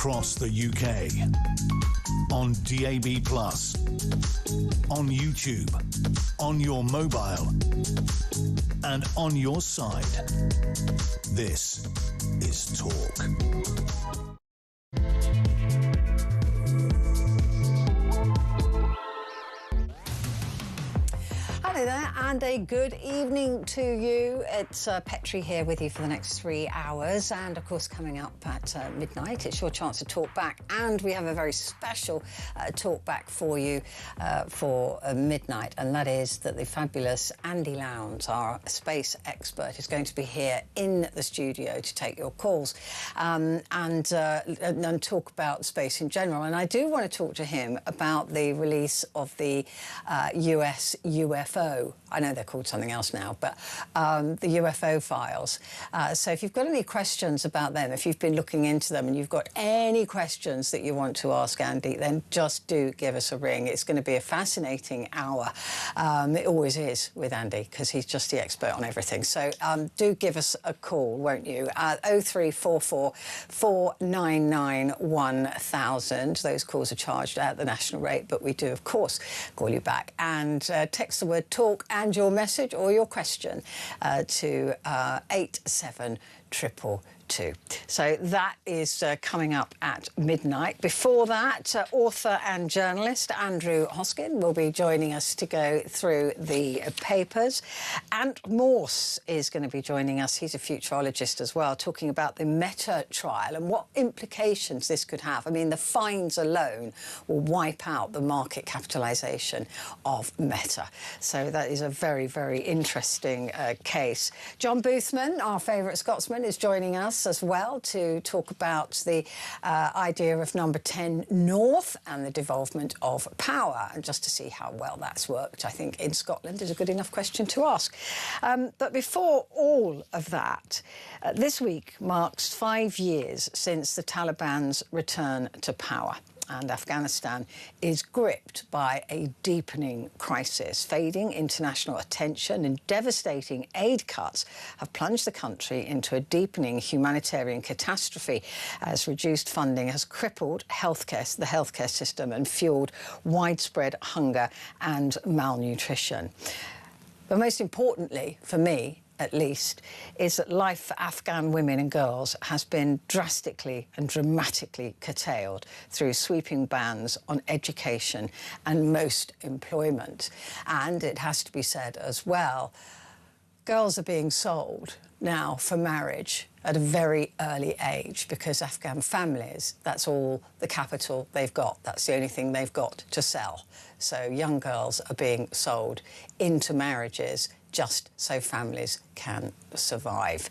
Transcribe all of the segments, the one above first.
across the UK, on DAB+, on YouTube, on your mobile, and on your side. This is Talk. Hello there, and a good evening to you. It's Petrie here with you for the next 3 hours, and of course coming up at midnight it's your chance to talk back, and we have a very special talk back for you for midnight, and that is that the fabulous Andy Lowndes, our space expert, is going to be here in the studio to take your calls and talk about space in general. And I do want to talk to him about the release of the US UFO. I know they're called something else now, but the UFO files. So if you've got any questions about them, if you've been looking into them and you've got any questions that you want to ask Andy, then just do give us a ring. It's going to be a fascinating hour. It always is with Andy, because he's just the expert on everything. So do give us a call, won't you? 0344 499 1000. Those calls are charged at the national rate, but we do, of course, call you back. And text the word talk and your message or your question to 87222. So that is coming up at midnight. Before that, author and journalist Petrie Hosken will be joining us to go through the papers. Ant Morse is going to be joining us. He's a futurologist as well, talking about the Meta trial and what implications this could have. I mean, the fines alone will wipe out the market capitalisation of Meta. So that is a very, very interesting case. John Boothman, our favourite Scotsman, is joining us as well to talk about the idea of number 10 North and the devolvement of power, and just to see how well that's worked, I think, in Scotland is a good enough question to ask. But before all of that, this week marks 5 years since the Taliban's return to power. And Afghanistan is gripped by a deepening crisis. Fading international attention and devastating aid cuts have plunged the country into a deepening humanitarian catastrophe, as reduced funding has crippled the healthcare system and fuelled widespread hunger and malnutrition. But most importantly, for me, at least, is that life for Afghan women and girls has been drastically and dramatically curtailed through sweeping bans on education and most employment. And it has to be said as well, girls are being sold now for marriage at a very early age, because Afghan families, that's all the capital they've got. That's the only thing they've got to sell. So young girls are being sold into marriages just so families can survive.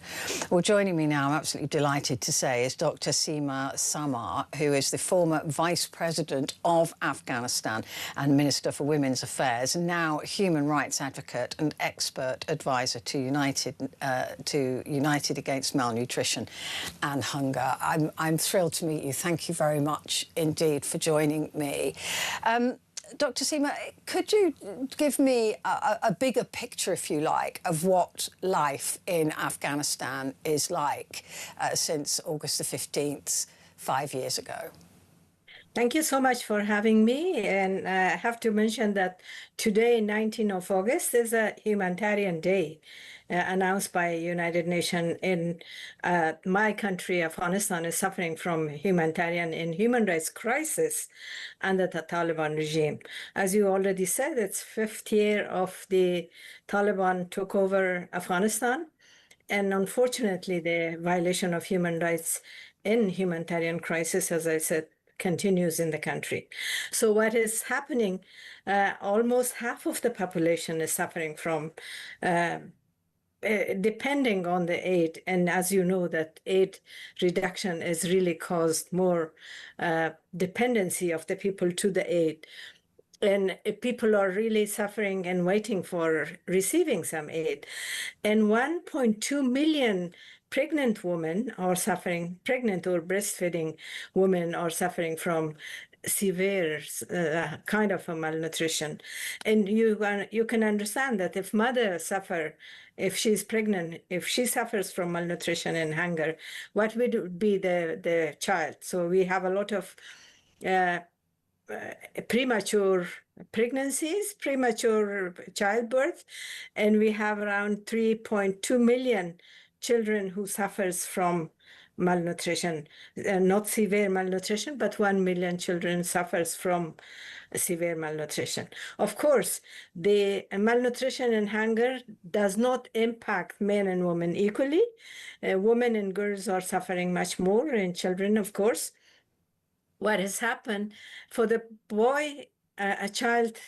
Well, joining me now, I'm absolutely delighted to say, is Dr. Seema Samar, who is the former Vice President of Afghanistan and Minister for Women's Affairs, and now human rights advocate and expert advisor to United Against Malnutrition and Hunger. I'm thrilled to meet you. Thank you very much indeed for joining me. Dr. Seema, could you give me a bigger picture, if you like, of what life in Afghanistan is like since August the 15th, 5 years ago? Thank you so much for having me. And I have to mention that today, 19th of August, is a humanitarian day announced by United Nations. In my country, Afghanistan, is suffering from humanitarian and human rights crisis under the Taliban regime. As you already said, it's 5th year of the Taliban took over Afghanistan. And unfortunately, the violation of human rights in humanitarian crisis, as I said, continues in the country. So what is happening, almost half of the population is suffering from depending on the aid. And as you know, that aid reduction has really caused more dependency of the people to the aid. And people are really suffering and waiting for receiving some aid. And 1.2 million pregnant women are suffering, pregnant or breastfeeding women are suffering from severe kind of a malnutrition. And you can understand that if mother suffer, if she's pregnant, if she suffers from malnutrition and hunger, what would be the child? So we have a lot of premature pregnancies, premature childbirth, and we have around 3.2 million children who suffers from malnutrition, not severe malnutrition, but 1 million children suffers from severe malnutrition. Of course, the malnutrition and hunger does not impact men and women equally. Women and girls are suffering much more, and children, of course. What has happened for the boy, a child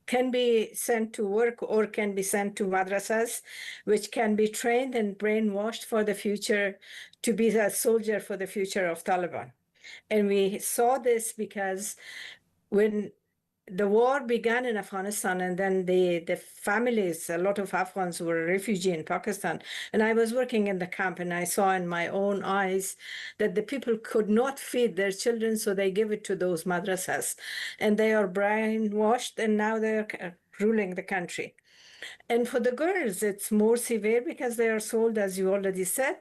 can be sent to work or can be sent to madrasas, which can be trained and brainwashed for the future to be a soldier for the future of Taliban. And we saw this because when the war began in Afghanistan, and then the families, a lot of Afghans were refugee in Pakistan. And I was working in the camp, and I saw in my own eyes that the people could not feed their children, so they give it to those madrasas. And they are brainwashed, and now they're ruling the country. And for the girls, it's more severe because they are sold, as you already said,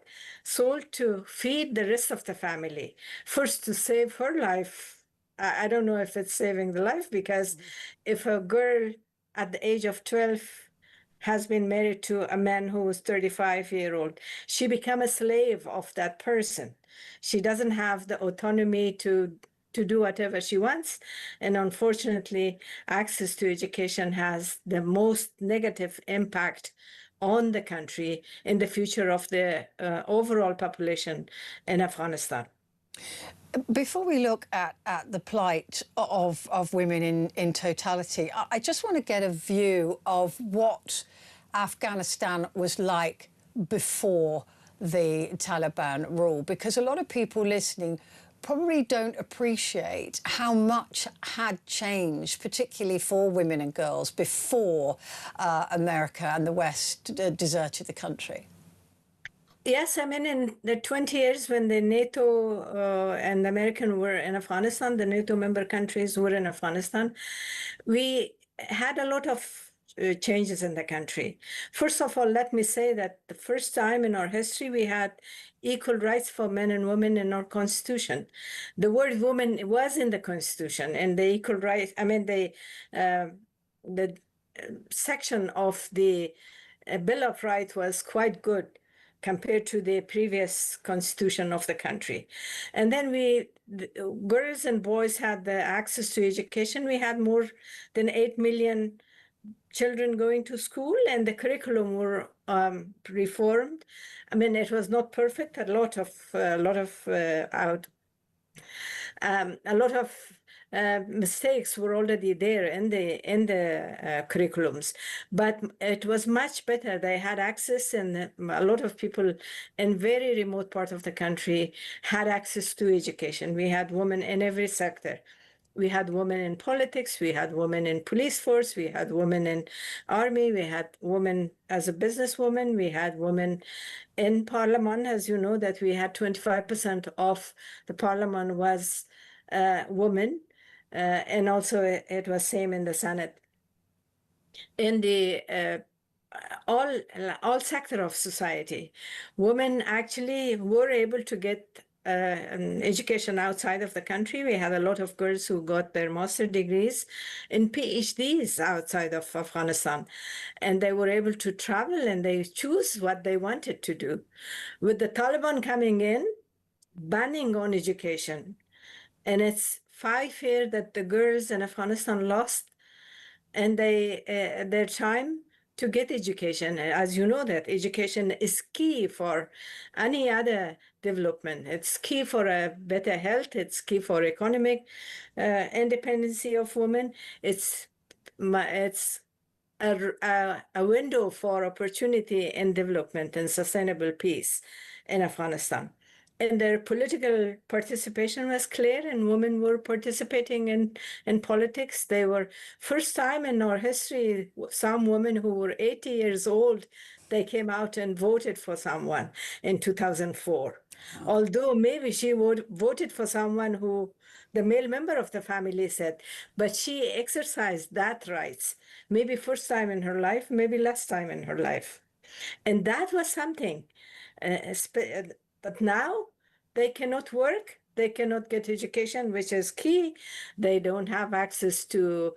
sold to feed the rest of the family. First, to save her life. I don't know if it's saving the life, because if a girl at the age of 12 has been married to a man who was 35-year-old, she become a slave of that person. She doesn't have the autonomy to do whatever she wants. And unfortunately, access to education has the most negative impact on the country in the future of the overall population in Afghanistan. Before we look at the plight of women in totality, I just want to get a view of what Afghanistan was like before the Taliban rule, because a lot of people listening probably don't appreciate how much had changed, particularly for women and girls, before America and the West deserted the country. Yes, I mean, in the 20 years when the NATO and the American were in Afghanistan, the NATO member countries were in Afghanistan, we had a lot of changes in the country. First of all, let me say that the first time in our history we had equal rights for men and women in our constitution. The word woman was in the constitution, and the equal rights, I mean, the section of the Bill of Rights was quite good compared to the previous constitution of the country. And then girls and boys had the access to education. We had more than 8 million children going to school, and the curriculum were reformed. I mean, it was not perfect. A lot of mistakes were already there in the curriculums, but it was much better. They had access, and a lot of people in very remote part of the country had access to education. We had women in every sector. We had women in politics, we had women in police force, we had women in army, we had women as a businesswoman, we had women in parliament. As you know, that we had 25% of the parliament was women, and also it was same in the Senate. In the all sector of society, women actually were able to get an education outside of the country. We had a lot of girls who got their master's degrees and PhDs outside of Afghanistan, and they were able to travel and they choose what they wanted to do. With the Taliban coming in, banning on education, and it's 5 years that the girls in Afghanistan lost, and their time to get education. As you know, that education is key for any other development. It's key for a better health. It's key for economic independency of women. It's a window for opportunity and development and sustainable peace in Afghanistan. And their political participation was clear, and women were participating in politics. They were first time in our history, some women who were 80 years old, they came out and voted for someone in 2004. Although maybe she voted for someone who the male member of the family said, but she exercised that rights, maybe first time in her life, maybe last time in her life. And that was something. But now they cannot work, they cannot get education, which is key. They don't have access to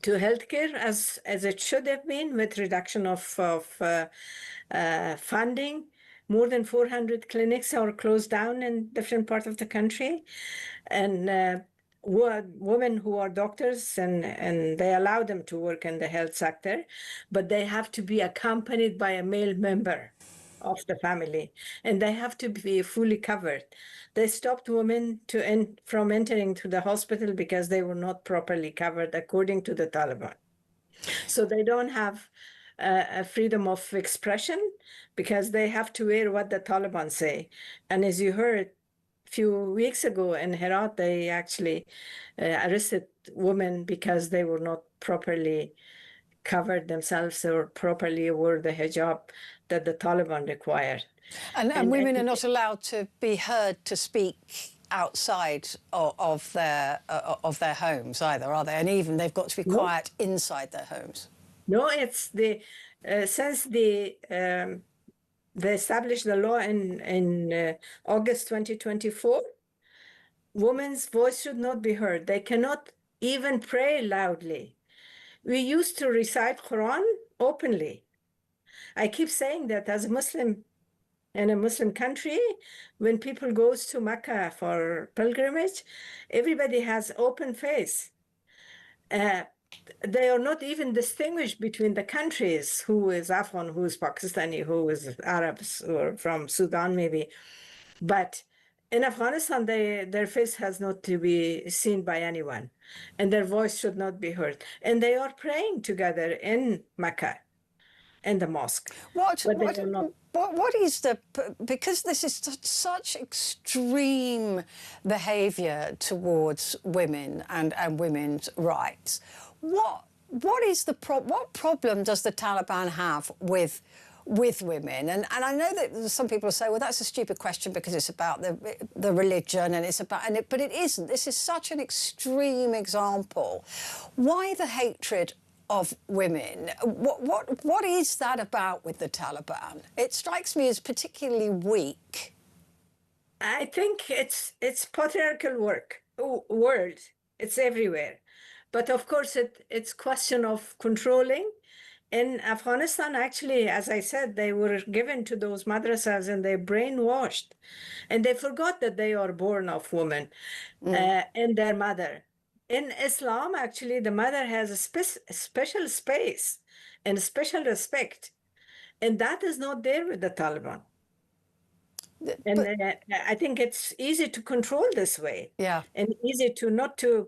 healthcare as it should have been, with reduction of funding. More than 400 clinics are closed down in different parts of the country. And women who are doctors, and they allow them to work in the health sector, but they have to be accompanied by a male member of the family, and they have to be fully covered. They stopped women from entering to the hospital because they were not properly covered according to the Taliban. So they don't have a freedom of expression because they have to wear what the Taliban say. And as you heard a few weeks ago in Herat, they actually arrested women because they were not properly covered themselves or properly wore the hijab that the Taliban required. And women are not allowed to be heard to speak outside of their homes either, are they? And even they've got to be quiet inside their homes. No, it's since they established the law in August 2024, women's voice should not be heard. They cannot even pray loudly. We used to recite Quran openly. I keep saying that as a Muslim in a Muslim country, when people goes to Mecca for pilgrimage, everybody has open face. They are not even distinguished between the countries, who is Afghan, who is Pakistani, who is Arabs, or from Sudan maybe. But in Afghanistan, their face has not to be seen by anyone, and their voice should not be heard. And they are praying together in Mecca, in the mosque. What is because this is such extreme behaviour towards women and women's rights, what problem does the Taliban have with women? And I know that some people say, well, that's a stupid question because it's about the religion and it's about, but it isn't. This is such an extreme example. Why the hatred of women? What is that about with the Taliban? It strikes me as particularly weak. I think it's patriarchal world. It's everywhere. But of course, it's question of controlling. In Afghanistan, actually, as I said, they were given to those madrasas and they brainwashed. And they forgot that they are born of woman and their mother. In Islam, actually, the mother has a special space and special respect. And that is not there with the Taliban. And I think it's easy to control this way. Yeah. And easy to not to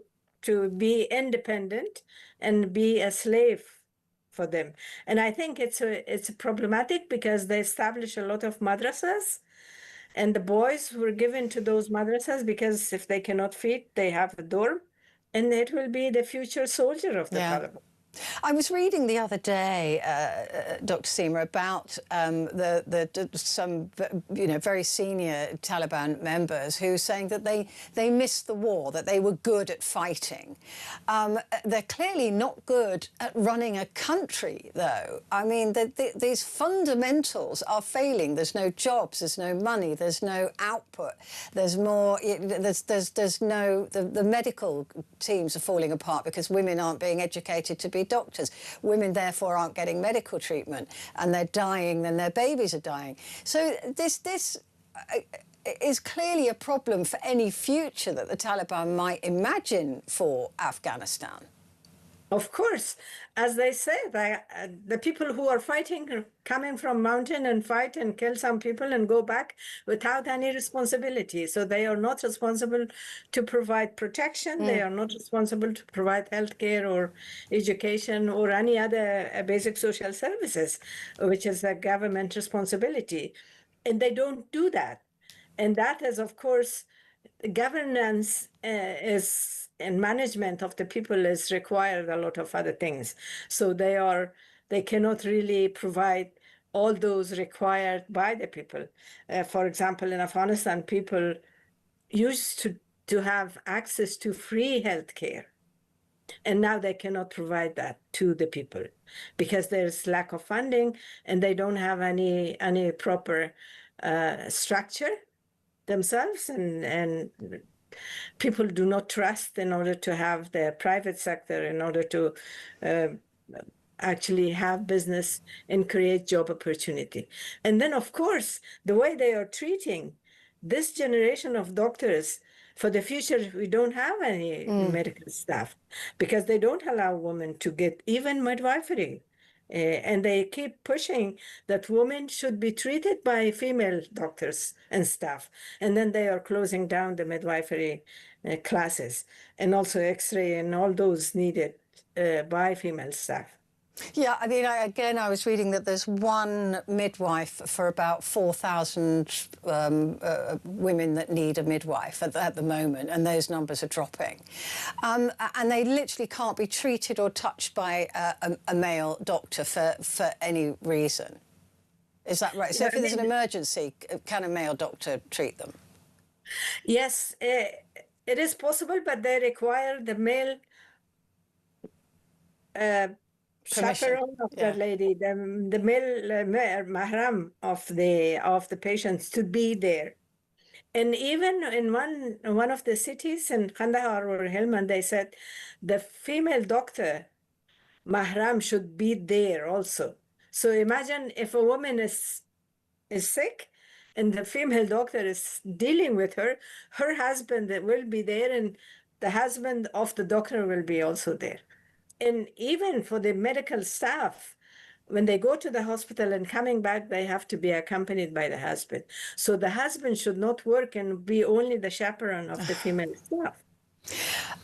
be independent and be a slave for them. And I think it's problematic because they establish a lot of madrasas, and the boys were given to those madrasas because if they cannot feed, they have a dorm, and it will be the future soldier of the Taliban. I was reading the other day, Dr. Seema, about some very senior Taliban members who were saying that they missed the war, that they were good at fighting. They're clearly not good at running a country, though. I mean, these fundamentals are failing. There's no jobs, there's no money, there's no output. There's more. There's no. The medical teams are falling apart because women aren't being educated to be doctors. Women, therefore, aren't getting medical treatment, and they're dying, and their babies are dying. So this is clearly a problem for any future that the Taliban might imagine for Afghanistan. Of course, as they say, the people who are fighting are coming from mountain and fight and kill some people and go back without any responsibility. So they are not responsible to provide protection. They are not responsible to provide healthcare or education or any other basic social services, which is a government responsibility. And they don't do that. And that is, of course, governance and management of the people is required a lot of other things. So they cannot really provide all those required by the people. For example, in Afghanistan, people used to have access to free health care. And now they cannot provide that to the people because there's lack of funding and they don't have any proper structure themselves, and people do not trust in order to have the private sector in order to actually have business and create job opportunity. And then, of course, the way they are treating this generation of doctors, for the future, we don't have any medical staff because they don't allow women to get even midwifery. And they keep pushing that women should be treated by female doctors and staff. And then they are closing down the midwifery classes and also X-ray and all those needed by female staff. Yeah, I mean, I was reading that there's one midwife for about 4,000 women that need a midwife at the moment, and those numbers are dropping. And they literally can't be treated or touched by a male doctor for any reason. Is that right? So if there's an emergency, can a male doctor treat them? Yes, it is possible, but they require the male chaperone of the lady, the male mahram of the patients to be there. And even in one of the cities in Kandahar or Helmand, they said the female doctor mahram should be there also. So imagine if a woman is sick and the female doctor is dealing with her, her husband will be there and the husband of the doctor will be also there. And even for the medical staff, when they go to the hospital and coming back, they have to be accompanied by the husband. So the husband should not work and be only the chaperone of the female staff.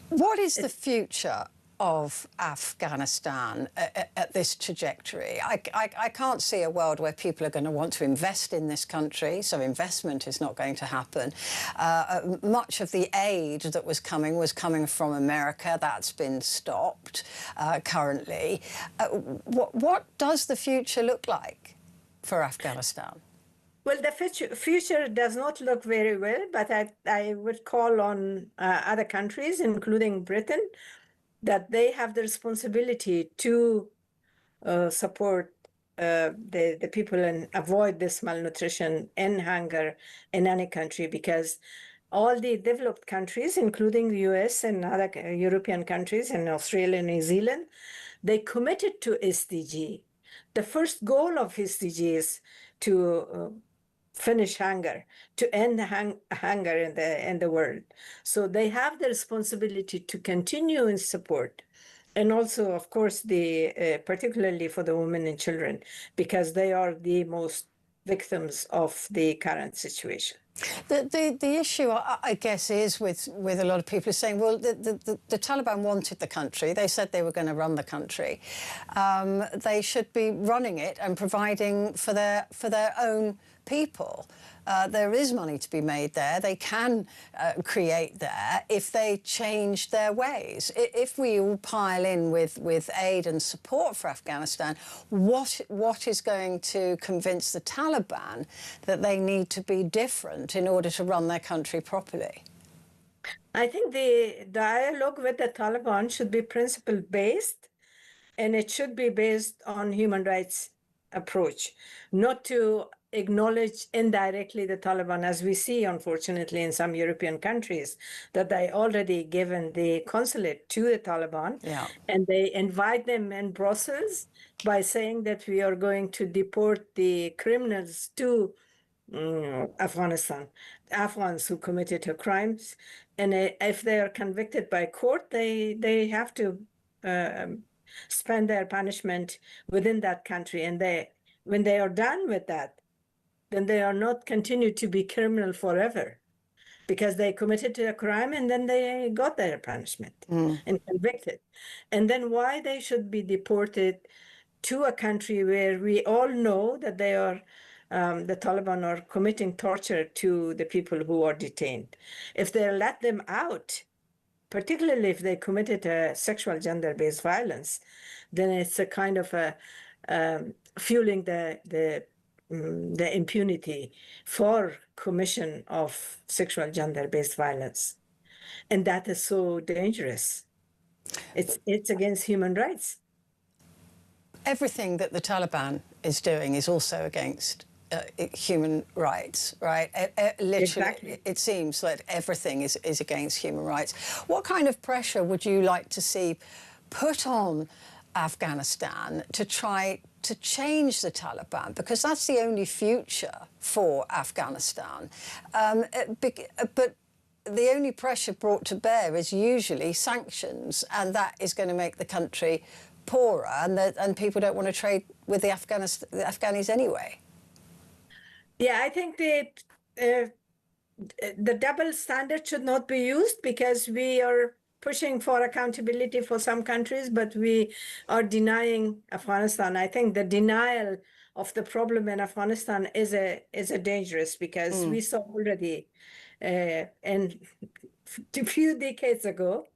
What is the future of Afghanistan at this trajectory? I can't see a world where people are going to want to invest in this country, so investment is not going to happen. Much of the aid that was coming from America. That's been stopped currently. What does the future look like for Afghanistan? Well, the future does not look very well, but I would call on other countries, including Britain, that they have the responsibility to support the people and avoid this malnutrition and hunger in any country, because all the developed countries, including the US and other European countries and Australia and New Zealand, they committed to SDG. The first goal of SDG is to finish hunger, to end hunger in the world. So they have the responsibility to continue in support. And also, of course, particularly for the women and children, because they are the most victims of the current situation. The issue, I guess, is with a lot of people saying, well, the Taliban wanted the country. They said they were going to run the country. They should be running it and providing for their own people. There is money to be made there. They can create there if they change their ways. If we all pile in with aid and support for Afghanistan, what is going to convince the Taliban that they need to be different in order to run their country properly? I think the dialogue with the Taliban should be principle-based, and it should be based on human rights approach, not to acknowledge indirectly the Taliban, as we see, unfortunately, in some European countries, that they already given the consulate to the Taliban, and they invite them in Brussels by saying that we are going to deport the criminals to Afghanistan, Afghans who committed crimes, and if they are convicted by court, they have to spend their punishment within that country, and when they are done with that, then they are not continued to be criminal forever, because they committed a crime and then they got their punishment and convicted. And then why they should be deported to a country where we all know that they are, the Taliban are committing torture to the people who are detained. If they let them out, particularly if they committed a sexual gender-based violence, then it's a kind of fueling the the impunity for commission of sexual gender-based violence. And that is so dangerous. It's against human rights. Everything that the Taliban is doing is also against human rights, right? Literally, Exactly. it seems that everything is against human rights. What kind of pressure would you like to see put on Afghanistan to try to change the Taliban? Because that's the only future for Afghanistan. But the only pressure brought to bear is usually sanctions, and that is going to make the country poorer, and people don't want to trade with the Afghanis anyway. Yeah, I think the double standard should not be used, because we are pushing for accountability for some countries, but we are denying Afghanistan. I think the denial of the problem in Afghanistan is a dangerous, because we saw already in a few decades ago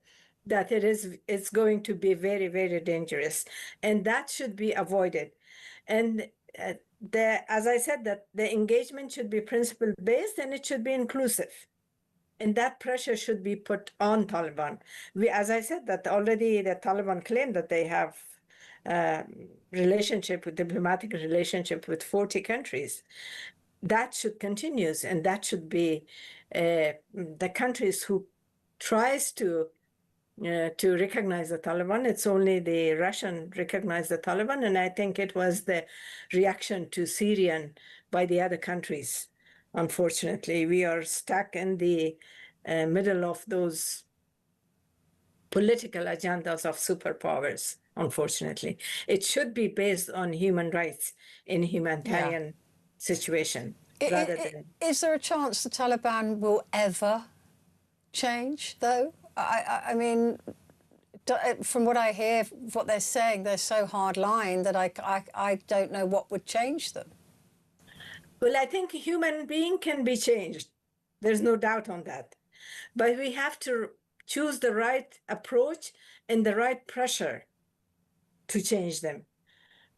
that it's going to be very, very dangerous, and that should be avoided. And as I said, that the engagement should be principle-based and it should be inclusive. And that pressure should be put on Taliban. As I said, that already the Taliban claim that they have diplomatic relationship with 40 countries. That should continue, and that should be the countries who tries to recognize the Taliban. It's only the Russian recognized the Taliban, and I think it was the reaction to Syrian by the other countries. Unfortunately, we are stuck in the middle of those political agendas of superpowers, unfortunately. It should be based on human rights in humanitarian situation. Rather than... Is there a chance the Taliban will ever change, though? I mean, from what I hear, what they're saying, they're so hard-line that I don't know what would change them. Well, I think a human being can be changed. There's no doubt on that. But we have to choose the right approach and the right pressure to change them.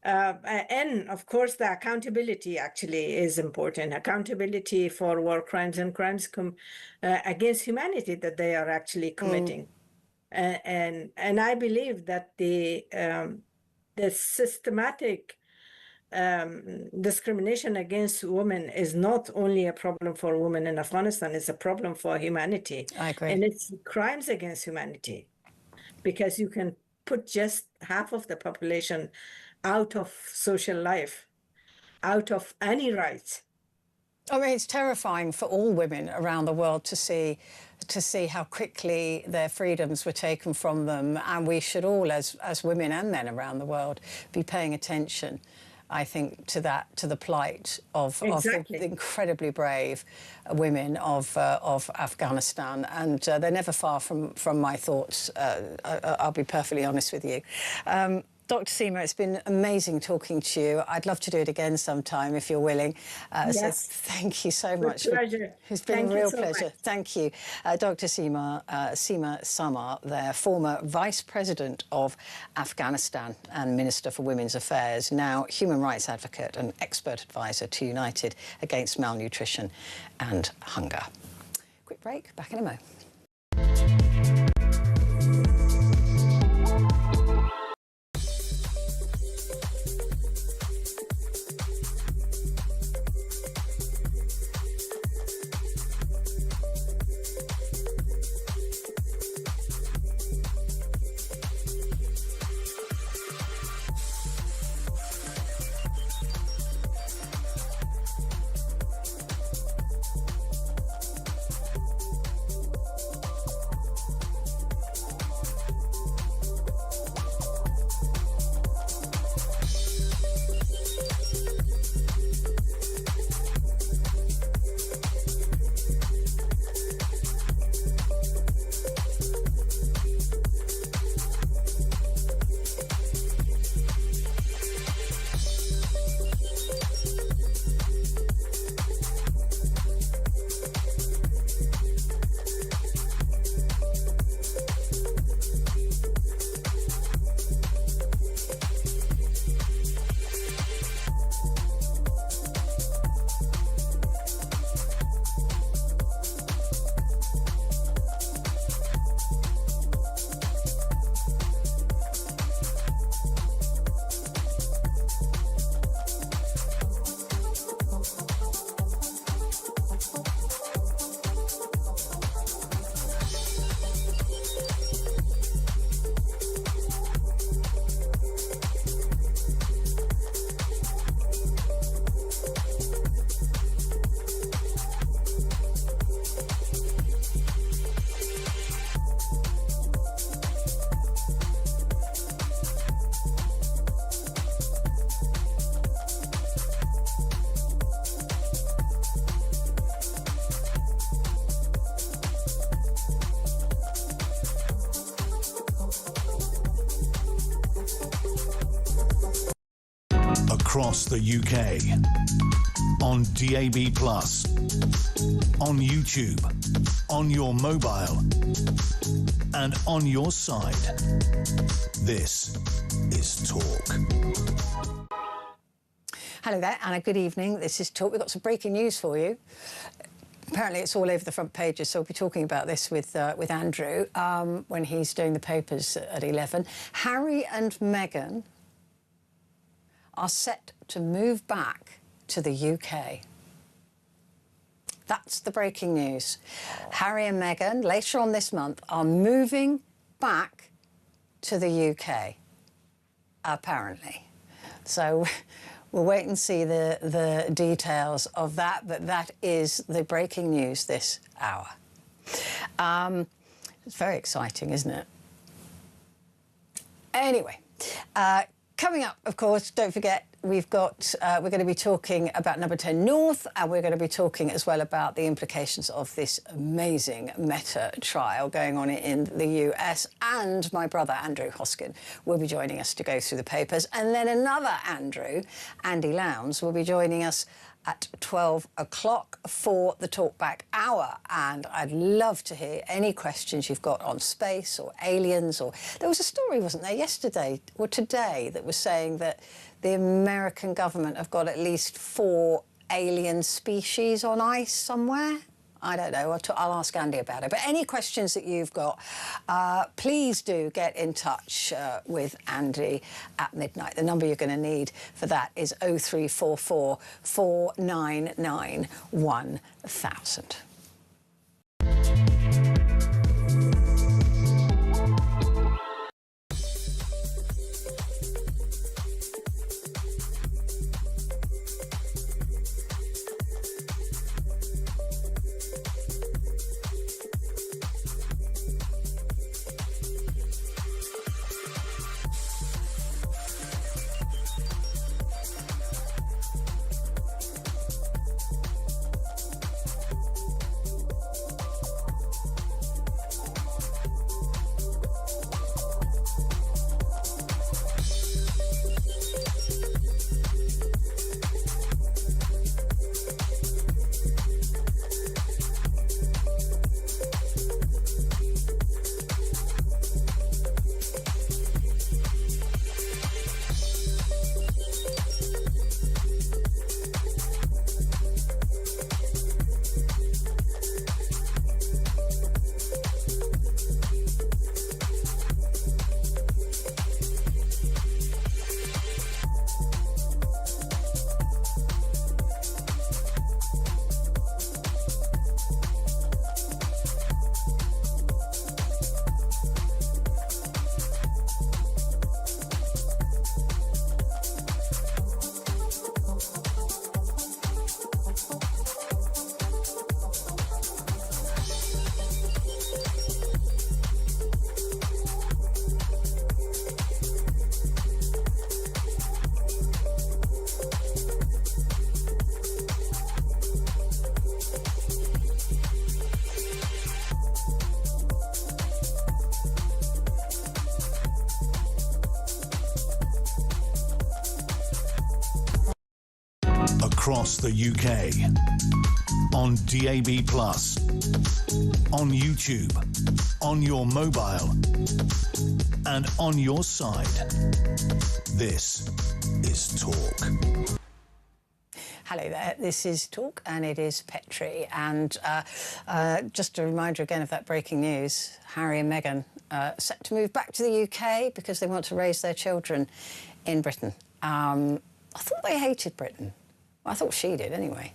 And of course, the accountability actually is important. Accountability for war crimes and crimes against humanity that they are actually committing. And I believe that the systematic discrimination against women is not only a problem for women in Afghanistan, it's a problem for humanity. I agree. And it's crimes against humanity, because you can put just half of the population out of social life, out of any rights. I mean, it's terrifying for all women around the world to see how quickly their freedoms were taken from them, and we should all, as women and men around the world, be paying attention, I think, to the plight of the incredibly brave women of Afghanistan, and they're never far from my thoughts. I'll be perfectly honest with you. Dr. Seema, it's been amazing talking to you. I'd love to do it again sometime if you're willing. Yes. So thank you so much. Pleasure. It's been a real pleasure. Much. Thank you. Dr. Seema Samar, their former Vice President of Afghanistan and Minister for Women's Affairs, now human rights advocate and expert advisor to United Against Malnutrition and Hunger. Quick break, back in a mo. across the UK, on DAB+, on YouTube, on your mobile, and on your side. This is Talk. Hello there, Anna. Good evening. This is Talk. We've got some breaking news for you. Apparently it's all over the front pages, so we'll be talking about this with Andrew when he's doing the papers at 11. Harry and Meghan are set to move back to the UK. That's the breaking news. Harry and Meghan, later on this month, are moving back to the UK, apparently. So we'll wait and see the details of that, but that is the breaking news this hour. It's very exciting, isn't it? Anyway, coming up, of course, don't forget, we're going to be talking about Number 10 North, and we're going to be talking as well about the implications of this amazing Meta trial going on in the US. And my brother, Andrew Hosken, will be joining us to go through the papers. And then another Andrew, Andy Lowndes, will be joining us at 12 o'clock for the Talkback Hour. And I'd love to hear any questions you've got on space or aliens. Or there was a story, wasn't there, yesterday or today that was saying that the American government have got at least 4 alien species on ice somewhere. I don't know. I'll ask Andy about it. But any questions that you've got, please do get in touch with Andy at midnight. The number you're going to need for that is 0344 499 1000. Across the UK, on DAB+, on YouTube, on your mobile, and on your side. This is Talk. Hello there, this is Talk, and it is Petrie. And just a reminder again of that breaking news. Harry and Meghan set to move back to the UK because they want to raise their children in Britain. I thought they hated Britain. Well, I thought she did anyway.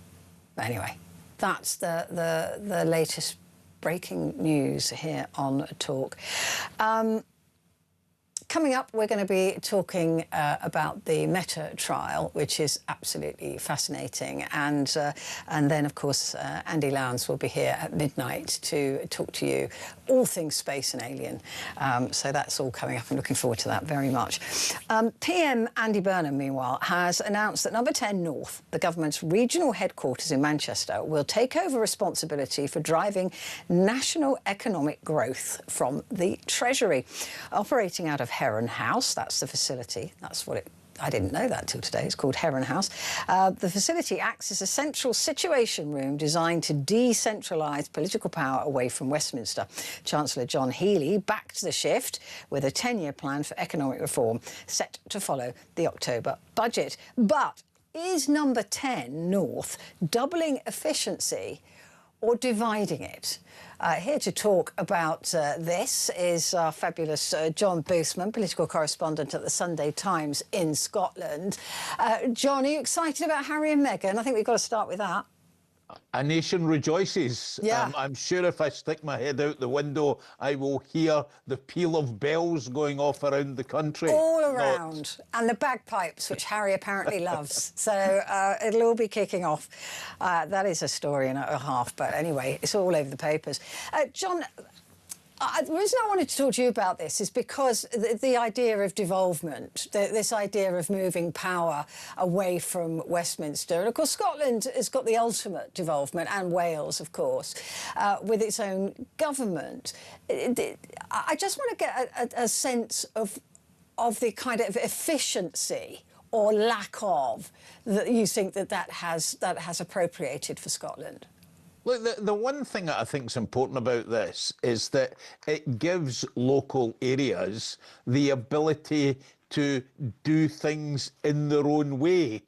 But anyway, that's the latest breaking news here on Talk. Coming up, we're going to be talking about the Meta trial, which is absolutely fascinating. And then, of course, Andy Lowndes will be here at midnight to talk to you all things space and alien. So that's all coming up. I'm looking forward to that very much. PM Andy Burnham, meanwhile, has announced that Number 10 North, the government's regional headquarters in Manchester, will take over responsibility for driving national economic growth from the Treasury. Operating out of Heron House, that's the facility, that's what it I didn't know that till today. It's called Heron House. The facility acts as a central situation room designed to decentralise political power away from Westminster. Chancellor John Healey backed the shift with a 10-year plan for economic reform set to follow the October budget. But is number 10 North doubling efficiency or dividing it? Here to talk about this is our fabulous John Boothman, political correspondent at the Sunday Times in Scotland. John, are you excited about Harry and Meghan? I think we've got to start with that. A nation rejoices. Yeah. I'm sure if I stick my head out the window, I will hear the peal of bells going off around the country. All around. And the bagpipes, which Harry apparently loves. So it'll all be kicking off. That is a story and a half. But anyway, it's all over the papers. John, the reason I wanted to talk to you about this is because the idea of devolvement, this idea of moving power away from Westminster, and of course Scotland has got the ultimate devolvement, and Wales, of course, with its own government. I just want to get a sense of the kind of efficiency or lack of that you think that has appropriated for Scotland. Look, the one thing that I think is important about this is that it gives local areas the ability to do things in their own way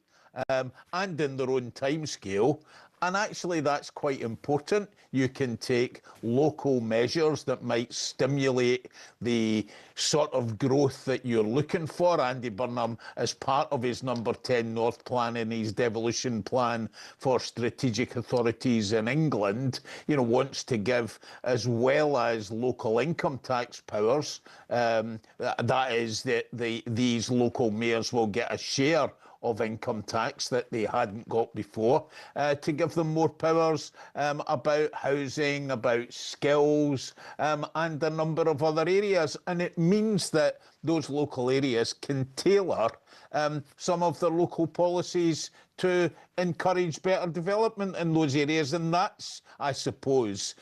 and in their own timescale. And actually, that's quite important. You can take local measures that might stimulate the sort of growth that you're looking for. Andy Burnham, as part of his number 10 North plan and his devolution plan for strategic authorities in England, wants to give, as well as local income tax powers, that is that these local mayors will get a share of income tax that they hadn't got before, to give them more powers about housing, about skills, and a number of other areas. And it means that those local areas can tailor some of their local policies to encourage better development in those areas. And that's, I suppose,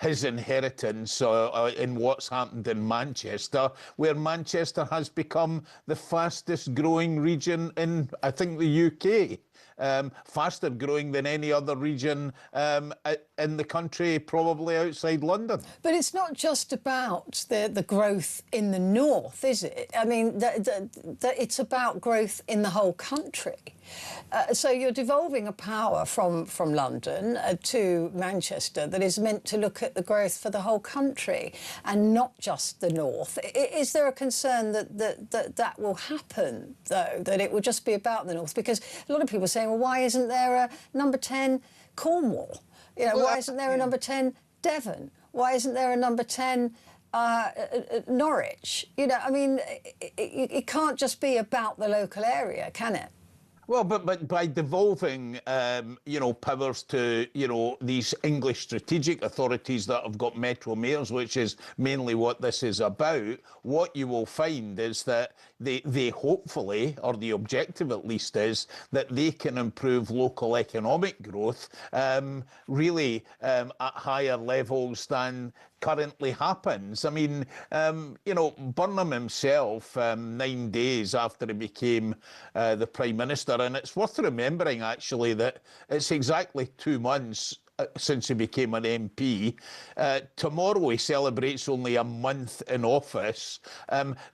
his inheritance in what's happened in Manchester, where Manchester has become the fastest growing region in, I think, the UK. Faster growing than any other region in the country, probably outside London. But it's not just about the growth in the north, is it? I mean, it's about growth in the whole country. So you're devolving a power from London to Manchester that is meant to look at the growth for the whole country and not just the north. Is there a concern that will happen, though, that it will just be about the north? Because a lot of people are saying, well, why isn't there a number 10 Cornwall? Why isn't there a number 10 Devon? Why isn't there a number 10 Norwich? I mean, it can't just be about the local area, can it? Well, but by devolving, powers to, these English strategic authorities that have got metro mayors, which is mainly what this is about, what you will find is that they hopefully, or the objective at least is, that they can improve local economic growth really at higher levels than currently happens. I mean, Burnham himself, 9 days after he became the Prime Minister, and it's worth remembering actually that it's exactly 2 months since he became an MP. Tomorrow he celebrates only a month in office.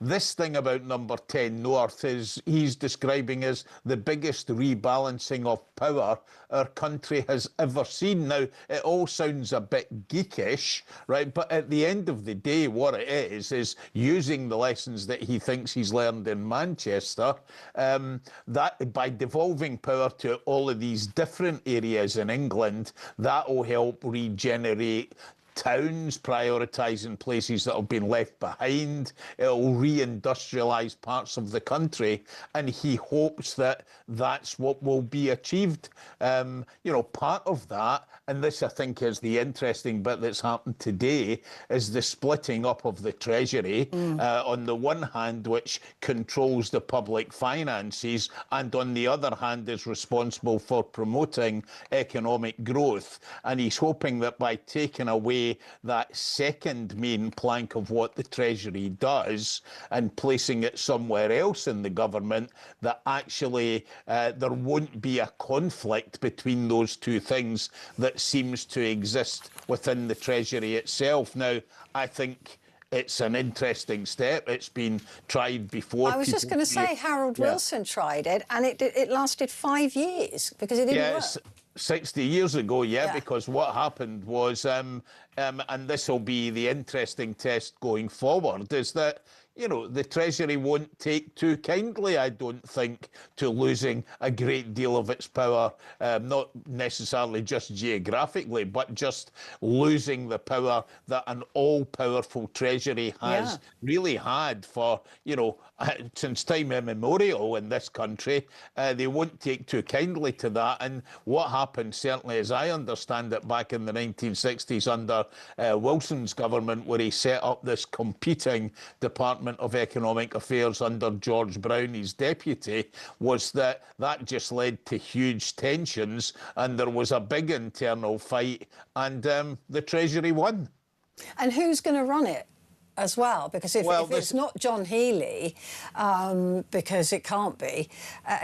This thing about number 10 North is he's describing as the biggest rebalancing of power our country has ever seen. Now, it all sounds a bit geekish, right? But at the end of the day, what it is using the lessons that he thinks he's learned in Manchester, that by devolving power to all of these different areas in England, that will help regenerate towns, prioritising places that have been left behind. It'll reindustrialise parts of the country, and he hopes that that's what will be achieved. Part of that, and this I think is the interesting bit that's happened today, is the splitting up of the Treasury, on the one hand, which controls the public finances, and on the other hand is responsible for promoting economic growth. And he's hoping that by taking away away that second main plank of what the Treasury does and placing it somewhere else in the government, that actually there won't be a conflict between those two things that seems to exist within the Treasury itself. Now, I think it's an interesting step. It's been tried before. I was just going to say, Harold Wilson tried it, and it lasted 5 years because it didn't work. 60 years ago, because what happened was, and this will be the interesting test going forward, is that, you know, the Treasury won't take too kindly, I don't think, to losing a great deal of its power, not necessarily just geographically, but just losing the power that an all-powerful Treasury has really had for, you know, since time immemorial in this country. They won't take too kindly to that. And what happened, certainly as I understand it, back in the 1960s under Wilson's government, where he set up this competing Department of Economic Affairs under George Brown, his deputy, was that just led to huge tensions, and there was a big internal fight, and the Treasury won. And who's going to run it as well? Because if it's not John Healey, because it can't be,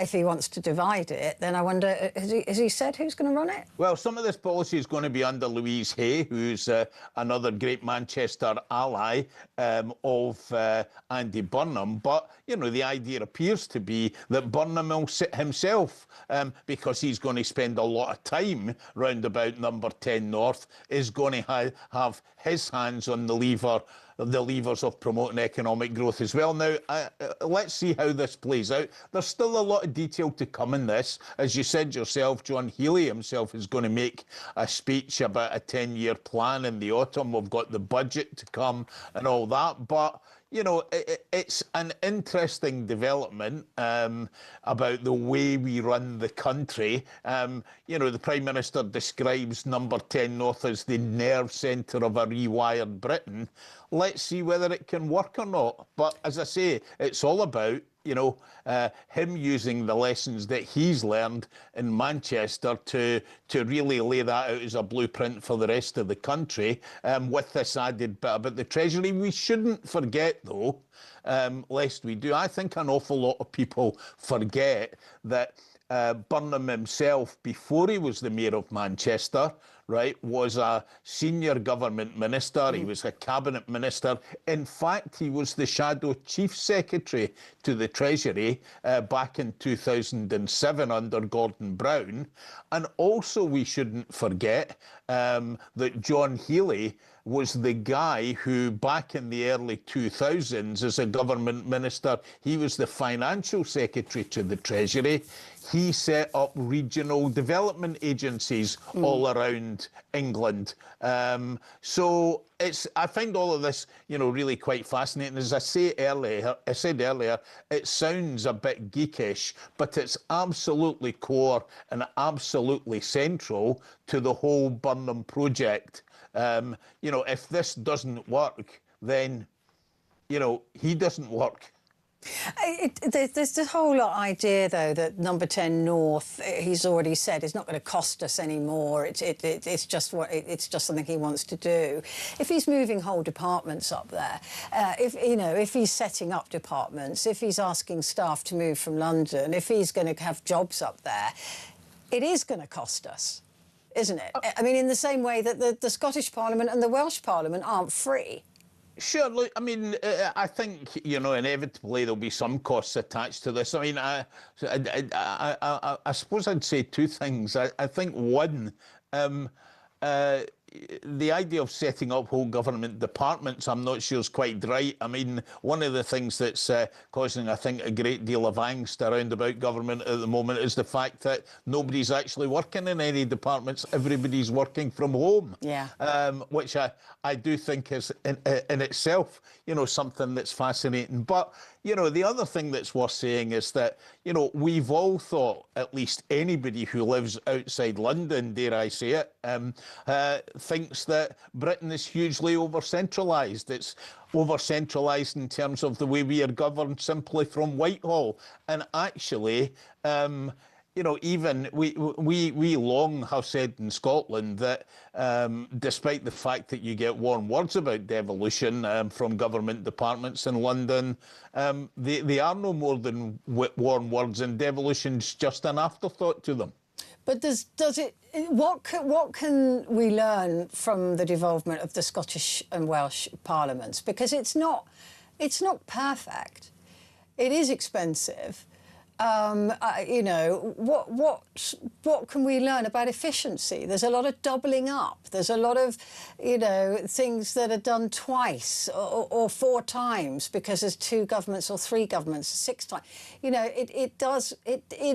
if he wants to divide it, then I wonder, has he said who's going to run it? Well, some of this policy is going to be under Louise Hay, who's another great Manchester ally of Andy Burnham. But, you know, the idea appears to be that Burnham will sit himself, because he's going to spend a lot of time round about number 10 North, is going to have his hands on the levers of promoting economic growth as well. Now, let's see how this plays out. There's still a lot of detail to come in this. As you said yourself, John Healey himself is going to make a speech about a 10-year plan in the autumn. We've got the budget to come and all that. But, you know, it's an interesting development about the way we run the country. You know, the Prime Minister describes number 10 North as the nerve centre of a rewired Britain. Let's see whether it can work or not. But as I say, it's all about, you know, him using the lessons that he's learned in Manchester to really lay that out as a blueprint for the rest of the country, with this added bit about the Treasury. We shouldn't forget, though, lest we do, I think an awful lot of people forget that Burnham himself, before he was the Mayor of Manchester, right, was a senior government minister. He was a cabinet minister. In fact, he was the shadow chief secretary to the Treasury back in 2007 under Gordon Brown. And also, we shouldn't forget that John Healey was the guy who, back in the early 2000s, as a government minister, he was the financial secretary to the Treasury. He set up regional development agencies all around England. So I find all of this, you know, really quite fascinating. As I said earlier, it sounds a bit geekish, but it's absolutely core and absolutely central to the whole Burnham project. You know, if this doesn't work, then, you know, he doesn't work. There's the whole idea, though, that number 10 North, he's already said, is not going to cost us anymore. It's just something he wants to do. If he's moving whole departments up there, if he's setting up departments, if he's asking staff to move from London, if he's going to have jobs up there, it is going to cost us, isn't it? I mean, in the same way that the Scottish Parliament and the Welsh Parliament aren't free. Sure, look, I mean, I think, you know, inevitably there'll be some costs attached to this. I mean, I suppose I'd say two things. I think one, the idea of setting up whole government departments, I'm not sure is quite right. I mean, one of the things that's causing, I think, a great deal of angst around about government at the moment is the fact that nobody's actually working in any departments. Everybody's working from home. Yeah. Which I do think is in itself, you know, something that's fascinating. But, you know, the other thing that's worth saying is that, you know, we've all thought, at least anybody who lives outside London, dare I say it, thinks that Britain is hugely over-centralised. It's over-centralised in terms of the way we are governed simply from Whitehall. And actually, you you know, even we long have said in Scotland that despite the fact that you get warm words about devolution from government departments in London, they are no more than warm words, and devolution's just an afterthought to them. But what can we learn from the devolvement of the Scottish and Welsh parliaments? Because it's not perfect. It is expensive. You know, what can we learn about efficiency? There's a lot of doubling up. There's a lot of, you know, things that are done twice or 4 times because there's 2 governments or 3 governments, 6 times. You know, it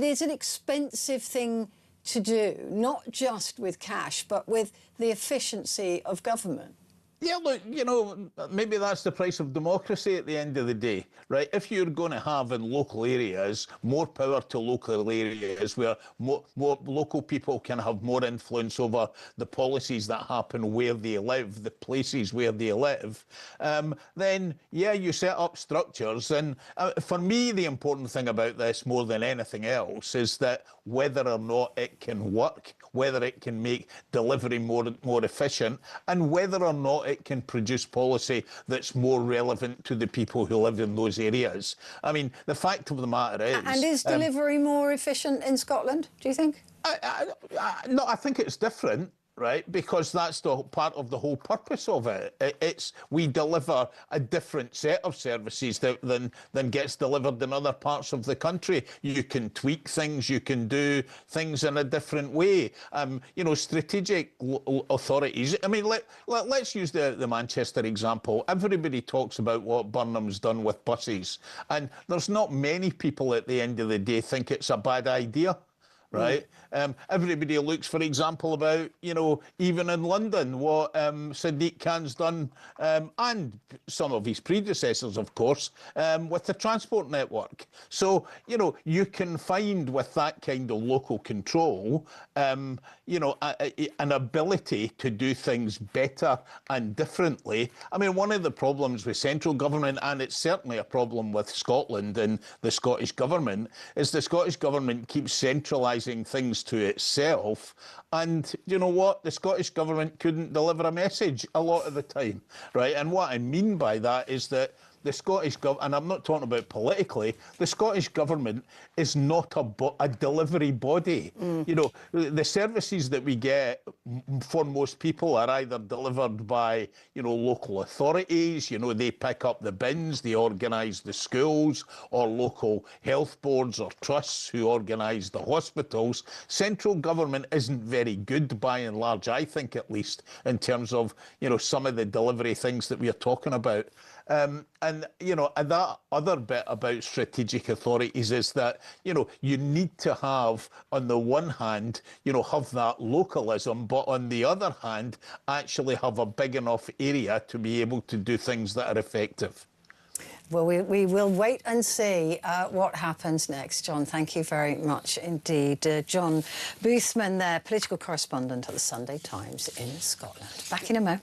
is an expensive thing to do, not just with cash, but with the efficiency of government. Yeah, look, you know, maybe that's the price of democracy at the end of the day, right? If you're going to have in local areas more power to local areas where more local people can have more influence over the policies that happen where they live, the places where they live, then, yeah, you set up structures. And for me, the important thing about this more than anything else is that whether or not it can work, whether it can make delivery more efficient, and whether or not it can produce policy that's more relevant to the people who live in those areas. I mean, the fact of the matter is... And is delivery more efficient in Scotland, do you think? No, I think it's different. Right, because that's the part of the whole purpose of it. We deliver a different set of services than gets delivered in other parts of the country. You can tweak things, you can do things in a different way. You know, strategic authorities. I mean, let's use the Manchester example. Everybody talks about what Burnham's done with buses, and there's not many people at the end of the day think it's a bad idea. Right. Everybody looks, for example, about, you know, even in London, what Sadiq Khan's done, and some of his predecessors, of course, with the transport network. So, you know, you can find with that kind of local control, you know, an ability to do things better and differently. I mean, one of the problems with central government, and it's certainly a problem with Scotland and the Scottish government, is the Scottish government keeps centralising things to itself, and you know what, the Scottish government couldn't deliver a message a lot of the time, right? And what I mean by that is that the Scottish government, and I'm not talking about politically, the Scottish government is not a delivery body. You know, the services that we get for most people are either delivered by, you know, local authorities. You know, they pick up the bins, they organise the schools, or local health boards or trusts who organise the hospitals. Central government isn't very good by and large, I think, at least, in terms of, you know, some of the delivery things that we are talking about. And, you know, and that other bit about strategic authorities is that, you know, you need to have, on the one hand, you know, have that localism, but on the other hand, actually have a big enough area to be able to do things that are effective. Well, we will wait and see what happens next. John, thank you very much indeed. John Boothman there, political correspondent at the Sunday Times in Scotland. Back in a mo.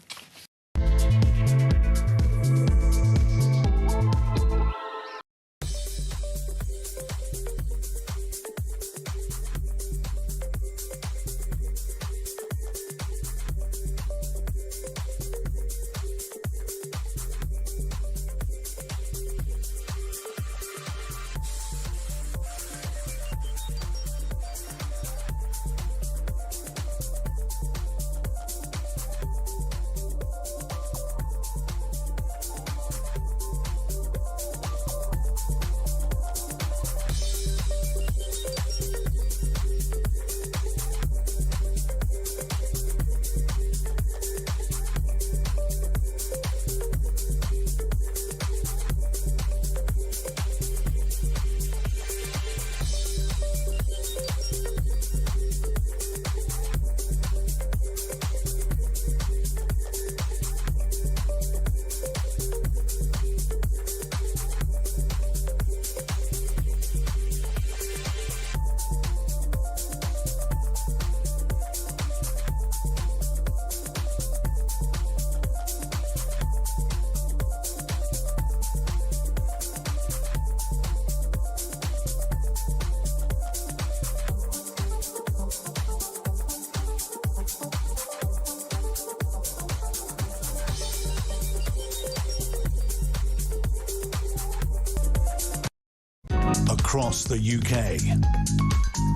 across the UK.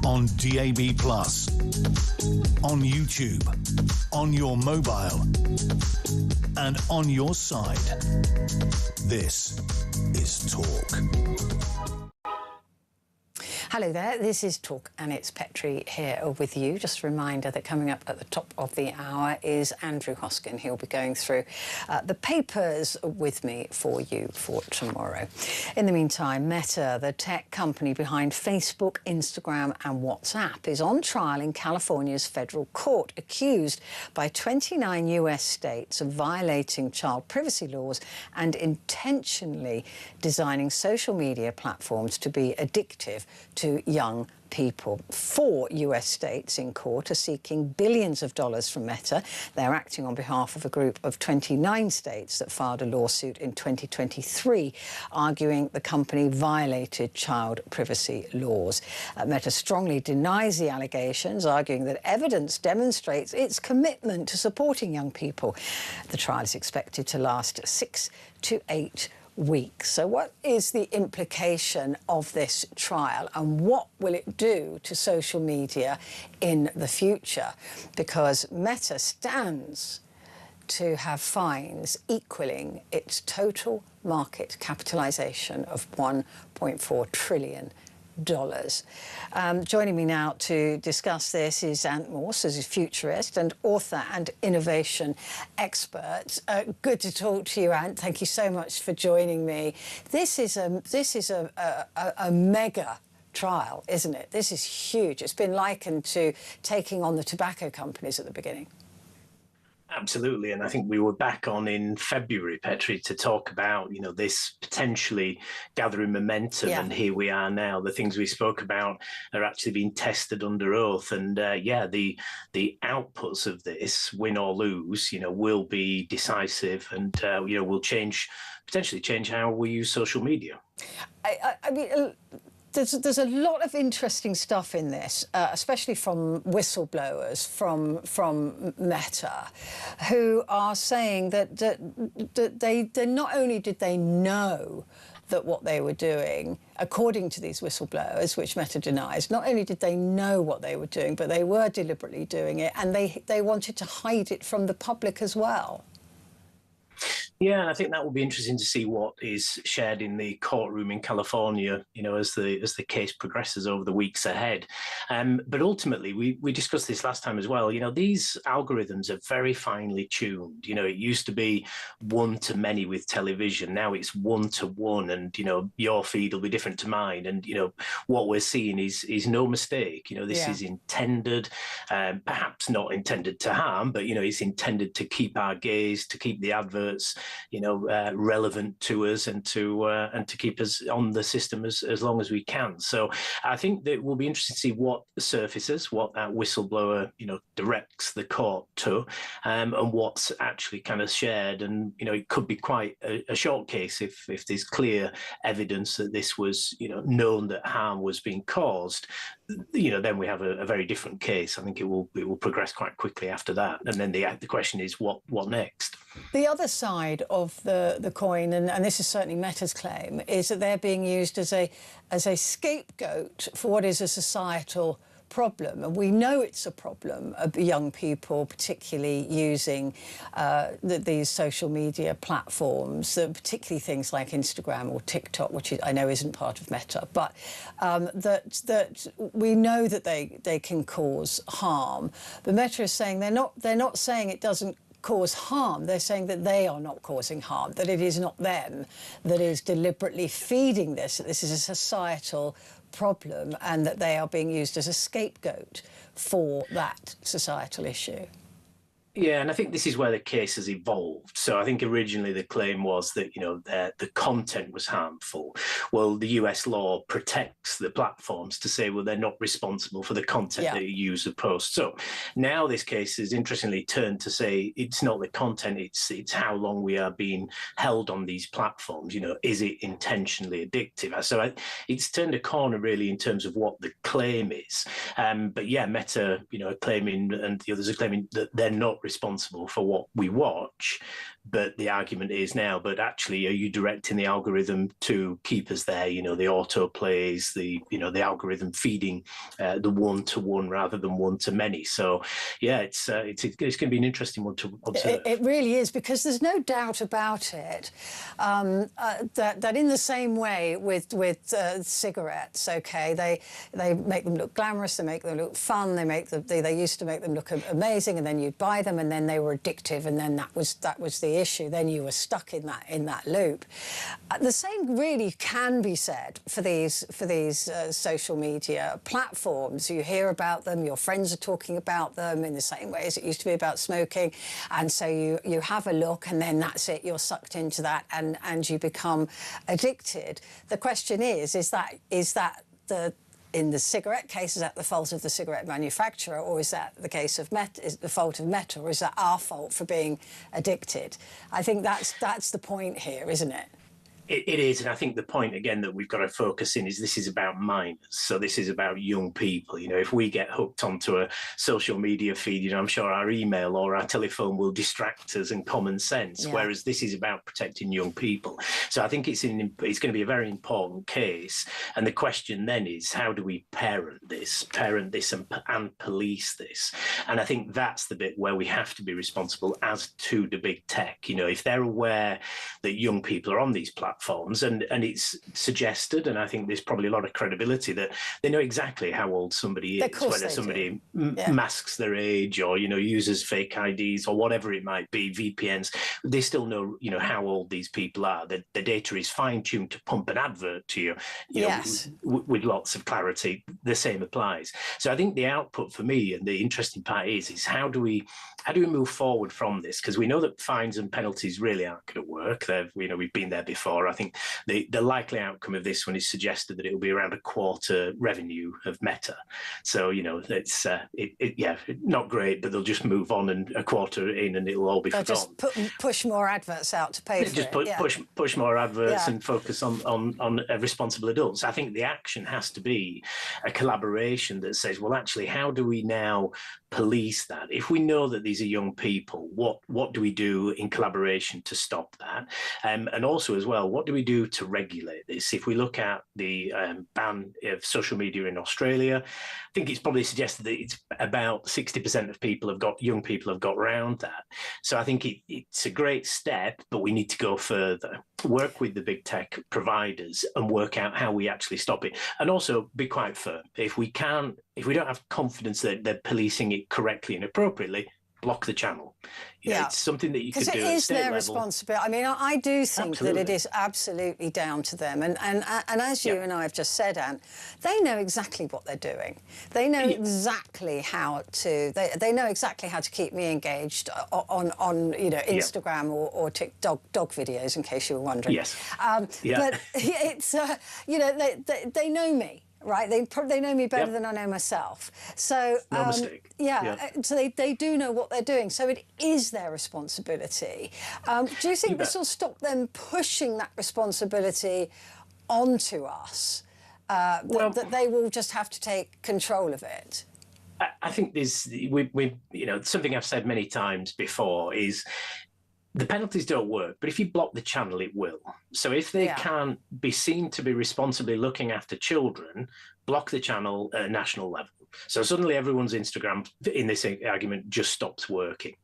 On DAB+, on YouTube, on your mobile, and on your side. This is Talk. Hello there, this is Talk and it's Petrie here with you. Just a reminder that coming up at the top of the hour is Andrew Hosken. He'll be going through the papers with me for you for tomorrow. In the meantime, Meta, the tech company behind Facebook, Instagram and WhatsApp, is on trial in California's federal court, accused by 29 US states of violating child privacy laws and intentionally designing social media platforms to be addictive to young people. 4 US states in court are seeking billions of dollars from Meta. They're acting on behalf of a group of 29 states that filed a lawsuit in 2023, arguing the company violated child privacy laws. Meta strongly denies the allegations, arguing that evidence demonstrates its commitment to supporting young people. The trial is expected to last 6 to 8 weeks. So what is the implication of this trial and what will it do to social media in the future? Because Meta stands to have fines equaling its total market capitalisation of $1.4 trillion. Joining me now to discuss this is Ant Morse, who's a futurist and author and innovation expert. Good to talk to you, Ant. Thank you so much for joining me. This is a mega trial, isn't it? This is huge. It's been likened to taking on the tobacco companies at the beginning. Absolutely, and I think we were back on in February, Petrie, to talk about, you know, this potentially gathering momentum, and here we are now. The things we spoke about are actually being tested under oath, and the outputs of this, win or lose, you know, will be decisive, and will potentially change how we use social media. I mean. There's a lot of interesting stuff in this, especially from whistleblowers from Meta, who are saying that they not only did they know that what they were doing, according to these whistleblowers, which Meta denies, not only did they know what they were doing, but they were deliberately doing it, and they wanted to hide it from the public as well. Yeah, and I think that will be interesting to see what is shared in the courtroom in California, you know, as the case progresses over the weeks ahead. But ultimately, we discussed this last time as well. You know, these algorithms are very finely tuned. You know, it used to be one to many with television. Now it's one to one, and you know, your feed will be different to mine. And you know, what we're seeing is no mistake. You know, this is intended, perhaps not intended to harm, but you know, it's intended to keep our gaze, to keep the adverts, you know, relevant to us, and to keep us on the system as long as we can. So I think that it will be interesting to see what surfaces, what that whistleblower, you know, directs the court to, and what's actually kind of shared. And you know, it could be quite a short case if there's clear evidence that this was, you know, known that harm was being caused. You know, then we have a very different case. I think it will progress quite quickly after that. And then the question is what next? The other side of the coin, and this is certainly Meta's claim, is that they're being used as a scapegoat for what is a societal problem. And we know it's a problem of young people, particularly using these social media platforms, particularly things like Instagram or TikTok, which I know isn't part of Meta, but that we know that they can cause harm. But Meta is saying they're not saying it doesn't cause harm. They're saying that they are not causing harm, that it is not them that is deliberately feeding this, that this is a societal problem, and that they are being used as a scapegoat for that societal issue. Yeah, and I think this is where the case has evolved. So I think originally the claim was that, you know, the content was harmful. Well, the US law protects the platforms to say, well, they're not responsible for the content that a user posts. So now this case is interestingly turned to say it's not the content, it's how long we are being held on these platforms. You know, is it intentionally addictive? So it's turned a corner really in terms of what the claim is. But yeah, Meta, you know, are claiming, and the others are claiming that they're not responsible for what we watch, But the argument is now, but actually, are you directing the algorithm to keep us there? You know, the auto plays, the algorithm feeding the one-to-one rather than one-to-many. So, yeah, it's going to be an interesting one to observe. It really is, because there's no doubt about it that in the same way with cigarettes, okay, they make them look glamorous, they make them look fun, they used to make them look amazing, and then you'd buy them, and then they were addictive, and then that was the issue. Then you were stuck in that loop. The same really can be said for these social media platforms. You hear about them, your friends are talking about them in the same way as it used to be about smoking, and so you have a look, and then that's it. You're sucked into that, and you become addicted. The question is that in the cigarette case, is that the fault of the cigarette manufacturer, or is that the case of is the fault of Meta, or is that our fault for being addicted? I think that's the point here, isn't it? It is, and I think the point again that we've got to focus in is this is about minors. So this is about young people. You know, if we get hooked onto a social media feed, you know, I'm sure our email or our telephone will distract us and common sense. Yeah. Whereas this is about protecting young people. So I think it's going to be a very important case. And the question then is, how do we parent this and police this? And I think that's the bit where we have to be responsible as to the big tech. You know, if they're aware that young people are on these platforms, and it's suggested, and I think there's probably a lot of credibility that they know exactly how old somebody is, whether somebody masks their age or, you know, uses fake IDs or whatever it might be, VPNs. They still know, you know, how old these people are. The data is fine-tuned to pump an advert to you, yes, know, with lots of clarity. The same applies. So I think the output for me, and the interesting part is how do we move forward from this? Because we know that fines and penalties really aren't going to work. We've been there before. I think the likely outcome of this one is suggested that it will be around a quarter revenue of Meta. So, you know, it's not great, but they'll just move on and a quarter in and it'll all be forgotten. Just push more adverts out to pay for it. Push more adverts and focus on responsible adults. I think the action has to be a collaboration that says, well, actually, how do we now police that? If we know that these are young people, what do we do in collaboration to stop that? And also as well, what do we do to regulate this? If we look at the ban of social media in Australia, I think it's probably suggested that it's about 60% of young people have got around that. So I think it's a great step, but we need to go further, work with the big tech providers and work out how we actually stop it. And also be quite firm. If we don't have confidence that they're policing it correctly and appropriately, block the channel. It's something that you could do at state level. Because it is their responsibility. I mean, I do think that it is absolutely down to them. And as you and I have just said, Anne, they know exactly what they're doing. They know exactly how to. They know exactly how to keep me engaged on Instagram or TikTok dog videos, in case you were wondering. Yes. But it's they know me. Right, they know me better than I know myself. So no mistake. So they do know what they're doing. So it is their responsibility. Do you think this will stop them pushing that responsibility onto us? That they will just have to take control of it. I think something I've said many times before is, the penalties don't work, but if you block the channel, it will. So if they can't be seen to be responsibly looking after children, block the channel at a national level. So suddenly everyone's Instagram in this argument just stops working.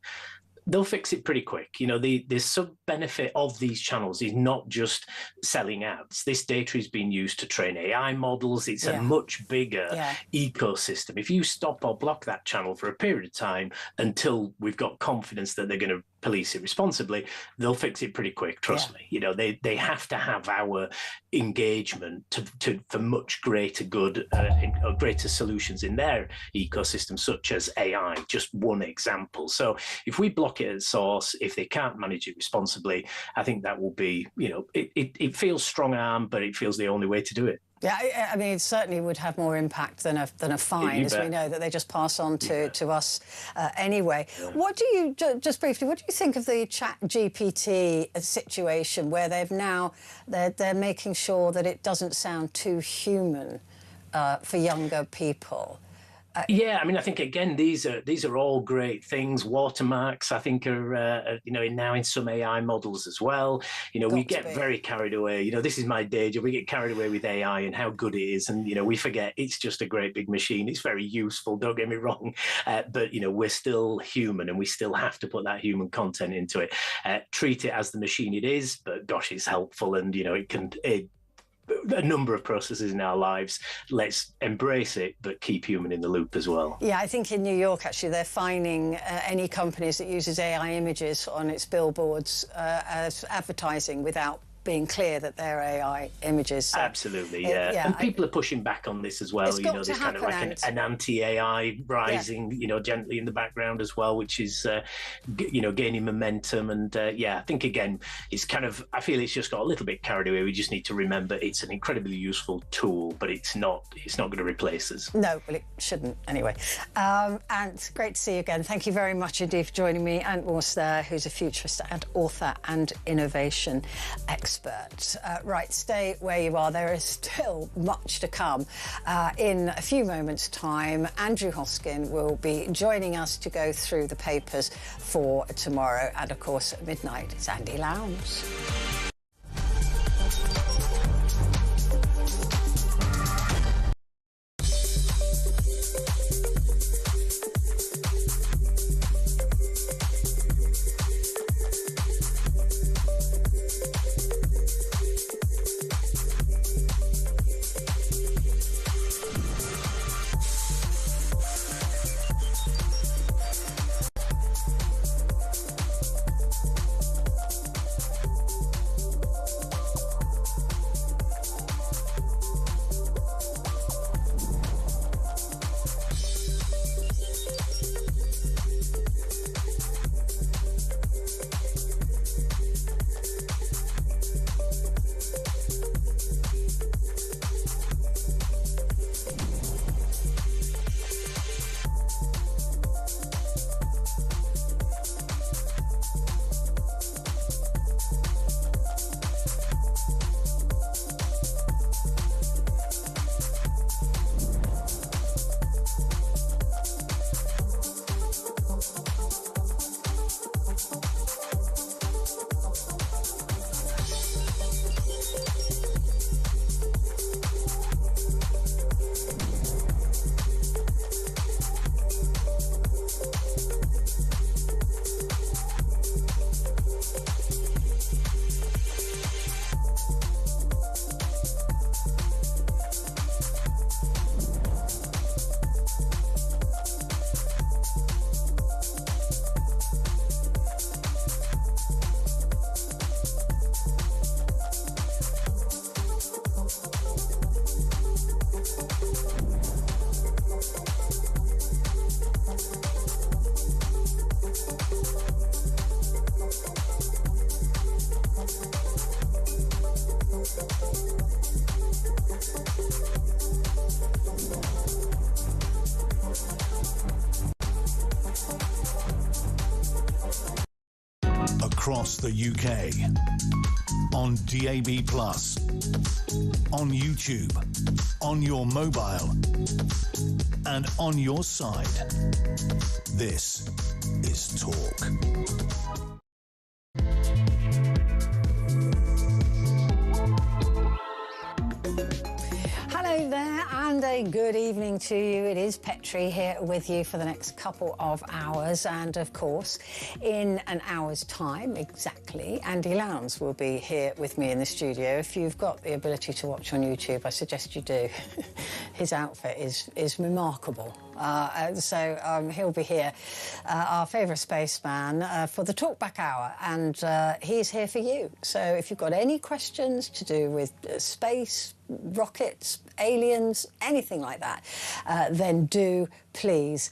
They'll fix it pretty quick. You know, the sub-benefit of these channels is not just selling ads. This data is being used to train AI models. It's a much bigger ecosystem. If you stop or block that channel for a period of time until we've got confidence that they're going to police it responsibly, they'll fix it pretty quick, trust me. You know, they have to have our engagement for much greater good or greater solutions in their ecosystem, such as AI, just one example. So if we block it at source, if they can't manage it responsibly, I think that will be, you know, it feels strong arm, but it feels the only way to do it. Yeah, I mean, it certainly would have more impact than a fine, as we know that they just pass on to us anyway. Yeah. What do you, just briefly, what do you think of the ChatGPT situation, where they're making sure that it doesn't sound too human for younger people? Yeah, I mean, I think again, these are all great things. Watermarks, I think, are now in some AI models as well. We get very carried away. This is my day job. We get carried away with AI and how good it is, and we forget it's just a great big machine. It's very useful. Don't get me wrong, but we're still human, and we still have to put that human content into it. Treat it as the machine it is, but gosh, it's helpful, and it can. A number of processes in our lives. Let's embrace it, but keep human in the loop as well. Yeah, I think in New York, actually, they're fining any companies that uses AI images on its billboards as advertising without being clear that they're AI images. So, absolutely, yeah. And people are pushing back on this as well. There's kind of like an anti-AI rising, gently in the background as well, which is, gaining momentum. And I think again, it's kind of, I feel it's just got a little bit carried away. We just need to remember it's an incredibly useful tool, but it's not going to replace us. No, well, it shouldn't anyway. And great to see you again. Thank you very much indeed for joining me. Ant Morse there, who's a futurist and author and innovation expert. Right, stay where you are. There is still much to come. In a few moments' time, Andrew Hosken will be joining us to go through the papers for tomorrow. And, of course, at midnight, it's Andy Lowndes. Across the UK, on DAB+, on YouTube, on your mobile, and on your side. This is Talk. Hello there, and a good evening to you. It is Petrie here with you for the next couple of hours, and of course, in an hour's time, exactly, Andy Lowndes will be here with me in the studio. If you've got the ability to watch on YouTube, I suggest you do. His outfit is remarkable. So he'll be here, our favourite spaceman, for the Talkback Hour, and he's here for you. So if you've got any questions to do with space, rockets, aliens, anything like that, then do please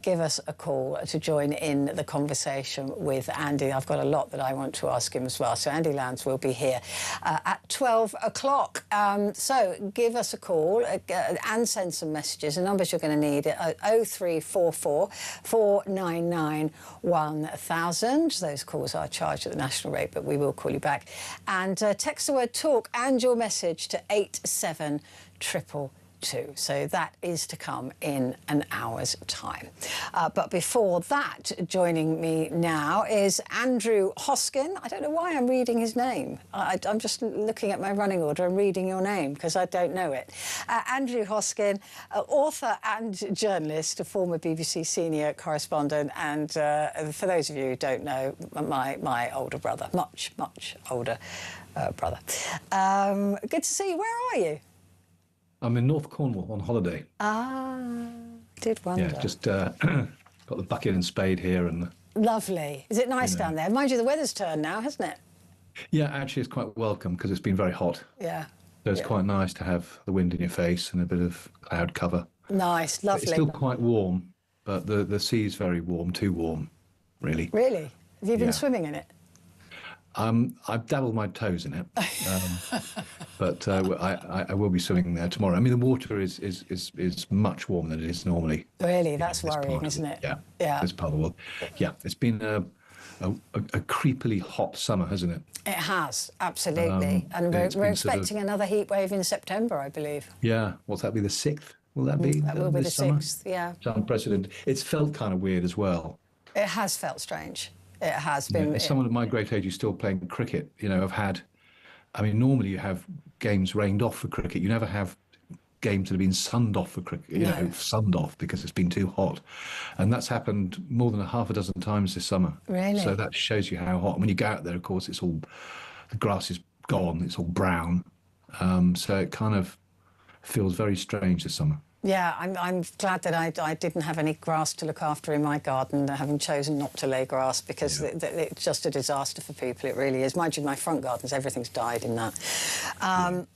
give us a call to join in the conversation with Andy. I've got a lot that I want to ask him as well. So Andy Lowndes will be here at 12 o'clock. So give us a call and send some messages. The numbers you're going to need are 0344 499 1000. Those calls are charged at the national rate, but we will call you back. And text the word TALK and your message to 87388. to. So that is to come in an hour's time. But before that, joining me now is Andrew Hosken. I don't know why I'm reading his name. I'm just looking at my running order and reading your name because I don't know it. Andrew Hosken, author and journalist, a former BBC senior correspondent, and for those of you who don't know, my older brother, much older brother. Good to see you. Where are you? I'm in North Cornwall on holiday. Ah, did wonder. Yeah, just got the bucket and spade here, and lovely. Is it nice down there? Mind you, the weather's turned now, hasn't it? yeah, actually, it's quite welcome because it's been very hot. Yeah. So it's quite nice to have the wind in your face and a bit of cloud cover. Nice, lovely. It's still quite warm, but the sea's very warm, too warm, really. Really? Have you been swimming in it? I've dabbled my toes in it, but I will be swimming there tomorrow. I mean, the water is much warmer than it is normally. Really, that's worrying, isn't it? Yeah, yeah. This part of the world. Yeah, it's been a creepily hot summer, hasn't it? It has, absolutely. And we're expecting another heat wave in September, I believe. Yeah, what's that be, the 6th? Will that be? That will be the summer? 6th, yeah. It's unprecedented. It's felt kind of weird as well. It has felt strange. It has been. As someone of my great age who's still playing cricket, normally you have games rained off for cricket. You never have games that have been sunned off for cricket, sunned off because it's been too hot. And that's happened more than half a dozen times this summer. Really? So that shows you how hot. When you go out there, of course, the grass is gone, it's all brown. So it kind of feels very strange this summer. Yeah, I'm glad that I didn't have any grass to look after in my garden, having chosen not to lay grass, because it's just a disaster for people. It really is. Mind you, my front gardens, everything's died in that.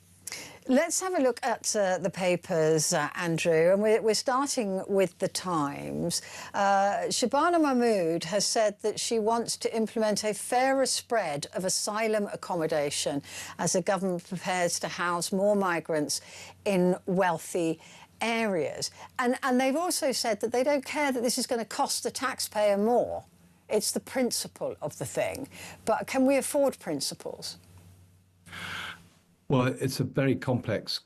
Let's have a look at the papers, Andrew, and we're starting with the Times. Shabana Mahmood has said that she wants to implement a fairer spread of asylum accommodation as the government prepares to house more migrants in wealthy areas. And they've also said that they don't care that this is going to cost the taxpayer more. It's the principle of the thing. But can we afford principles? Well, it's a very complex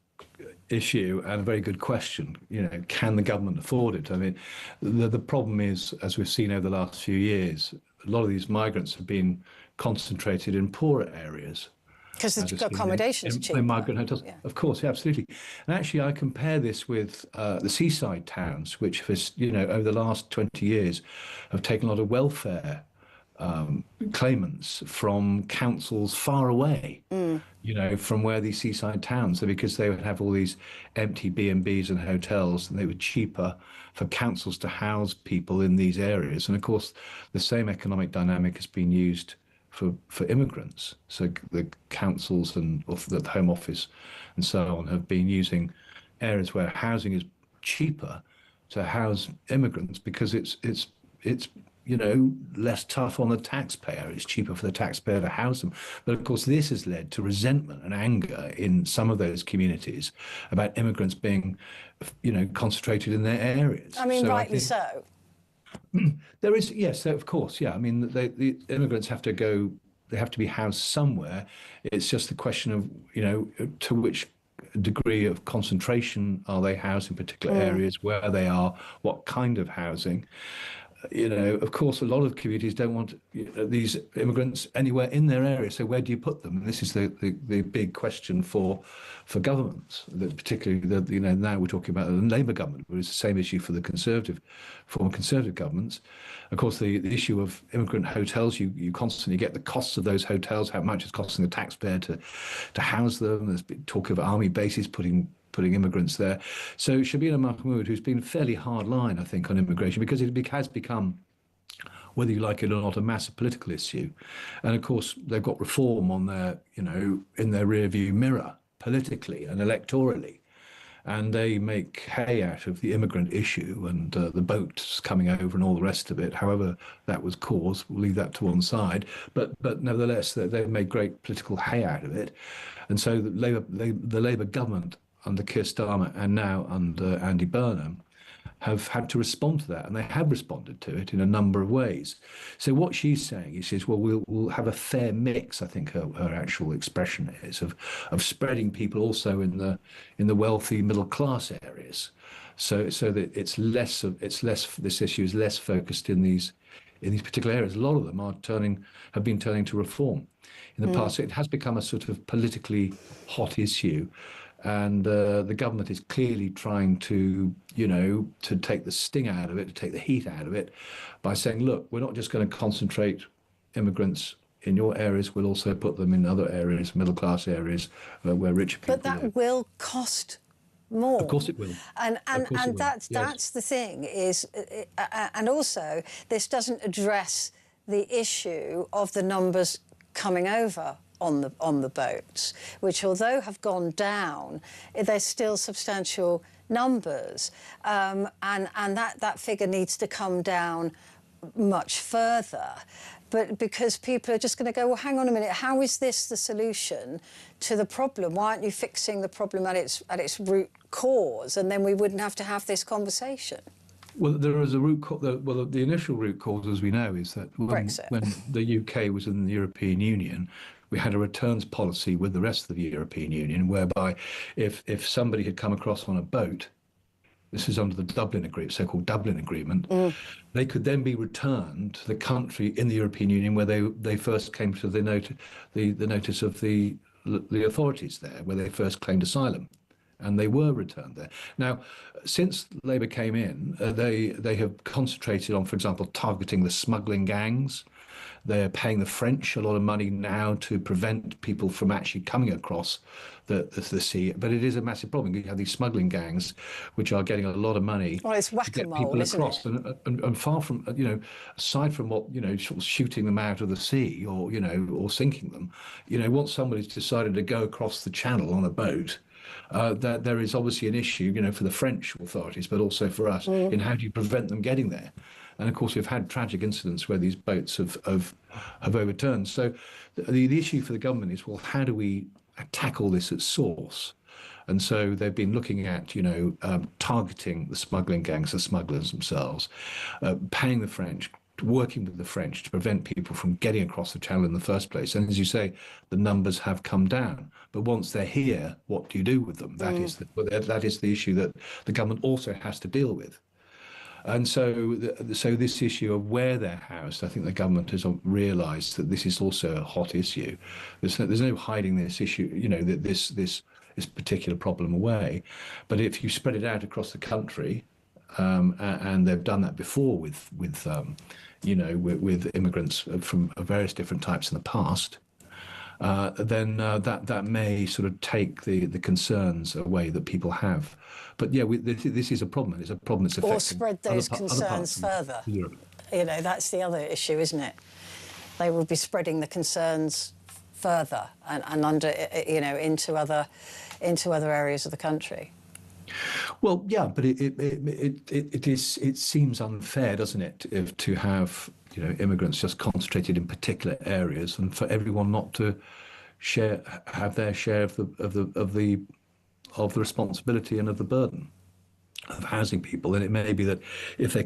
issue and a very good question. Can the government afford it? I mean, the problem is, as we've seen over the last few years, a lot of these migrants have been concentrated in poorer areas. Because the accommodations are cheaper. In migrant hotels. Yeah. Of course, yeah, absolutely. And actually, I compare this with the seaside towns, which, over the last 20 years, have taken a lot of welfare claimants from councils far away, from where these seaside towns are, because they would have all these empty B&Bs and hotels, and they were cheaper for councils to house people in these areas. And of course, the same economic dynamic has been used for immigrants. So the councils and the Home Office and so on have been using areas where housing is cheaper to house immigrants because it's less tough on the taxpayer. It's cheaper for the taxpayer to house them. But of course, this has led to resentment and anger in some of those communities about immigrants being, concentrated in their areas. I mean, rightly so. There is, yes, of course, yeah. I mean, the immigrants have to go, they have to be housed somewhere. It's just the question of, to which degree of concentration are they housed in particular areas, where they are, what kind of housing. Of course, a lot of communities don't want these immigrants anywhere in their area. So where do you put them? And this is the big question for governments, particularly now we're talking about the Labour government, but it's the same issue for the former Conservative governments. Of course, the issue of immigrant hotels, you constantly get the costs of those hotels, how much it's costing the taxpayer to house them. There's been talk of army bases putting immigrants there. So Shabana Mahmood, who's been fairly hard line, I think, on immigration, because it has become, whether you like it or not, a massive political issue. And of course, they've got reform on their, in their rear view mirror, politically and electorally. And they make hay out of the immigrant issue and the boats coming over and all the rest of it. However that was caused, we'll leave that to one side. But nevertheless, they've made great political hay out of it. And so the Labour government under Keir Starmer and now under Andy Burnham have had to respond to that, and they have responded to it in a number of ways. So what she's saying is, well, we'll have a fair mix. I think her actual expression is of spreading people also in the wealthy middle class areas, so that this issue is less focused in these particular areas. A lot of them have been turning to reform in the past. So it has become a sort of politically hot issue. And the government is clearly trying to take the sting out of it, to take the heat out of it, by saying, look, we're not just going to concentrate immigrants in your areas, we'll also put them in other areas, middle class areas, where richer people live. But that will cost more. Of course it will. And that's the thing is, and also this doesn't address the issue of the numbers coming over on the boats, which although have gone down, there's still substantial numbers, and that figure needs to come down much further. But because people are just going to go, well, hang on a minute, how is this the solution to the problem? Why aren't you fixing the problem at its root cause? And then we wouldn't have to have this conversation. Well, there is a root cause. Well, the initial root cause, as we know, is that when the UK was in the European Union, we had a returns policy with the rest of the European Union, whereby if somebody had come across on a boat, this is under the Dublin Agreement, so-called Dublin Agreement, they could then be returned to the country in the European Union where they first came to the notice of the authorities there, where they first claimed asylum. And they were returned there. Now, since Labour came in, they have concentrated on, for example, targeting the smuggling gangs. They're paying the French a lot of money now to prevent people from actually coming across the sea. But it is a massive problem. You have these smuggling gangs, which are getting a lot of money. Well, it's whack-a-mole, isn't it? And far from, aside from what, sort of shooting them out of the sea or sinking them, once somebody's decided to go across the channel on a boat, that there is obviously an issue, for the French authorities, but also for us, in how do you prevent them getting there? And of course, we've had tragic incidents where these boats have overturned. So the issue for the government is, well, how do we tackle this at source? And so they've been looking at, targeting the smuggling gangs, the smugglers themselves, paying the French, working with the French to prevent people from getting across the channel in the first place. And as you say, the numbers have come down. But once they're here, what do you do with them? That is the issue that the government also has to deal with. And so this issue of where they're housed, I think the government has realised that this is also a hot issue. There's no hiding this issue, this particular problem away. But if you spread it out across the country, and they've done that before with immigrants from various different types in the past, then that may sort of take the concerns away that people have. But yeah, this is a problem. It's a problem that's affecting. Or spread those concerns further. Europe. That's the other issue, isn't it? They will be spreading the concerns further and under, into other areas of the country. Well, yeah, but it seems unfair, doesn't it, to have immigrants just concentrated in particular areas, and for everyone not to have their share of the responsibility and of the burden of housing people. And it may be that if they're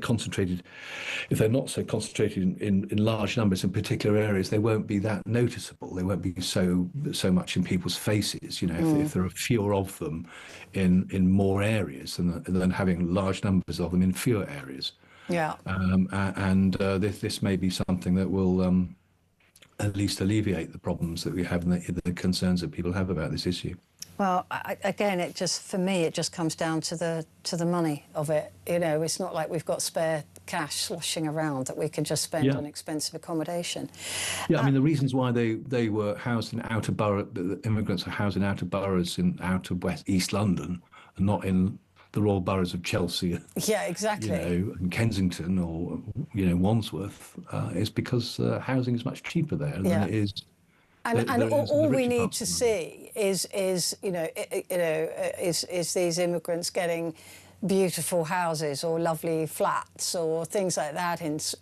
not so concentrated in large numbers in particular areas, they won't be that noticeable. They won't be so much in people's faces. If there are fewer of them in more areas than having large numbers of them in fewer areas. Yeah. This may be something that will at least alleviate the problems that we have and the concerns that people have about this issue. Well, again, for me, it just comes down to the money of it. It's not like we've got spare cash sloshing around that we can just spend on expensive accommodation. Yeah, I mean, the reasons why they were housed in outer borough, the immigrants are housed in outer boroughs in outer East London, and not in the royal boroughs of Chelsea. Yeah, exactly. And Kensington or Wandsworth, is because housing is much cheaper there than it is. And all we need to see is these immigrants getting beautiful houses or lovely flats or things like that.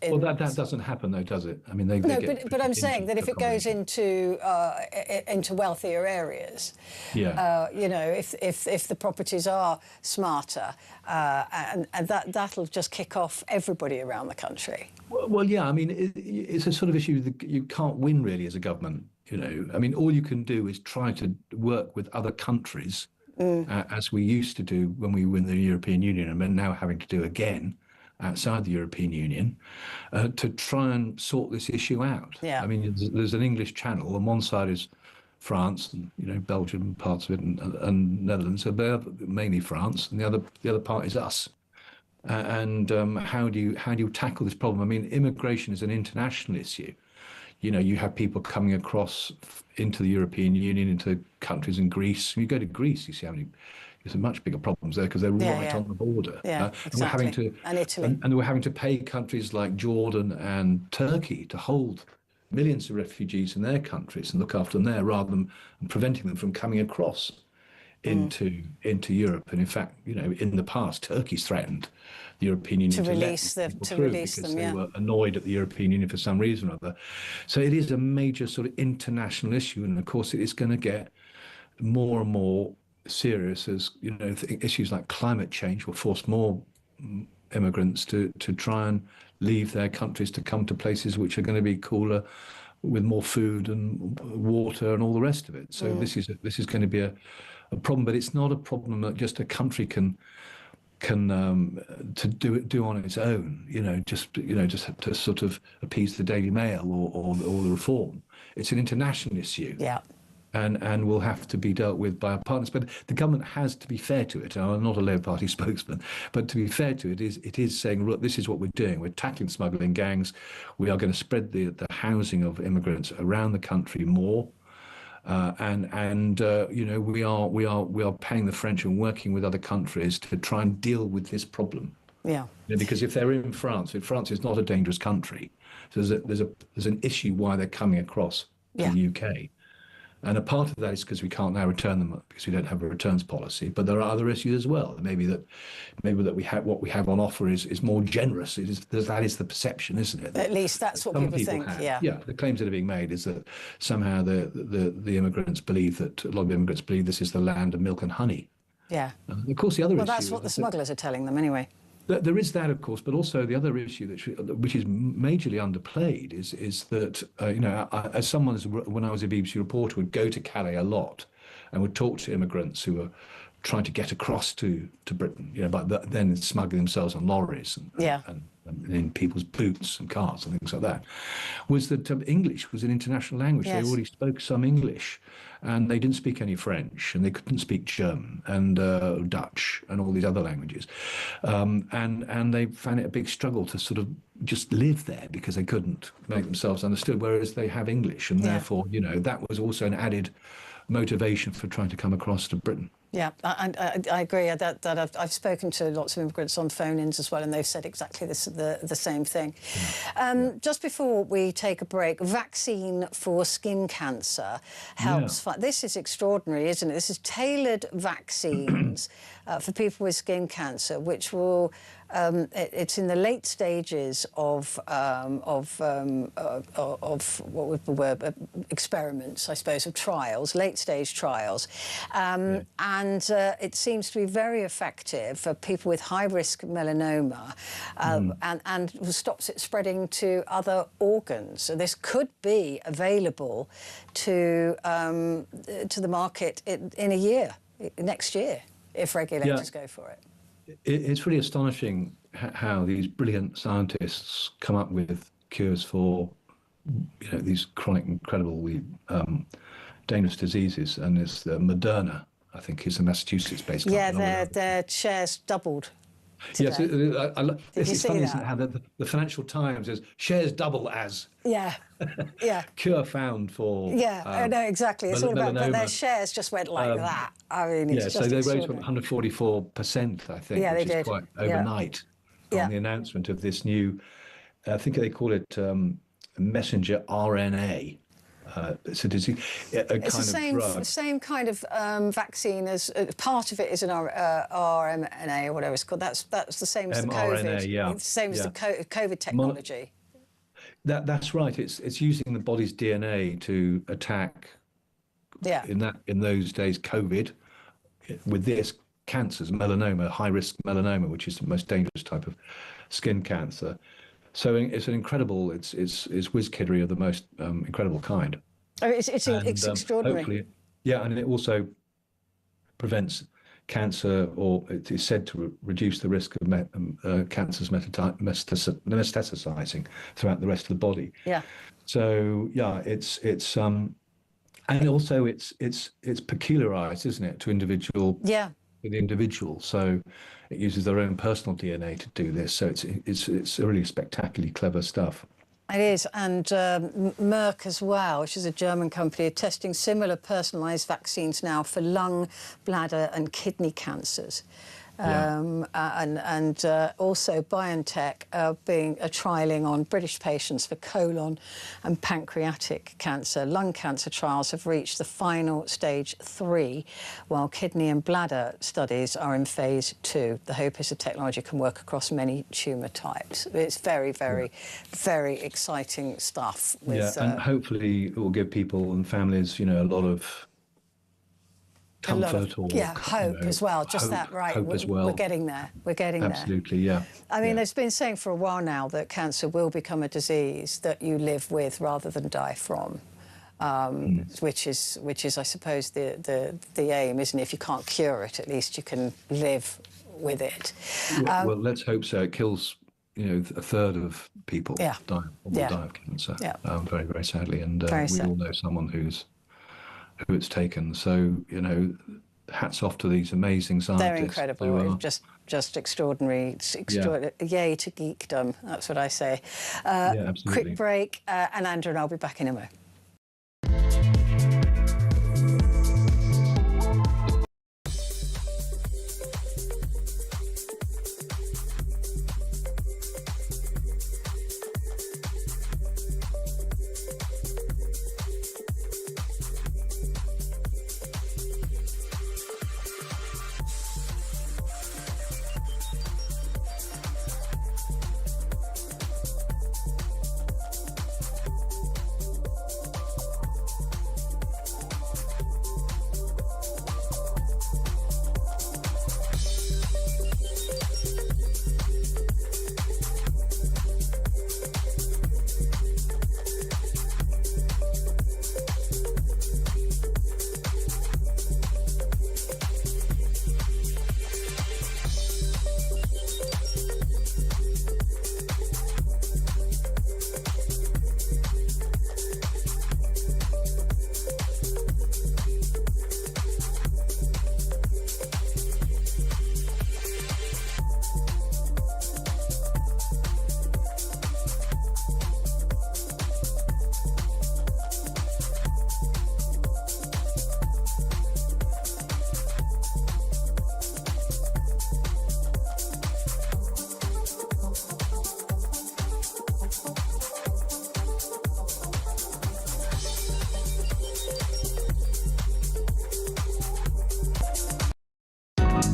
Well, that doesn't happen though, does it? I mean, they No, get but I'm saying that if it goes accommodation. into wealthier areas, Yeah. you know, if the properties are smarter, and that'll just kick off everybody around the country. Well, yeah. I mean, it's a sort of issue that you can't win really as a government. You know, I mean, all you can do is try to work with other countries, as we used to do when we were in the European Union, and we're now having to do again outside the European Union, to try and sort this issue out. Yeah. I mean, there's an English channel, and one side is France, and you know, Belgium, parts of it, and Netherlands. So they're mainly France, and the other part is us. And how do you tackle this problem? I mean, immigration is an international issue. You know, you have people coming across into the European Union, into countries in Greece. When you go to Greece, you see how many. There's much bigger problems there because they're right on the border. Yeah, and we're having to, and Italy. and we're having to pay countries like Jordan and Turkey to hold millions of refugees in their countries and look after them there, rather than preventing them from coming across into Europe. And in fact, you know, in the past, Turkey's threatened the European Union to release them, because they were annoyed at the European Union for some reason or other. So it is a major sort of international issue, and of course, it is going to get more and more serious as, you know, issues like climate change will force more immigrants to try and leave their countries to come to places which are going to be cooler, with more food and water and all the rest of it. So this is going to be a problem, but it's not a problem that just a country can to do on its own. Just to sort of appease the Daily Mail or the Reform. It's an international issue. Yeah. And will have to be dealt with by our partners. But the government has to be fair to it. I'm not a Labour Party spokesman, but to be fair to it, it is saying, look, this is what we're doing. We're tackling smuggling gangs. We are going to spread the housing of immigrants around the country more. We are paying the French and working with other countries to try and deal with this problem. Yeah. Because if they're in France is not a dangerous country. So there's an issue why they're coming across to the UK. And a part of that is because we can't now return them because we don't have a returns policy. But there are other issues as well. Maybe that we have what we have on offer is more generous. That is the perception, isn't it? At least that's what people think. Yeah. The claims that are being made is that somehow the immigrants believe that a lot of immigrants believe this is the land of milk and honey. Yeah. Of course, the other issue. Well, that's what the smugglers are telling them anyway. There is that, of course, but also the other issue which is majorly underplayed is that as someone when I was a BBC reporter would go to Calais a lot and would talk to immigrants who were trying to get across to Britain, but then smuggling themselves on lorries and in people's boots and cars and things like that, was that English was an international language. Yes. They already spoke some English, and they didn't speak any French, and they couldn't speak German and Dutch and all these other languages, and they found it a big struggle to sort of just live there because they couldn't make themselves understood, whereas they have English, and therefore that was also an added motivation for trying to come across to Britain. Yeah, I agree. That I've spoken to lots of immigrants on phone-ins as well, and they've said exactly the same thing. Just before we take a break, vaccine for skin cancer helps fight. This is extraordinary, isn't it? This is tailored vaccines for people with skin cancer, which will. It's in the late stages of what would the word experiments, I suppose, of trials, late stage trials, and it seems to be very effective for people with high risk melanoma, and stops it spreading to other organs. So this could be available to the market in a year, next year, if regulators go for it. It's really astonishing how these brilliant scientists come up with cures for, these chronic, incredibly dangerous diseases. And it's Moderna, I think, is the Massachusetts-based company. Yeah, their shares doubled today. Yes, it's funny, isn't it, how the Financial Times is shares double as cure found for I know exactly. It's all about, but their melanoma. shares just went like that. I mean, it's so just they rose extraordinary. 144%, I think, Yeah, which they is did. quite overnight on the announcement of this new, I think they call it messenger RNA It's a disease, a It's kind the of same, drug. same kind of vaccine as part of it is an RMNA or whatever it's called. That's the same as the COVID. mRNA, yeah. It's the same as Yeah. the COVID technology. That's right. It's using the body's DNA to attack. Yeah. In those days, COVID. With this, cancers, melanoma, high risk melanoma, which is the most dangerous type of skin cancer. So it's an incredible. It's whiz-kiddery of the most incredible kind. Oh, it's extraordinary. Hopefully, yeah, and it also prevents cancer, or it is said to reduce the risk of cancers metastasizing throughout the rest of the body. Yeah. So yeah, it's and also it's peculiarized, isn't it, to the individual. So it uses their own personal DNA to do this. So it's really spectacularly clever stuff. It is, and Merck as well, which is a German company, are testing similar personalised vaccines now for lung, bladder and kidney cancers. And also BioNTech are trialling on British patients for colon and pancreatic cancer. Lung cancer trials have reached the final stage 3, while kidney and bladder studies are in phase 2. The hope is the technology can work across many tumour types. It's very, very, very exciting stuff. And hopefully it will give people and families, a lot of comfort hope as well. Just that, right? Hope as well. We're getting there. We're getting Absolutely, yeah. I mean, it's been saying for a while now that cancer will become a disease that you live with rather than die from, which is, I suppose, the aim, isn't it? If you can't cure it, at least you can live with it. Well, let's hope so. It kills, a third of people die of cancer. Very, very sadly, and we all know someone who it's taken. So, hats off to these amazing scientists. They're incredible. Just extraordinary. Yay to geekdom. That's what I say. Absolutely. Quick break, and Andrew and I'll be back in a moment.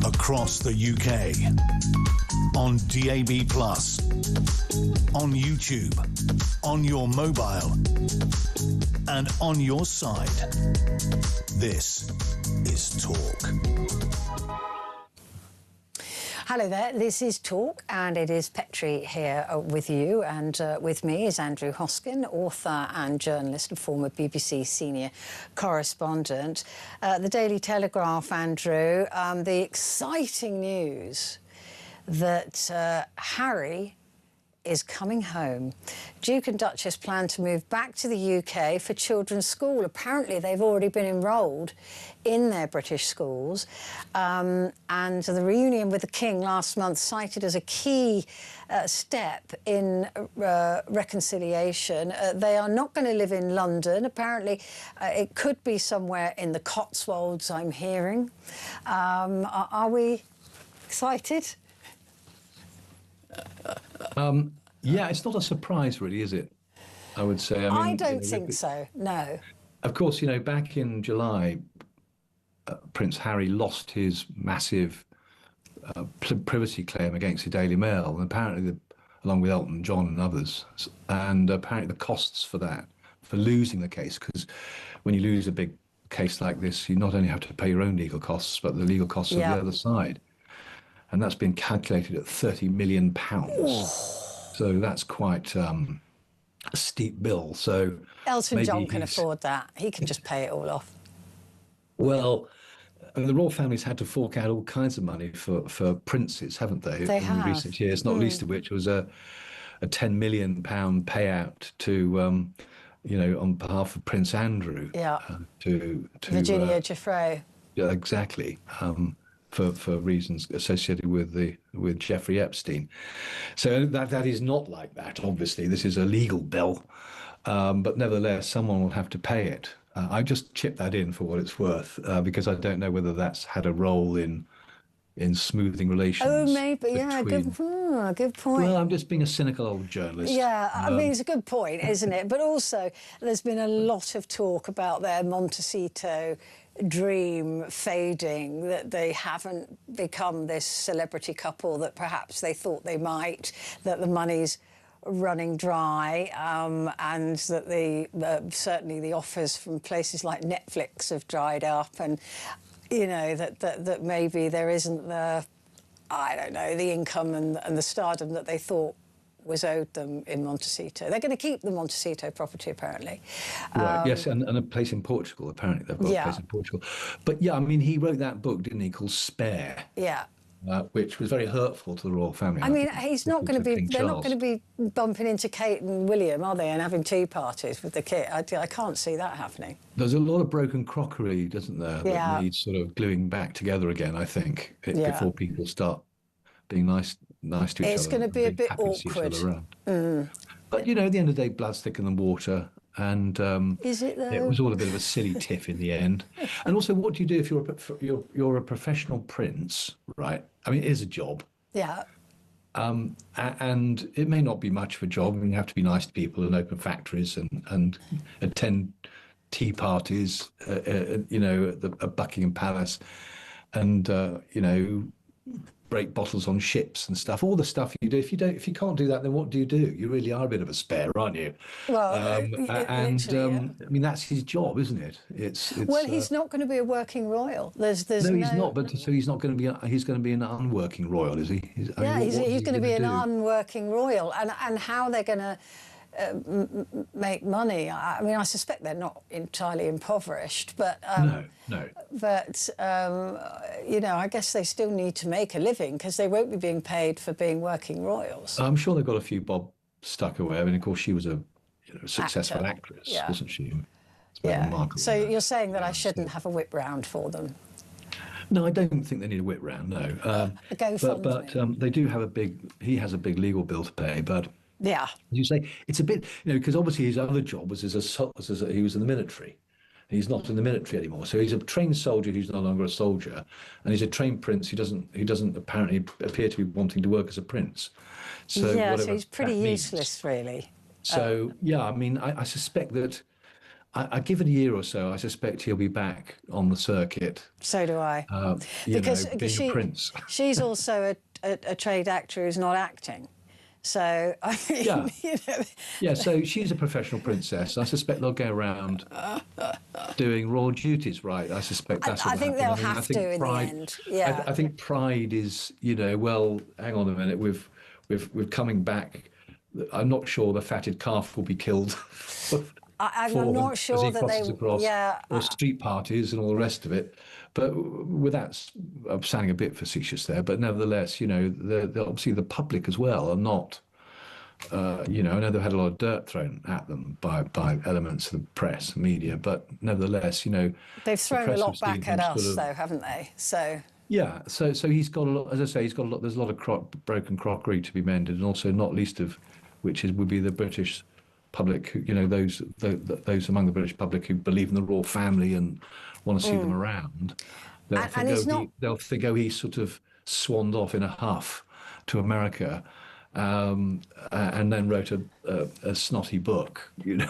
Across the UK, on DAB+, on YouTube, on your mobile, and on your side. This is Talk. Hello there, this is Talk, and it is Petrie here with you, and with me is Andrew Hosken, author and journalist and former BBC senior correspondent. The Daily Telegraph, Andrew, the exciting news that Harry is coming home. Duke and Duchess plan to move back to the UK for children's school. Apparently they've already been enrolled in their British schools, and the reunion with the King last month cited as a key step in reconciliation. They are not going to live in London. Apparently it could be somewhere in the Cotswolds, I'm hearing. Are we excited? Yeah, it's not a surprise, really, is it? I would say. I don't think so, no. Of course, back in July, Prince Harry lost his massive privacy claim against the Daily Mail, and apparently, along with Elton John and others, and apparently the costs for that, for losing the case, because when you lose a big case like this, you not only have to pay your own legal costs, but the legal costs of the other side. And that's been calculated at £30 million. So that's quite a steep bill. So Elton John can afford that. He can just pay it all off. Well, the royal family's had to fork out all kinds of money for princes, haven't they? They in recent years, not least of which was a £10 million payout to, on behalf of Prince Andrew. Yeah. To Virginia Giuffre. Yeah, exactly. For reasons associated with Jeffrey Epstein. So that is not like that. Obviously, this is a legal bill, but nevertheless, someone will have to pay it. I just chipped that in for what it's worth, because I don't know whether that's had a role in smoothing relations. Oh, maybe, yeah, good point. Well, I'm just being a cynical old journalist. Yeah, I mean, it's a good point, isn't it? But also, there's been a lot of talk about their Montecito dream fading, that they haven't become this celebrity couple that perhaps they thought they might, that the money's running dry, and that certainly the offers from places like Netflix have dried up, and that maybe there isn't the income and the stardom that they thought was owed them in Montecito. They're going to keep the Montecito property, apparently. Right, yes, and a place in Portugal, apparently. They've got a place in Portugal. But, yeah, I mean, he wrote that book, didn't he, called Spare. Yeah. Which was very hurtful to the royal family. I mean, he's not going to be... They're not going to be bumping into Kate and William, are they, and having tea parties with the kit? I can't see that happening. There's a lot of broken crockery, doesn't there, that needs sort of gluing back together again, I think, before people start being nice to each other. It's going to be a bit awkward. But, at the end of the day, blood's thicker than water. And is it, though? It was all a bit of a silly tiff in the end. And also, what do you do if you're a professional prince, right? I mean, it is a job. Yeah. And it may not be much of a job. I mean, you have to be nice to people and open factories and attend tea parties, at Buckingham Palace, and break bottles on ships and stuff. All the stuff you do. If you can't do that, then what do? You really are a bit of a spare, aren't you? Well, I mean, that's his job, isn't it? It's well, he's not going to be a working royal. There's no, he's not. But so he's not going to be. He's going to be an unworking royal, is he? He's going to be an unworking royal, and how they're going to make money. I mean, I suspect they're not entirely impoverished, but no. But I guess they still need to make a living because they won't be being paid for being working royals. I'm sure they've got a few bob stuck away. I mean, of course, she was a successful actress, wasn't she? Yeah. So you're saying that I shouldn't have a whip round for them? No, I don't think they need a whip round. No. But they do have he has a big legal bill to pay, but. Yeah. As you say, it's a bit, because obviously his other job was he was in the military. He's not in the military anymore. So he's a trained soldier who's no longer a soldier, and he's a trained prince who doesn't apparently appear to be wanting to work as a prince. So so he's pretty useless, really. So I mean, I suspect that I give it a year or so. I suspect he'll be back on the circuit. So do I. Because being a prince. She's also a trained actor who's not acting. So, I mean, so she's a professional princess. I suspect they'll go around doing royal duties, right? I suspect that's what I think happen. they'll have to in the end. Yeah. I think pride is, well, hang on a minute, we're coming back. I'm not sure the fatted calf will be killed. I'm not sure that they... or street parties and all the rest of it. But without, I'm sounding a bit facetious there, but nevertheless, obviously the public as well are not, I know they've had a lot of dirt thrown at them by elements of the press, media, but nevertheless, they've thrown a lot back at us, though, haven't they? So. Yeah, so he's got a lot, as I say, there's a lot of broken crockery to be mended, and also not least of which would be the British public, those among the British public who believe in the royal family and want to see them around. They'll think, he's sort of swanned off in a huff to America, and then wrote a snotty book, you know,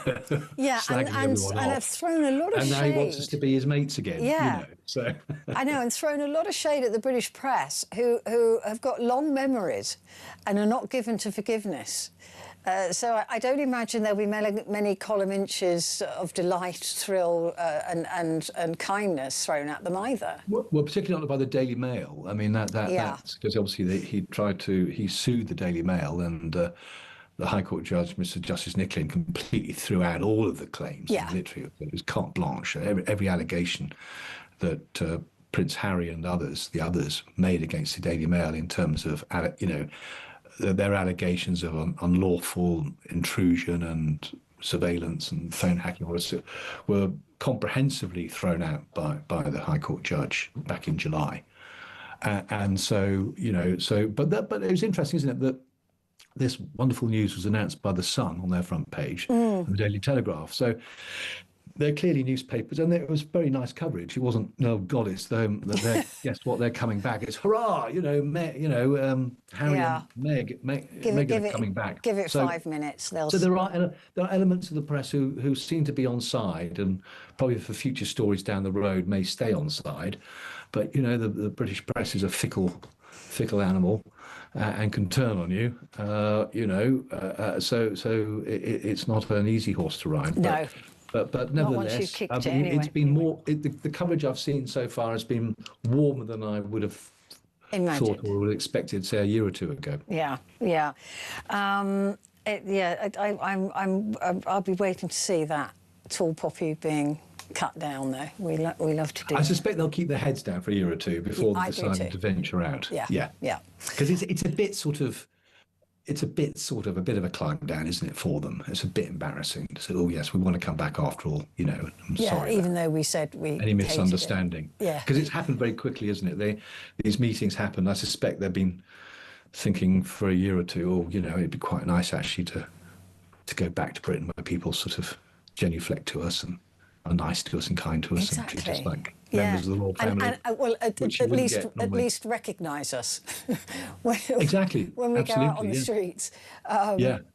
Yeah, slagging everyone and off. have thrown a lot of And now shade. he wants us to be his mates again, Yeah. you know. So I know, and thrown a lot of shade at the British press, who have got long memories and are not given to forgiveness. So I don't imagine there'll be many column inches of delight, thrill, and kindness thrown at them either. well, particularly not by the Daily Mail. I mean, Yeah. that's because obviously he sued the Daily Mail, and the High Court judge, Mr. Justice Nicklin, completely threw out all of the claims. Yeah. Literally, it was carte blanche. Every allegation that Prince Harry and the others made against the Daily Mail in terms of, you know, their allegations of unlawful intrusion and surveillance and phone hacking were comprehensively thrown out by the High Court judge back in July. And so, you know, but it was interesting, isn't it, that this wonderful news was announced by The Sun on their front page and the Daily Telegraph. So they're clearly newspapers, and it was very nice coverage. It wasn't, no, God, it's them. Guess what? They're coming back. It's hurrah! You know, Harry and Meghan are coming back. Give it 5 minutes. So there are elements of the press who seem to be on side, and probably for future stories down the road may stay on side. But you know, the British press is a fickle animal. And can turn on you, you know. So it's not an easy horse to ride. No. But nevertheless, it's been more. The coverage I've seen so far has been warmer than I would have thought or would have expected, say, a year or two ago. Yeah. I'll be waiting to see that tall poppy being cut down, though. We love to do. I suspect they'll keep their heads down for a year or two before they decide to venture out. Yeah. Because it's a bit sort of. It's a bit of a climb down, isn't it, for them? It's a bit embarrassing to say, oh, yes, we want to come back after all, you know. I'm sorry. Even though we said we any misunderstanding. Yeah. Because it's happened very quickly, isn't it? These meetings happen. I suspect they've been thinking for a year or two, oh, you know, it'd be quite nice actually to go back to Britain where people sort of genuflect to us and are nice to us and kind to us and treat us like members of the royal family. At least recognise us exactly when we go out on the streets.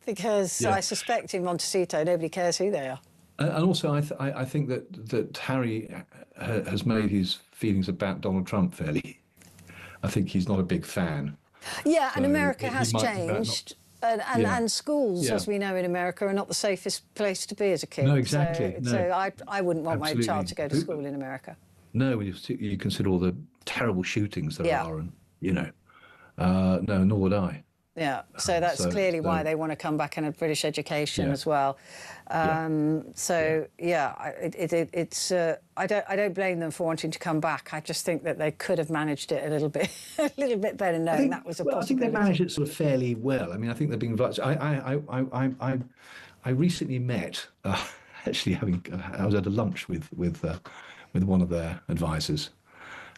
Because I suspect in Montecito nobody cares who they are. And also, I think that Harry has made his feelings about Donald Trump fairly. I think he's not a big fan. Yeah, so and America has changed. And schools, as we know in America, are not the safest place to be as a kid. No, exactly. So I wouldn't want my child to go to school in America. No, you consider all the terrible shootings there are, and you know, no, nor would I. Yeah, so that's clearly why they want to come back in a British education as well. It's I don't blame them for wanting to come back. I just think that they could have managed it a little bit better, knowing that was a possibility. I think they managed it sort of fairly well. I mean, I think they're being invited. I recently met actually I was at a lunch with one of their advisors.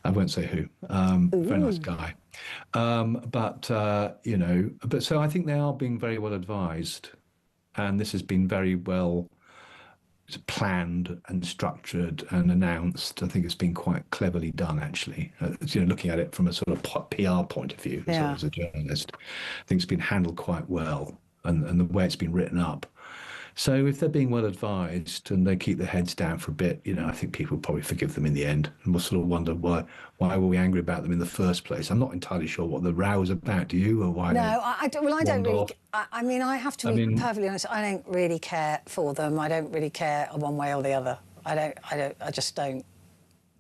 I won't say who. Very nice guy. You know, but so I think they are being very well advised, and this has been very well planned and structured and announced. I think it's been quite cleverly done, actually. You know, looking at it from a sort of PR point of view, as a journalist, I think it's been handled quite well, and the way it's been written up. So if they're being well advised and they keep their heads down for a bit, you know, I think people will probably forgive them in the end, and we'll sort of wonder why were we angry about them in the first place. I'm not entirely sure what the row was about. Do you, or why? No, I don't really. I mean, I have to be perfectly honest. I don't really care for them. I don't really care one way or the other. I just don't.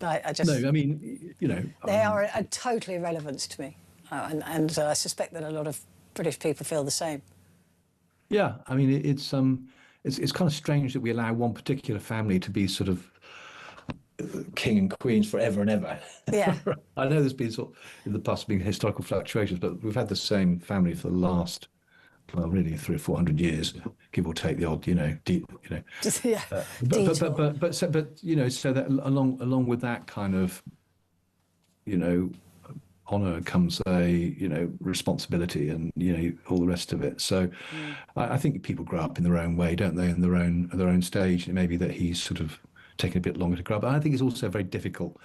No, I mean, you know, they are a total irrelevance to me, and I suspect that a lot of British people feel the same. Yeah, I mean, it's kind of strange that we allow one particular family to be sort of king and queens forever and ever. Yeah. I know there's been sort of, in the past, been historical fluctuations, but we've had the same family for the last, well, really 300 or 400 years, give or take the odd, you know, but you know, so that along with that kind of, you know, honour comes a, you know, responsibility and, you know, all the rest of it. So I think people grow up in their own way, don't they, in their own stage. It may be that he's sort of taking a bit longer to grow up. And I think it's also a very difficult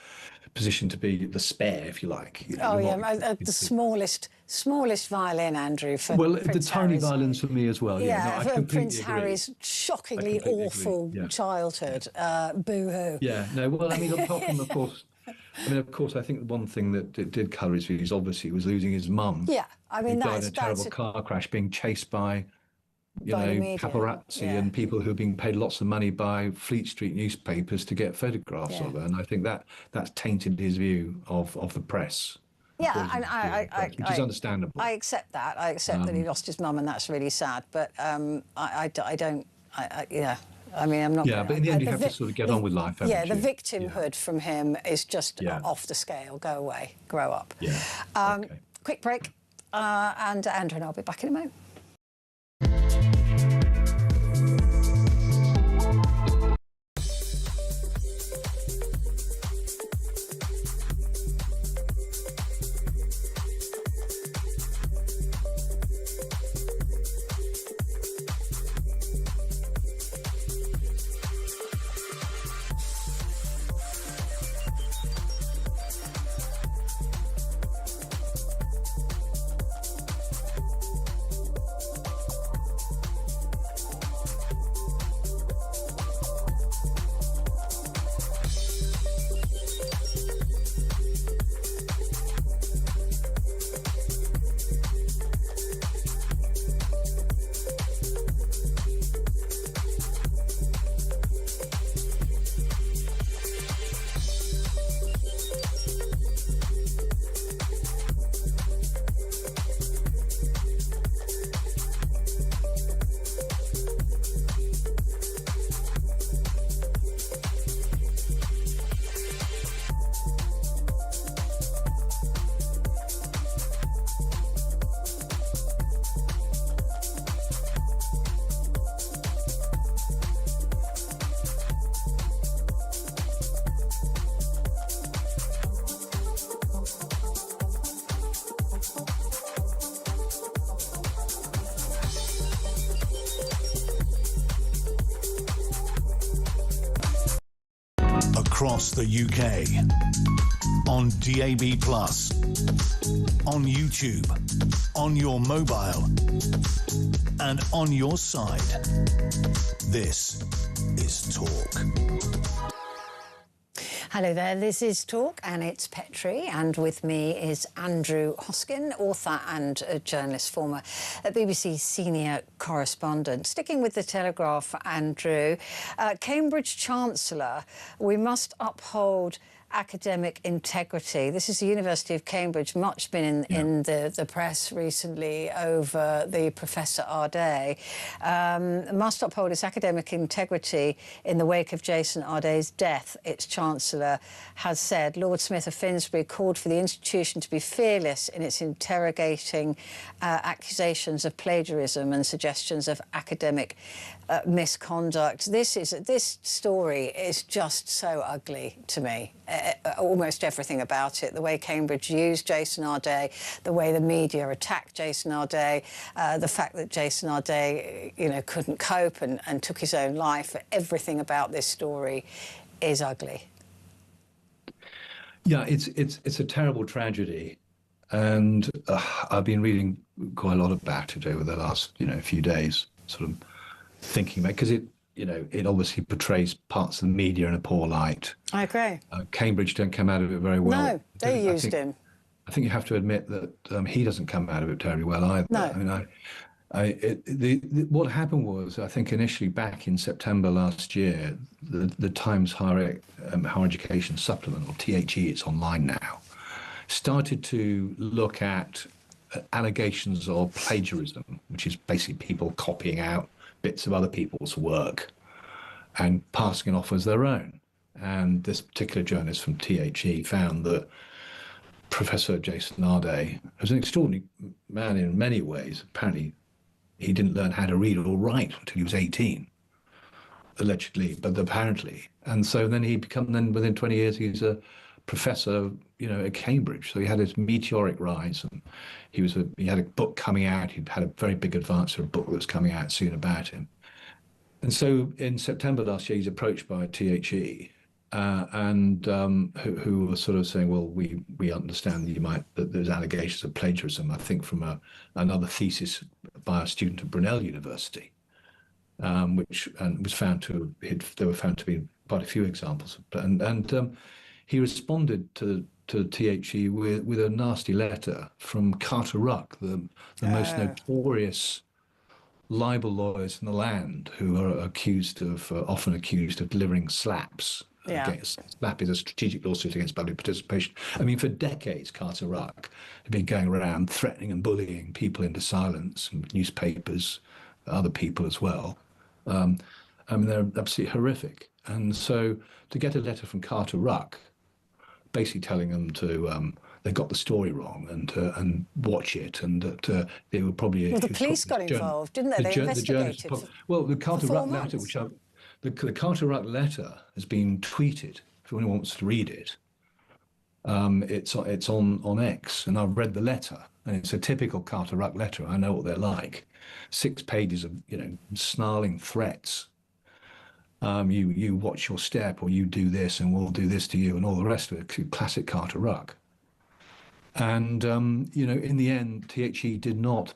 position to be the spare, if you like. Oh yeah, the smallest violin, Andrew. For well, Prince the tiny Harry's. violins for me as well. Yeah, no, I for completely Prince agree. Harry's shockingly awful childhood. Boo-hoo. Yeah, no. Well, I mean, apart from, of course, I think one thing that did colour his views, obviously, was losing his mum. Yeah, I mean, who died in a terrible car crash, being chased by paparazzi and people who are being paid lots of money by Fleet Street newspapers to get photographs of her. And I think that's tainted his view of the press. Yeah, and which is understandable. I accept that. I accept that he lost his mum, and that's really sad. But I don't. I mean, I'm not. Yeah, but in the end, you have to sort of get on with life. Yeah, the victimhood from him is just off the scale. Go away, grow up. Yeah. Okay. Quick break, and Andrew and I'll be back in a moment. Across the UK, on DAB+, on YouTube, on your mobile, and on your side. This is Talk. Hello there, this is Talk, and it's Petrie, and with me is Andrew Hosken, author and journalist, former BBC senior correspondent. Sticking with the Telegraph, Andrew, Cambridge Chancellor, we must uphold academic integrity. This is the University of Cambridge, much been in the press recently over the Professor Ardé. Must uphold its academic integrity in the wake of Jason Ardé's death, its Chancellor has said. Lord Smith of Finsbury called for the institution to be fearless in its interrogating accusations of plagiarism and suggestions of academic misconduct. This story is just so ugly to me. Almost everything about it, the way Cambridge used Jason Ardé, the way the media attacked Jason Ardé, the fact that Jason Ardé, couldn't cope and took his own life. Everything about this story is ugly. Yeah, it's a terrible tragedy, and I've been reading quite a lot about it over the last few days, sort of thinking about, because it obviously portrays parts of the media in a poor light. I agree. Cambridge don't come out of it very well. No, they used him. I think you have to admit that he doesn't come out of it terribly well either. No. I mean, what happened was, I think initially back in September last year, the Times Higher Education Supplement, or THE, it's online now, started to look at allegations of plagiarism, which is basically people copying out bits of other people's work and passing it off as their own. And this particular journalist from THE found that Professor Jason Ardé was an extraordinary man in many ways. Apparently, he didn't learn how to read or write until he was 18, allegedly, but apparently. And so then within 20 years, he's a professor, at Cambridge. So he had his meteoric rise, and he had a book coming out. He'd had a very big advance of a book that was coming out soon about him. And so in September last year, he's approached by THE, who were sort of saying, well, we understand that there's allegations of plagiarism, I think from another thesis by a student at Brunel University, which was found to there were found to be quite a few examples, he responded to THE with a nasty letter from Carter Ruck, the most notorious libel lawyers in the land, who are often accused of delivering slaps. SLAP is a strategic lawsuit against public participation. I mean, for decades, Carter Ruck had been going around threatening and bullying people into silence, newspapers, other people as well. I mean, they're absolutely horrific. And so to get a letter from Carter Ruck, basically telling them to they got the story wrong and watch it, and that they were probably. Well, the police got involved, didn't they? They investigated. The Carter Ruck letter, the Carter Ruck letter has been tweeted. If anyone wants to read it, it's on X, and I've read the letter, and it's a typical Carter Ruck letter. I know what they're like. 6 pages of snarling threats. You watch your step, or you do this, and we'll do this to you, and all the rest of it. Classic Carter Ruck. And in the end, THE did not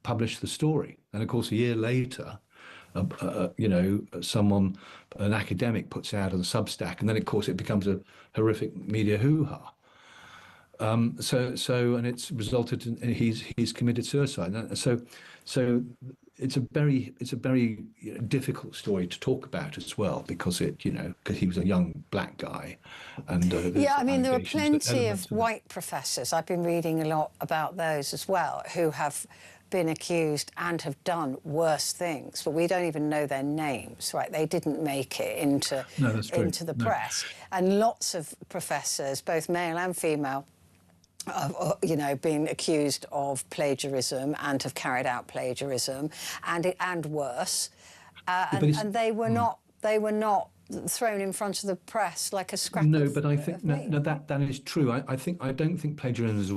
publish the story. And of course, a year later, an academic puts it out on Substack, and then of course it becomes a horrific media hoo-ha. And it's resulted in he's committed suicide. And so it's a very difficult story to talk about as well, because because he was a young black guy, and I mean, there are plenty of white professors. I've been reading a lot about those as well, who have been accused and have done worse things, but we don't even know their names, right? They didn't make it into the press. And lots of professors, both male and female, been accused of plagiarism and have carried out plagiarism and worse, and they were not thrown in front of the press like a scrap. No, but I think that is true. I don't think plagiarism is a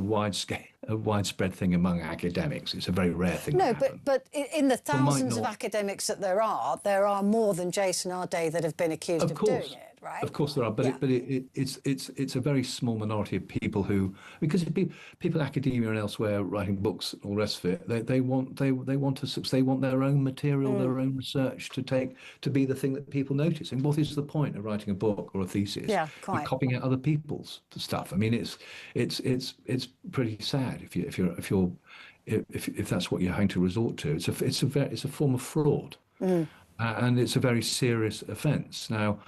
widespread thing among academics. It's a very rare thing. No, but in the thousands of academics that there are more than Jason Arday that have been accused of doing it. Right? Of course there are, but it's a very small minority of people who, because people in academia and elsewhere writing books and all the rest of it, they want their own material, their own research to be the thing that people notice. And what is the point of writing a book or a thesis? Yeah, quite. You're copying out other people's stuff. I mean, it's pretty sad if that's what you're having to resort to. It's a form of fraud, and it's a very serious offence. Now.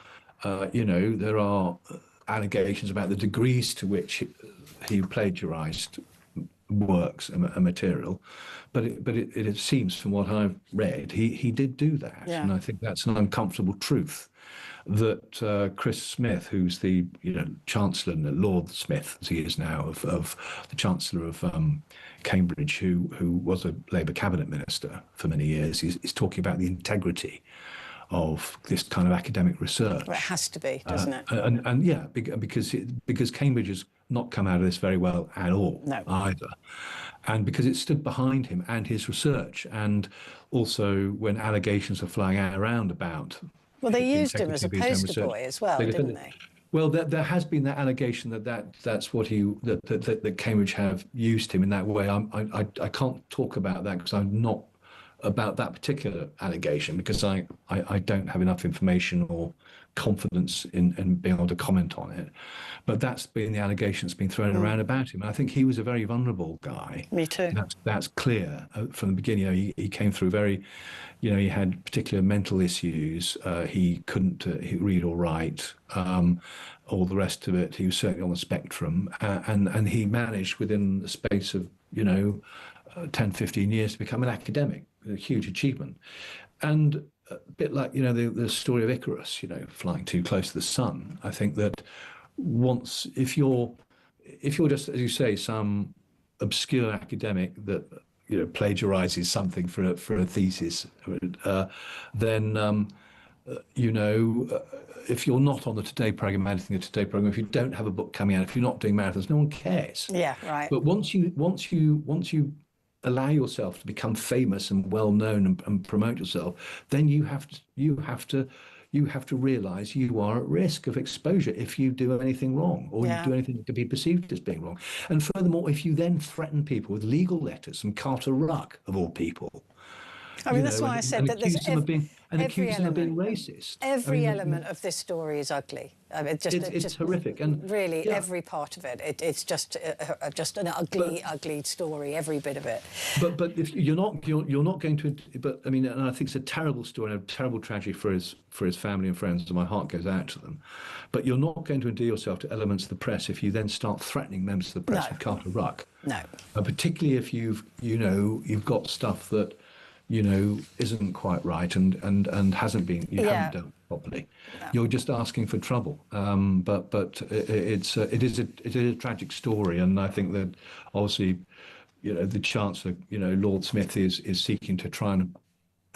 There are allegations about the degrees to which he plagiarised works and material, but it seems, from what I've read, he did do that, and I think that's an uncomfortable truth. That Chris Smith, who's the Chancellor, Lord Smith as he is now, of the Chancellor of Cambridge, who was a Labour cabinet minister for many years, is talking about the integrity of this kind of academic research. Well, it has to be, doesn't it? And because Cambridge has not come out of this very well at all, either, and because it stood behind him and his research, and also when allegations are flying around about. Well, they used him as a poster boy as well, didn't they? Well, there has been that allegation that's what that Cambridge have used him in that way. I can't talk about that because I'm not about that particular allegation, because I don't have enough information or confidence in being able to comment on it. But that's been the allegation that's been thrown around about him. And I think he was a very vulnerable guy. Me too. That's clear from the beginning. He came through very, he had particular mental issues. He couldn't read or write. All the rest of it, he was certainly on the spectrum. And he managed within the space of, 10, 15 years to become an academic. A huge achievement. And a bit like, the story of Icarus, flying too close to the sun. I think that if you're just, as you say, some obscure academic that, plagiarizes something for a thesis, then, if you're not on the Today programme, editing the Today programme, if you don't have a book coming out, if you're not doing marathons, no one cares. Yeah, right. But once you allow yourself to become famous and well known and promote yourself, then you have to realize you are at risk of exposure if you do anything wrong, or you do anything that could be perceived as being wrong. And furthermore, if you then threaten people with legal letters from Carter Ruck, of all people, I mean, that's why I said that accuse them of being racist. Every element of this story is ugly. I mean, it's horrific, and really every part of it. It's just an ugly story. Every bit of it. But if you're not going to. But I mean, and I think it's a terrible story and a terrible tragedy for his family and friends, and my heart goes out to them. But you're not going to endear yourself to elements of the press if you then start threatening members of the press with Carter Ruck. No. Particularly if you've got stuff that isn't quite right and hasn't been haven't done properly. No. You're just asking for trouble. But it is a tragic story, and I think that obviously the Chancellor, Lord Smith is seeking to try and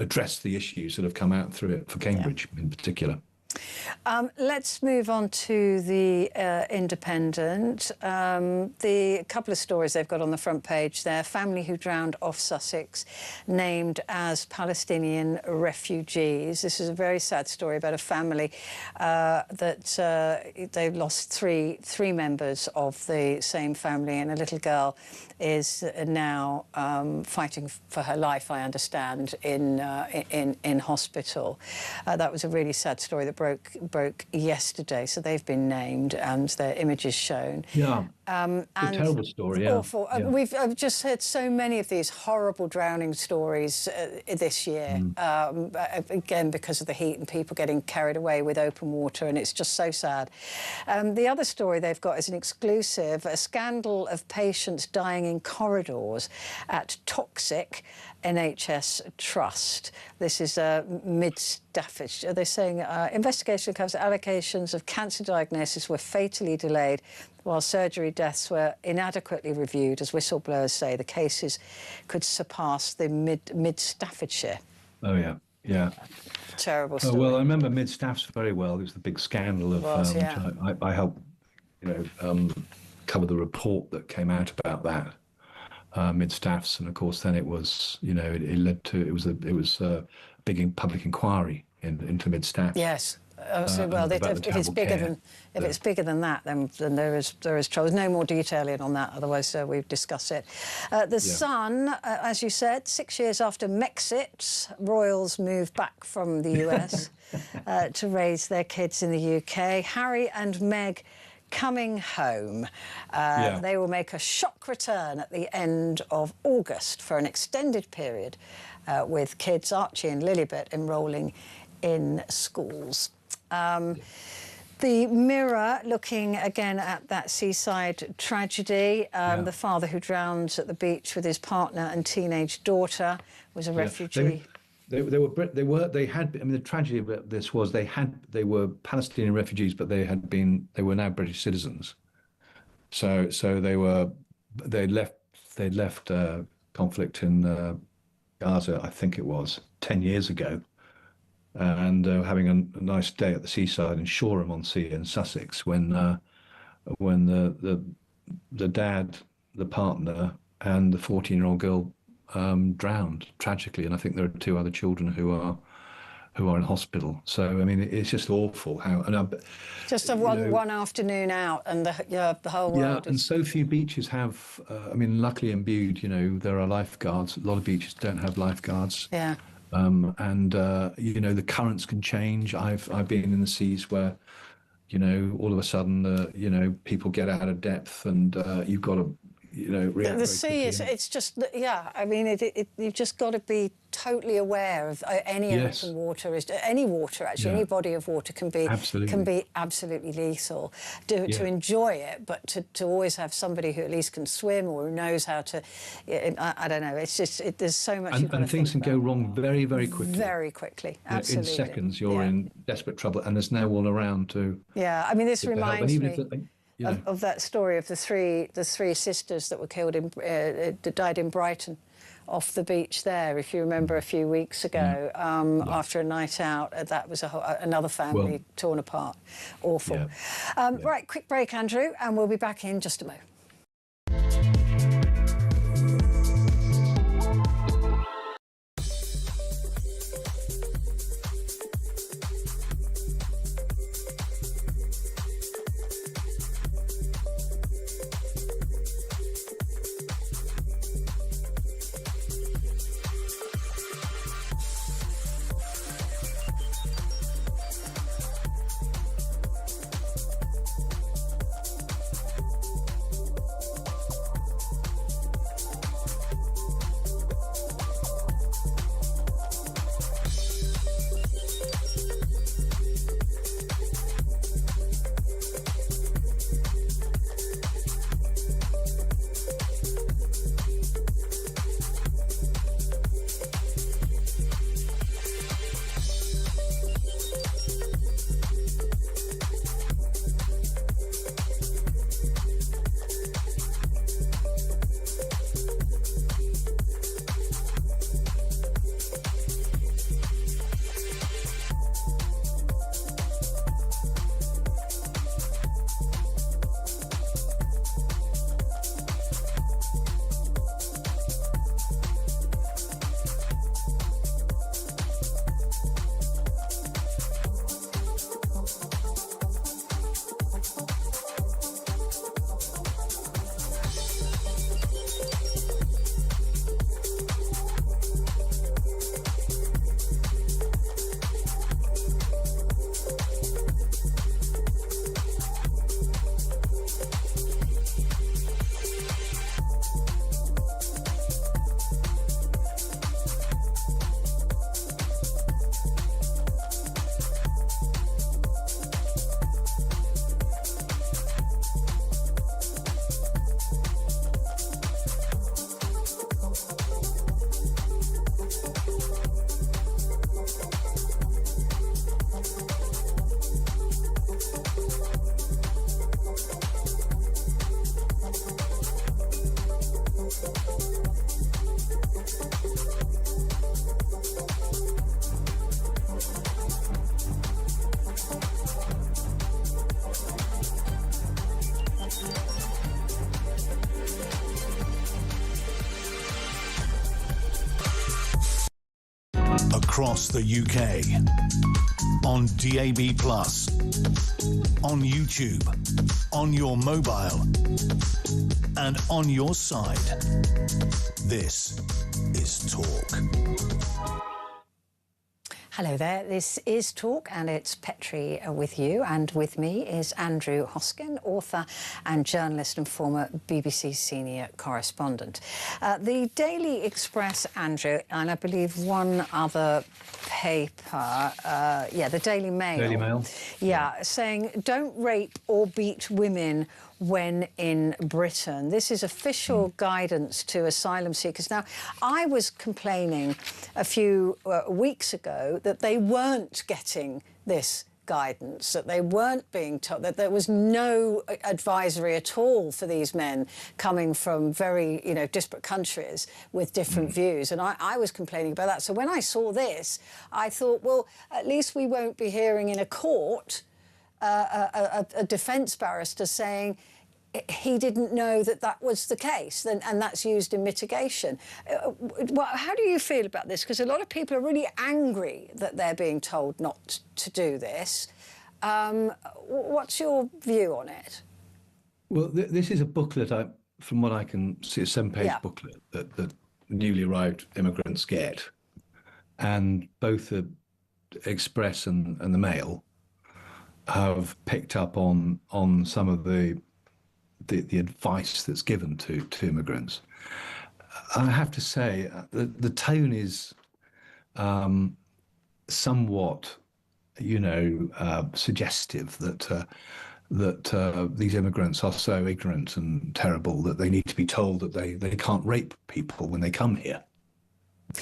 address the issues that have come out through it for Cambridge in particular. Let's move on to the Independent. The couple of stories they've got on the front page there. Family who drowned off Sussex named as Palestinian refugees. This is a very sad story about a family that they've lost three members of the same family, and a little girl is now fighting for her life, I understand, in hospital. That was a really sad story that broke yesterday. So they've been named and their images shown. Yeah. And a terrible story. Yeah. Awful. Yeah. I've just heard so many of these horrible drowning stories this year. Again, because of the heat and people getting carried away with open water, and it's just so sad. The other story they've got is an exclusive: a scandal of patients dying in corridors at toxic NHS trust. This is mid-Staffordshire. They're saying investigation covers allegations of cancer diagnosis were fatally delayed, while surgery deaths were inadequately reviewed. As whistleblowers say, the cases could surpass the mid-Staffordshire. Oh yeah, yeah. Terrible story. Oh, well, I remember mid-Staffs very well. It was the big scandal of which I helped, cover the report that came out about that. Mid-Staffs, and of course then it was it led to it was a big public inquiry into Mid-Staffs. Yes. Well, if it's bigger than that, then there is trouble. There's no more detailing on that, otherwise we've discussed it. The Sun, as you said, 6 years after Mexit, royals move back from the US to raise their kids in the UK. Harry and Meghan coming home. They will make a shock return at the end of August for an extended period with kids, Archie and Lilibet, enrolling in schools. The Mirror, looking again at that seaside tragedy. The father who drowned at the beach with his partner and teenage daughter was a refugee. They had. I mean, the tragedy of this was they were Palestinian refugees, but they were now British citizens. So they'd left conflict in Gaza, I think it was 10 years ago, and having a nice day at the seaside in Shoreham-on-Sea in Sussex when the dad, the partner, and the 14-year-old girl drowned tragically, and I think there are two other children who are in hospital. So I mean, it's just awful how. Just one afternoon out, and the whole world. Yeah, and so few beaches have. I mean, luckily in Bude, there are lifeguards. A lot of beaches don't have lifeguards. Yeah. The currents can change. I've been in the seas where, all of a sudden, people get out of depth, and you've got to. The sea it's just I mean you've just got to be totally aware of any open water any water actually any body of water can be absolutely lethal to enjoy it, but to always have somebody who at least can swim or who knows how to I don't know, it's just there's so much and things can go wrong very quickly absolutely. In seconds you're in desperate trouble, and there's no one around to I mean this reminds me Yeah. Of that story of the three sisters that were killed that died in Brighton, off the beach there. If you remember, a few weeks ago, after a night out, that was another family torn apart. Awful. Right, quick break, Andrew, and we'll be back in just a moment. across the UK. On DAB+, on YouTube, on your mobile, and on your side. This is Talk. Hello there, this is Talk and it's Petrie with you, and with me is Andrew Hosken, author and journalist and former BBC senior correspondent. The Daily Express, Andrew, and I believe one other paper, the Daily Mail. Daily Mail. Yeah, saying don't rape or beat women when in Britain. This is official guidance to asylum seekers. Now, I was complaining a few weeks ago that they weren't getting this guidance, that they weren't being told, that there was no advisory at all for these men coming from very, disparate countries with different views. And I was complaining about that. So when I saw this, I thought, well, at least we won't be hearing in a court a defence barrister saying he didn't know that that was the case, and that's used in mitigation. How do you feel about this? Because a lot of people are really angry that they're being told not to do this. What's your view on it? Well, this is a booklet, from what I can see, a 7-page booklet that newly arrived immigrants get. And both the Express and the Mail have picked up on some of the advice that's given to immigrants. I have to say the tone is somewhat, suggestive that these immigrants are so ignorant and terrible that they need to be told that they can't rape people when they come here.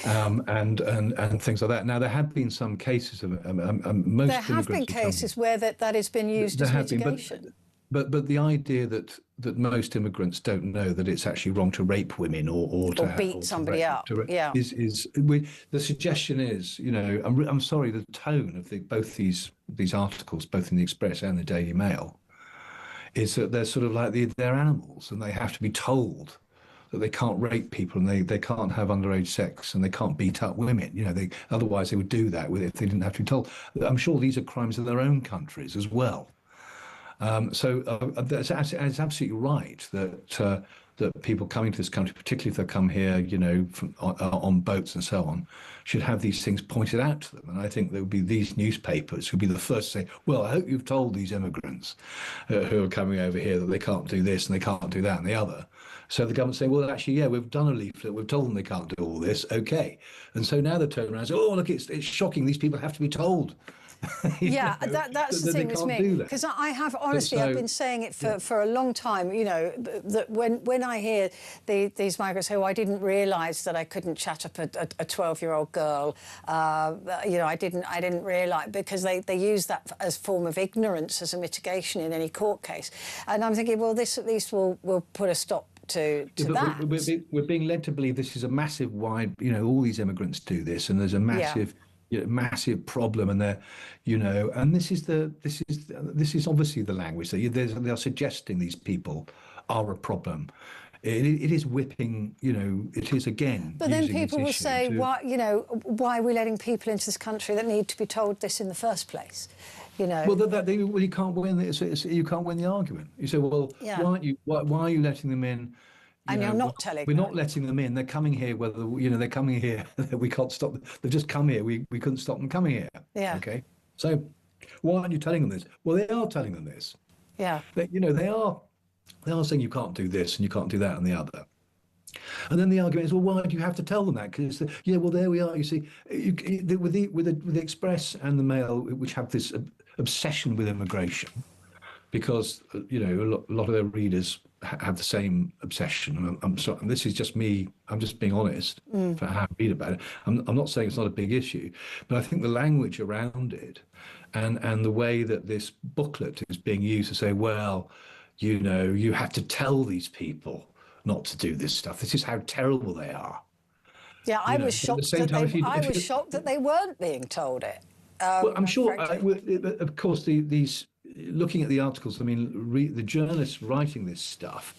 And things like that. Now, there have been some cases of most. There have been cases where that has been used as mitigation. But the idea that most immigrants don't know that it's actually wrong to rape women or to beat somebody up, is the suggestion is, I'm sorry, the tone of both these articles, both in the Express and the Daily Mail, is that they're sort of like they're animals and they have to be told that they can't rape people and they can't have underage sex and they can't beat up women. Otherwise they would do that if they didn't have to be told. I'm sure these are crimes in their own countries as well. So it's absolutely right that people coming to this country, particularly if they come here, on boats and so on, should have these things pointed out to them. And I think there would be these newspapers who'd be the first to say, well, I hope you've told these immigrants who are coming over here that they can't do this and they can't do that and the other. So the government say, well, actually, yeah, we've done a leaflet. We've told them they can't do all this. OK. And so now they turn around and say, oh, look, it's shocking. These people have to be told. That's the thing with me, because I have honestly, I've been saying it for a long time, that when I hear these migrants say, oh, I didn't realise that I couldn't chat up a 12-year-old girl, I didn't realise, because they use that as a form of ignorance as a mitigation in any court case. And I'm thinking, well, this at least will put a stop to that. We're being led to believe this is a massive wide, all these immigrants do this, and there's a massive massive problem, and they're, and this is obviously the language that they are suggesting these people are a problem. It is whipping, it is again. But then people will say, why are we letting people into this country that need to be told this in the first place? Well, you can't win. You can't win the argument. You say, well, why are you letting them in? And you're not telling them. We're not letting them in. They're coming here. Whether they're coming here, we can't stop them. They've just come here. We couldn't stop them coming here. Yeah. Okay. So, why aren't you telling them this? Well, they are telling them this. Yeah. They are saying you can't do this and you can't do that and the other. And then the argument is, well, why do you have to tell them that? Because well, there we are. You see, with the Express and the Mail, which have this obsession with immigration, because a lot of their readers have the same obsession. I'm sorry, this is just me. I'm just being honest for how I read about it. I'm not saying it's not a big issue, but I think the language around it, and the way that this booklet is being used to say, well, you have to tell these people not to do this stuff. This is how terrible they are. Yeah, I was shocked that they weren't being told it. Well, I'm sure, of course, these looking at the articles, I mean, the journalists writing this stuff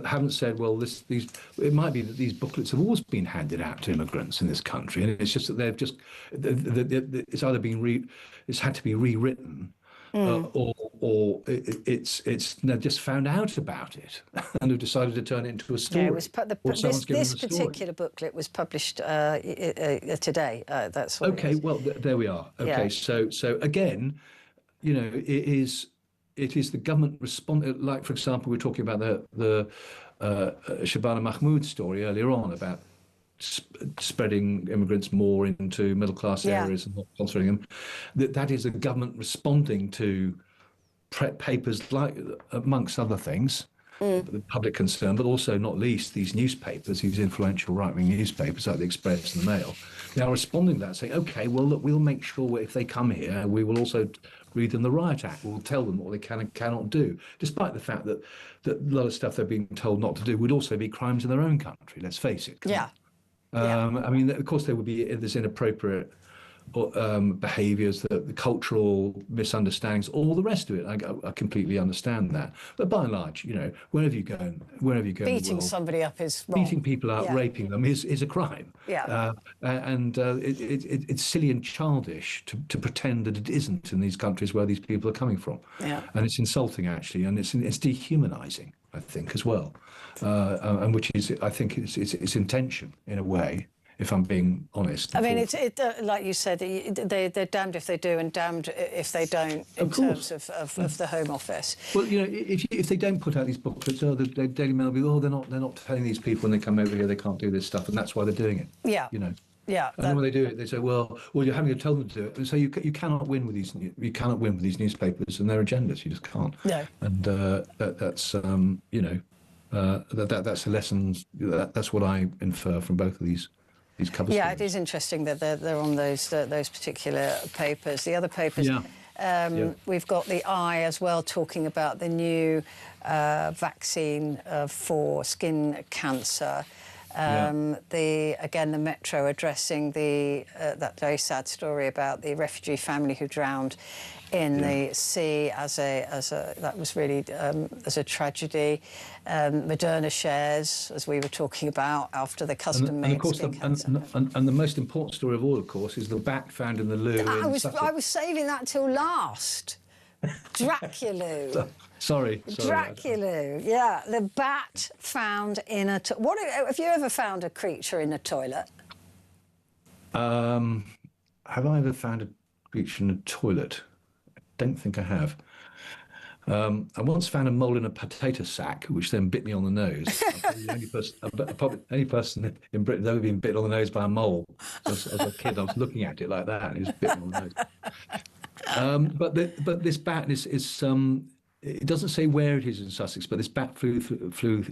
haven't said, well, it might be that these booklets have always been handed out to immigrants in this country, and it's just that they've just it's either been it's had to be rewritten, or they've just found out about it and have decided to turn it into a story. Yeah, it was this particular booklet was published today. That's what okay. Well, there we are. Okay, yeah. So again, you know, it is the government response. Like, for example, we're talking about the Shabana Mahmood story earlier on about spreading immigrants more into middle-class areas and not concentrating them. That is the government responding to papers like, amongst other things, the public concern, but also not least these newspapers, these influential right-wing newspapers like the Express and the Mail. They are responding to that, saying, okay, well, look, we'll make sure if they come here, we will also read them the Riot Act. We'll tell them what they can and cannot do, despite the fact that a lot of stuff they're being told not to do would also be crimes in their own country, let's face it. Yeah. I mean, of course, there would be this inappropriate behaviours, the cultural misunderstandings, all the rest of it. I completely understand that. But by and large, you know, wherever you go beating somebody up is wrong. Beating people up, raping them is a crime. Yeah. It's silly and childish to pretend that it isn't in these countries where these people are coming from. Yeah. And it's insulting, actually, and it's dehumanising, I think, as well. And which is, I think, it's intention in a way, if I'm being honest. I mean, like you said, they're damned if they do and damned if they don't in terms of the Home Office. Well, you know, if they don't put out these booklets, the Daily Mail will be, they're not telling these people when they come over here they can't do this stuff, and that's why they're doing it. Yeah. You know. Yeah. And then when they do it, they say, well, you're having to tell them to do it. And so you cannot win with these newspapers and their agendas. You just can't. No. And that's you know, that's a lesson. That's what I infer from both of these cover stories. It is interesting that they're on those particular papers. The other papers, we've got the Eye as well, talking about the new vaccine for skin cancer. The Metro addressing that very sad story about the refugee family who drowned in the sea that was really as a tragedy. Moderna shares, as we were talking about, after the custom-made skin cancer. And the most important story of all, of course, is the bat found in the loo. I was saving that till last. Draculou. Sorry. Draculou, yeah. The bat found in a... have you ever found a creature in a toilet? Have I ever found a creature in a toilet? I don't think I have. I once found a mole in a potato sack, which then bit me on the nose. The only person in Britain that's ever been bit on the nose by a mole. As a kid, I was looking at it like that, and it was bit me on the nose. But this bat is it doesn't say where it is in Sussex, but this bat flew through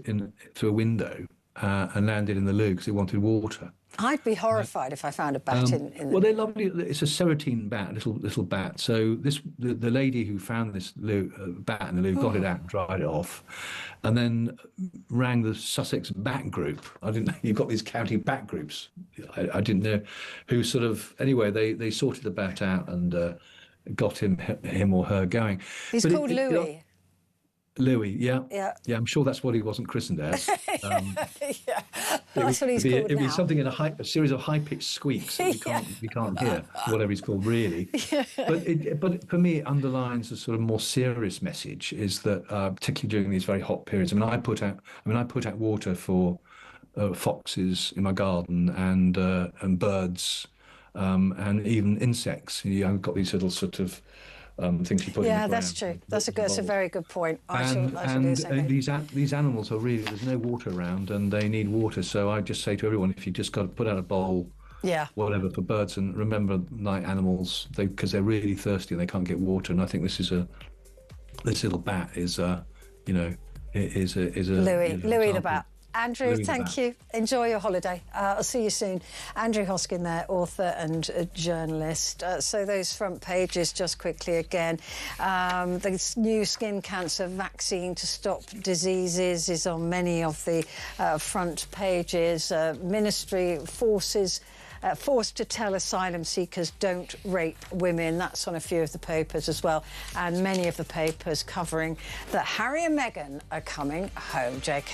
a window and landed in the loo because it wanted water. I'd be horrified if I found a bat in the... Well, they're lovely. It's a serotine bat, little bat. So the lady who found this bat in the loo got it out and dried it off, and then rang the Sussex Bat Group. I didn't know you've got these county bat groups. I didn't know who sort of... Anyway, they sorted the bat out and got him or her going. He's called Louis. Louis, yeah. I'm sure that's what he wasn't christened as. That's what he's called now. It'd be something in a series of high-pitched squeaks that we can't hear, whatever he's called, really. But for me, it underlines a sort of more serious message: is that particularly during these very hot periods. I put out water for foxes in my garden and birds and even insects. I've got these little sort of things you put in the ground. That's true. That's a very good point. These animals are really, there's no water around and they need water. So I just say to everyone, if you just got to put out a bowl, whatever, for birds, and remember night animals, because they're really thirsty and they can't get water. And I think this little bat is Louis the bat. Andrew, thank you. Enjoy your holiday. I'll see you soon. Andrew Hosken there, author and journalist. So those front pages, just quickly again. The new skin cancer vaccine to stop diseases is on many of the front pages. Ministry forced to tell asylum seekers don't rape women. That's on a few of the papers as well. And many of the papers covering that Harry and Meghan are coming home. JK.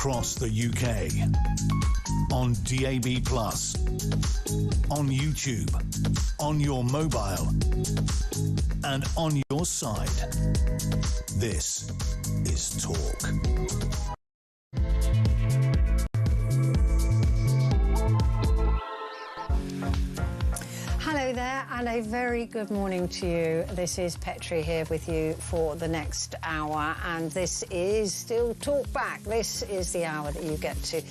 across the UK. On DAB+, on YouTube, on your mobile, and on your side. This is Talk. Hello there, and a very good morning to you. This is Petrie here with you for the next hour, and this is still Talk Back. This is the hour that you get to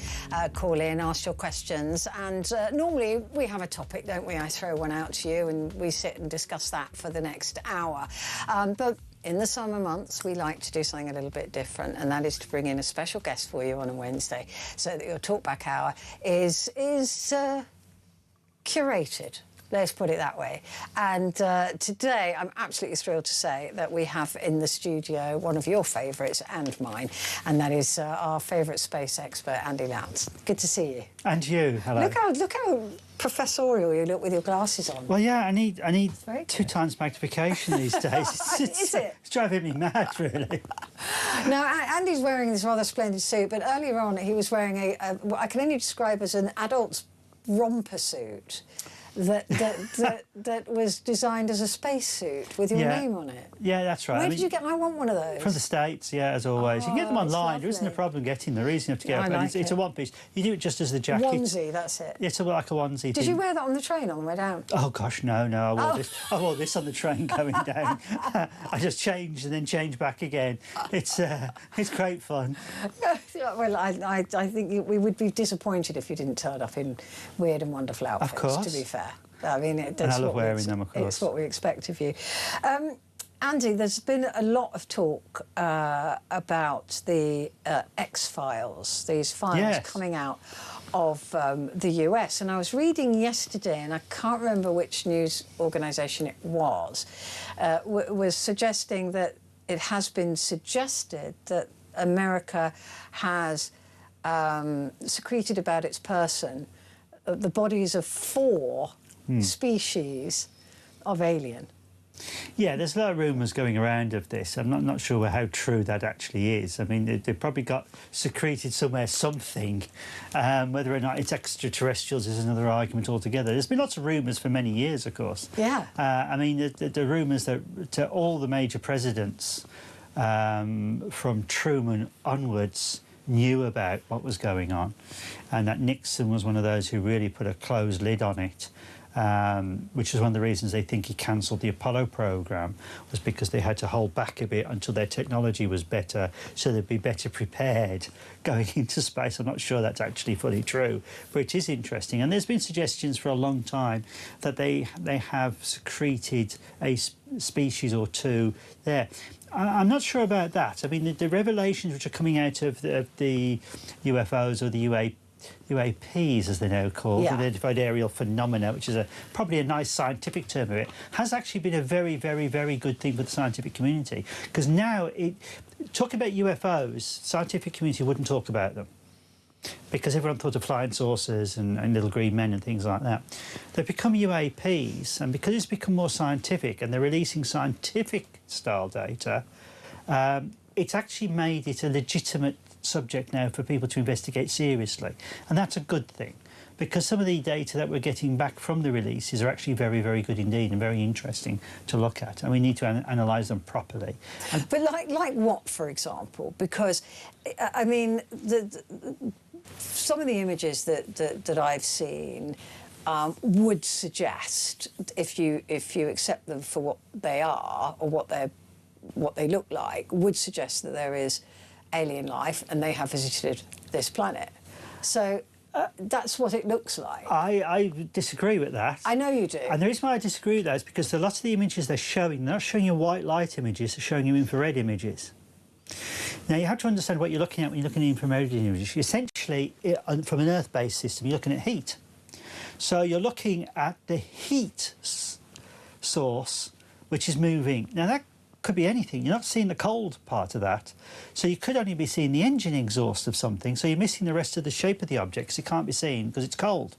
call in, ask your questions, and normally we have a topic, don't we? I throw one out to you, and we sit and discuss that for the next hour. But in the summer months, we like to do something a little bit different, and that is to bring in a special guest for you on a Wednesday, so that your Talk Back hour is curated. Let's put it that way. And today, I'm absolutely thrilled to say that we have in the studio one of your favourites and mine, and that is our favourite space expert, Andy Lowndes. Good to see you. And you, hello. Look how professorial you look with your glasses on. Well, yeah, I need 2 times magnification these days. Is it? It's driving me mad, really. Now, Andy's wearing this rather splendid suit, but earlier on he was wearing what I can only describe as an adult's romper suit. That was designed as a spacesuit with your name on it. Yeah, that's right. Where did you get? I want one of those. From the States, yeah, as always. You can get them online. There isn't a problem getting them. They're easy enough to get. It's a one piece. You do it just as the jacket. Onesie, that's it. Yeah, it's like a onesie. Did you wear that on the train on the way down? Oh gosh, no. I wore this on the train going down. I just changed and then changed back again. It's great fun. Well, I think we would be disappointed if you didn't turn up in weird and wonderful outfits. Of course. To be fair. I mean, and I love wearing them, of course. It's what we expect of you. Andy, there's been a lot of talk about the X-Files, these files coming out of the US. And I was reading yesterday, and I can't remember which news organisation it was suggesting that it has been suggested that America has secreted about its person the bodies of 4 species of alien. Yeah, there's a lot of rumours going around of this. I'm not sure how true that actually is. I mean, they've probably got secreted somewhere something. Whether or not it's extraterrestrials is another argument altogether. There's been lots of rumours for many years, of course. Yeah. I mean, the rumours that all the major presidents from Truman onwards knew about what was going on, and that Nixon was one of those who really put a closed lid on it, which is one of the reasons they think he cancelled the Apollo program, was because they had to hold back a bit until their technology was better, so they'd be better prepared going into space. I'm not sure that's actually fully true, but it is interesting. And there's been suggestions for a long time that they have secreted a species or 2 there. I'm not sure about that. I mean, the revelations which are coming out of the UFOs or the UAPs, as they're now called, Unidentified Aerial Phenomena, which is probably a nice scientific term of it, has actually been a very, very, very good thing for the scientific community. Because now, talking about UFOs, scientific community wouldn't talk about them, because everyone thought of flying saucers and little green men and things like that. They've become UAPs, and because it's become more scientific and they're releasing scientific-style data, it's actually made it a legitimate subject now for people to investigate seriously. And that's a good thing, because some of the data that we're getting back from the releases are actually very, very good indeed and very interesting to look at, and we need to analyse them properly. But like what, for example? Because, I mean, some of the images that I've seen would suggest, if you accept them for what they are or what they look like, would suggest that there is alien life and they have visited this planet. So that's what it looks like. I disagree with that. I know you do. And the reason why I disagree with that is because a lot of the images they're showing, they're not showing you white light images, they're showing you infrared images. Now, you have to understand what you're looking at when you're looking at infrared images. Essentially, from an Earth-based system, you're looking at heat. So you're looking at the heat source, which is moving. Now, that could be anything. You're not seeing the cold part of that. So you could only be seeing the engine exhaust of something, so you're missing the rest of the shape of the object because it can't be seen because it's cold.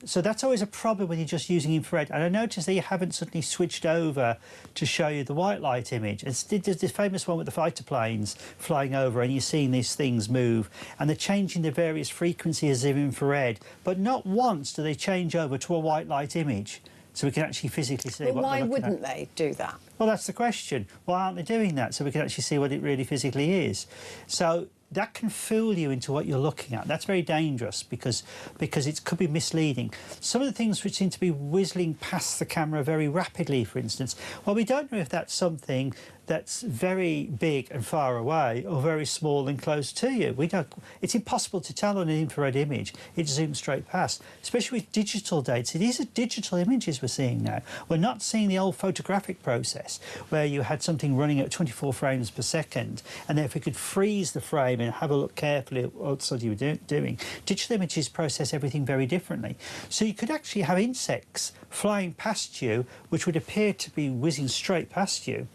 So that's always a problem when you're just using infrared. And I noticed that you haven't suddenly switched over to show you the white light image. There's this famous one with the fighter planes flying over and you're seeing these things move and they're changing the various frequencies of infrared, but not once do they change over to a white light image. So we can actually physically see what they're looking at. Why wouldn't they do that? Well, that's the question. Why aren't they doing that? So we can actually see what it really physically is. So that can fool you into what you're looking at. That's very dangerous because it could be misleading. Some of the things which seem to be whizzing past the camera very rapidly, for instance, well, we don't know if that's something that's very big and far away or very small and close to you. We don't. It's impossible to tell on an infrared image. It zooms straight past, especially with digital data. These are digital images we're seeing now. We're not seeing the old photographic process where you had something running at 24 frames per second, and then if we could freeze the frame and have a look carefully at what you were doing. Digital images process everything very differently. So you could actually have insects flying past you, which would appear to be whizzing straight past you.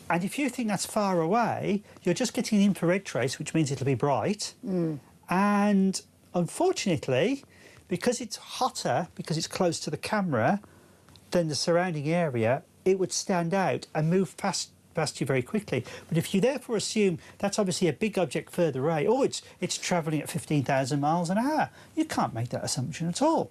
And if you think that's far away, you're just getting an infrared trace, which means it'll be bright. And unfortunately, because it's hotter, because it's close to the camera, than the surrounding area, it would stand out and move past you very quickly. But if you therefore assume that's obviously a big object further away, or it's travelling at 15,000 miles an hour, you can't make that assumption at all.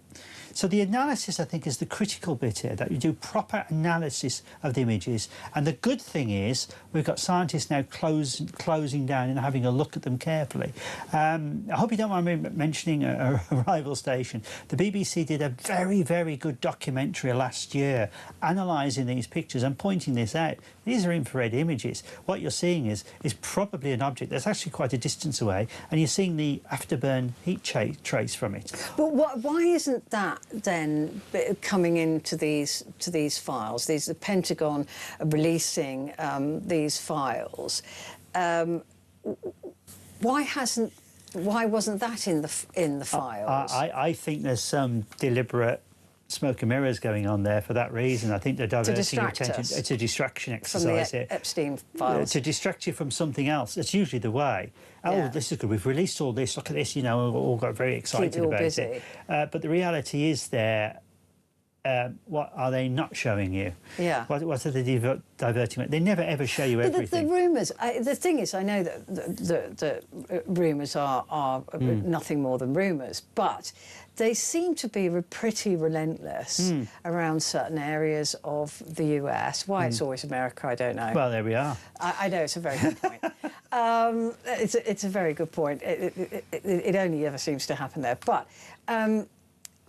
So the analysis, I think, is the critical bit here, that you do proper analysis of the images. And the good thing is we've got scientists now closing down and having a look at them carefully. I hope you don't mind me mentioning a rival station. The BBC did a very, very good documentary last year analysing these pictures and pointing this out. These are infrared images. What you're seeing is probably an object that's actually quite a distance away, and you're seeing the afterburn heat trace from it. But why isn't that then coming into these files? The Pentagon releasing these files. Why wasn't that in the files? I think there's some deliberate smoke and mirrors going on there for that reason. I think they're diverting attention. It's a distraction exercise from the Epstein files. To distract you from something else. That's usually the way. Yeah. Oh, this is good. We've released all this. Look at this. You know, we all got very excited about it. But the reality is what are they not showing you? Yeah. What are they diverting? They never ever show you everything. The rumours. The thing is, I know that the rumours are nothing more than rumours, but they seem to be pretty relentless around certain areas of the US. Why it's always America, I don't know. Well, there we are. I know, it's a very good point. It's a very good point. It only ever seems to happen there. But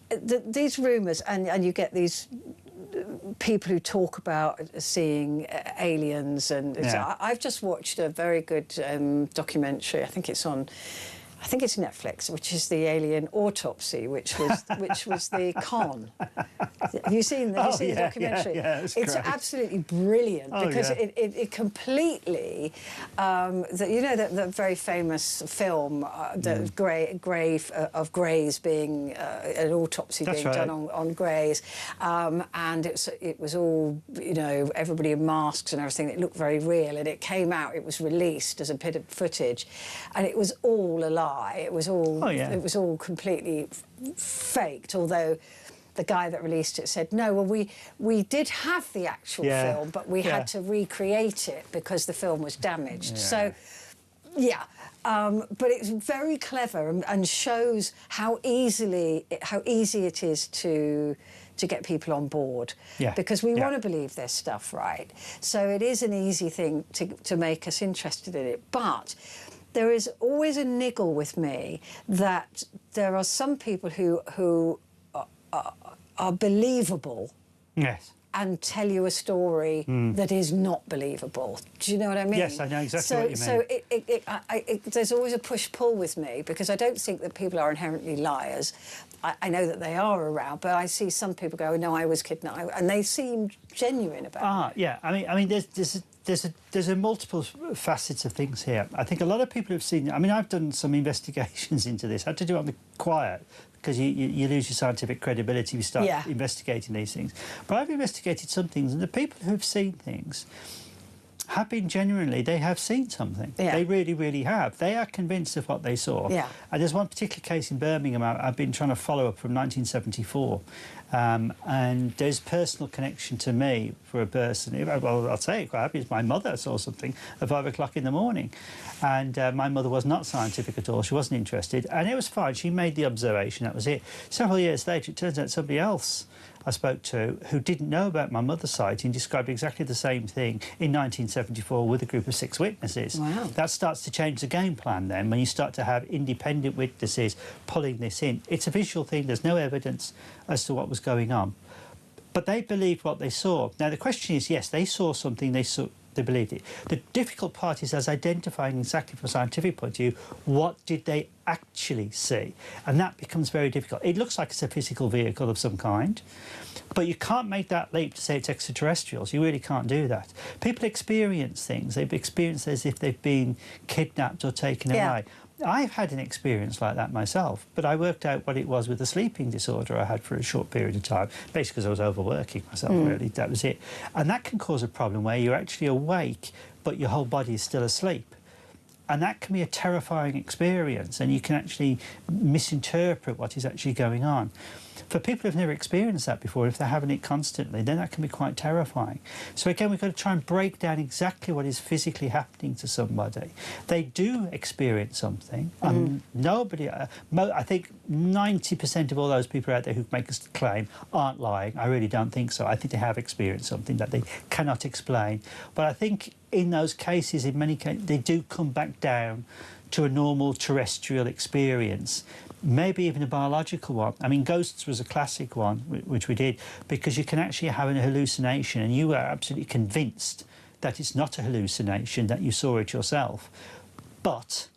these rumours, and you get these people who talk about seeing aliens, and I've just watched a very good documentary. I think it's Netflix, which is the alien autopsy, which was the con. Have you seen the documentary? Yeah, it's absolutely brilliant because it completely, the very famous film, the grave of greys being an autopsy being done on greys, and it was all everybody in masks and everything. It looked very real, and it came out. It was released as a bit of footage, and it was all a lie. It was all it was all completely faked, although the guy that released it said, no, well, we did have the actual film, but we had to recreate it because the film was damaged. So, but it's very clever and shows how easy it is to get people on board, because we want to believe this stuff, right? So it is an easy thing to make us interested in it, but there is always a niggle with me that there are some people who are believable and tell you a story that is not believable. Do you know what I mean? Yes, I know exactly what you mean. So there's always a push-pull with me, because I don't think that people are inherently liars. I know that they are around, but I see some people go, no, I was kidnapped, and they seem genuine about it. Yeah, I mean, there's a multiple facets of things here. I think a lot of people have seen. I mean, I've done some investigations into this. I had to do it on the quiet because you lose your scientific credibility if you start investigating these things. But I've investigated some things, and the people who've seen things have been genuinely, they have seen something. Yeah. They really, really have. They are convinced of what they saw. Yeah. And there's one particular case in Birmingham I've been trying to follow up from 1974. And there's personal connection to me for a person. Well, I'll say it quite happy. My mother saw something at 5 o'clock in the morning. And my mother was not scientific at all. She wasn't interested. And it was fine. She made the observation. That was it. Several years later, it turns out somebody else I spoke to who didn't know about my mother's sighting described exactly the same thing in 1974 with a group of 6 witnesses. Wow. That starts to change the game plan then when you start to have independent witnesses pulling this in. It's a visual thing. There's no evidence as to what was going on. But they believed what they saw. Now, the question is, yes, they saw something, they believed it. The difficult part is as identifying exactly from a scientific point of view, what did they actually see? And that becomes very difficult. It looks like it's a physical vehicle of some kind, but you can't make that leap to say it's extraterrestrials. You really can't do that. People experience things. They've experienced as if they've been kidnapped or taken away. I've had an experience like that myself, but I worked out what it was with the sleeping disorder I had for a short period of time, basically because I was overworking myself, really, that was it. And that can cause a problem where you're actually awake, but your whole body is still asleep. And that can be a terrifying experience, and you can actually misinterpret what is actually going on. For people who've never experienced that before, if they're having it constantly, then that can be quite terrifying. So again, we've got to try and break down exactly what is physically happening to somebody. They do experience something, and nobody, I think 90% of all those people out there who make a claim aren't lying. I really don't think so. I think they have experienced something that they cannot explain. But I think in those cases, in many cases, they do come back down to a normal terrestrial experience. Maybe even a biological one. I mean, ghosts was a classic one, which we did, because you can actually have an hallucination and you are absolutely convinced that it's not a hallucination, that you saw it yourself. But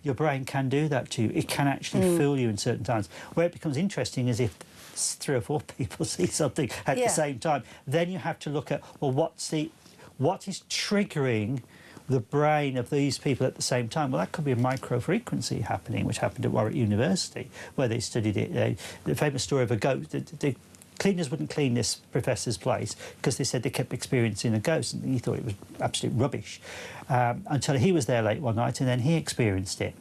your brain can do that to you. It can actually fool you in certain times. Where it becomes interesting is if 3 or 4 people see something at the same time. Then you have to look at, well, what is triggering the brain of these people at the same time? Well, that could be a microfrequency happening, which happened at Warwick University, where they studied it. The famous story of a ghost. The cleaners wouldn't clean this professor's place because they said they kept experiencing a ghost, and he thought it was absolute rubbish until he was there late one night, and then he experienced it.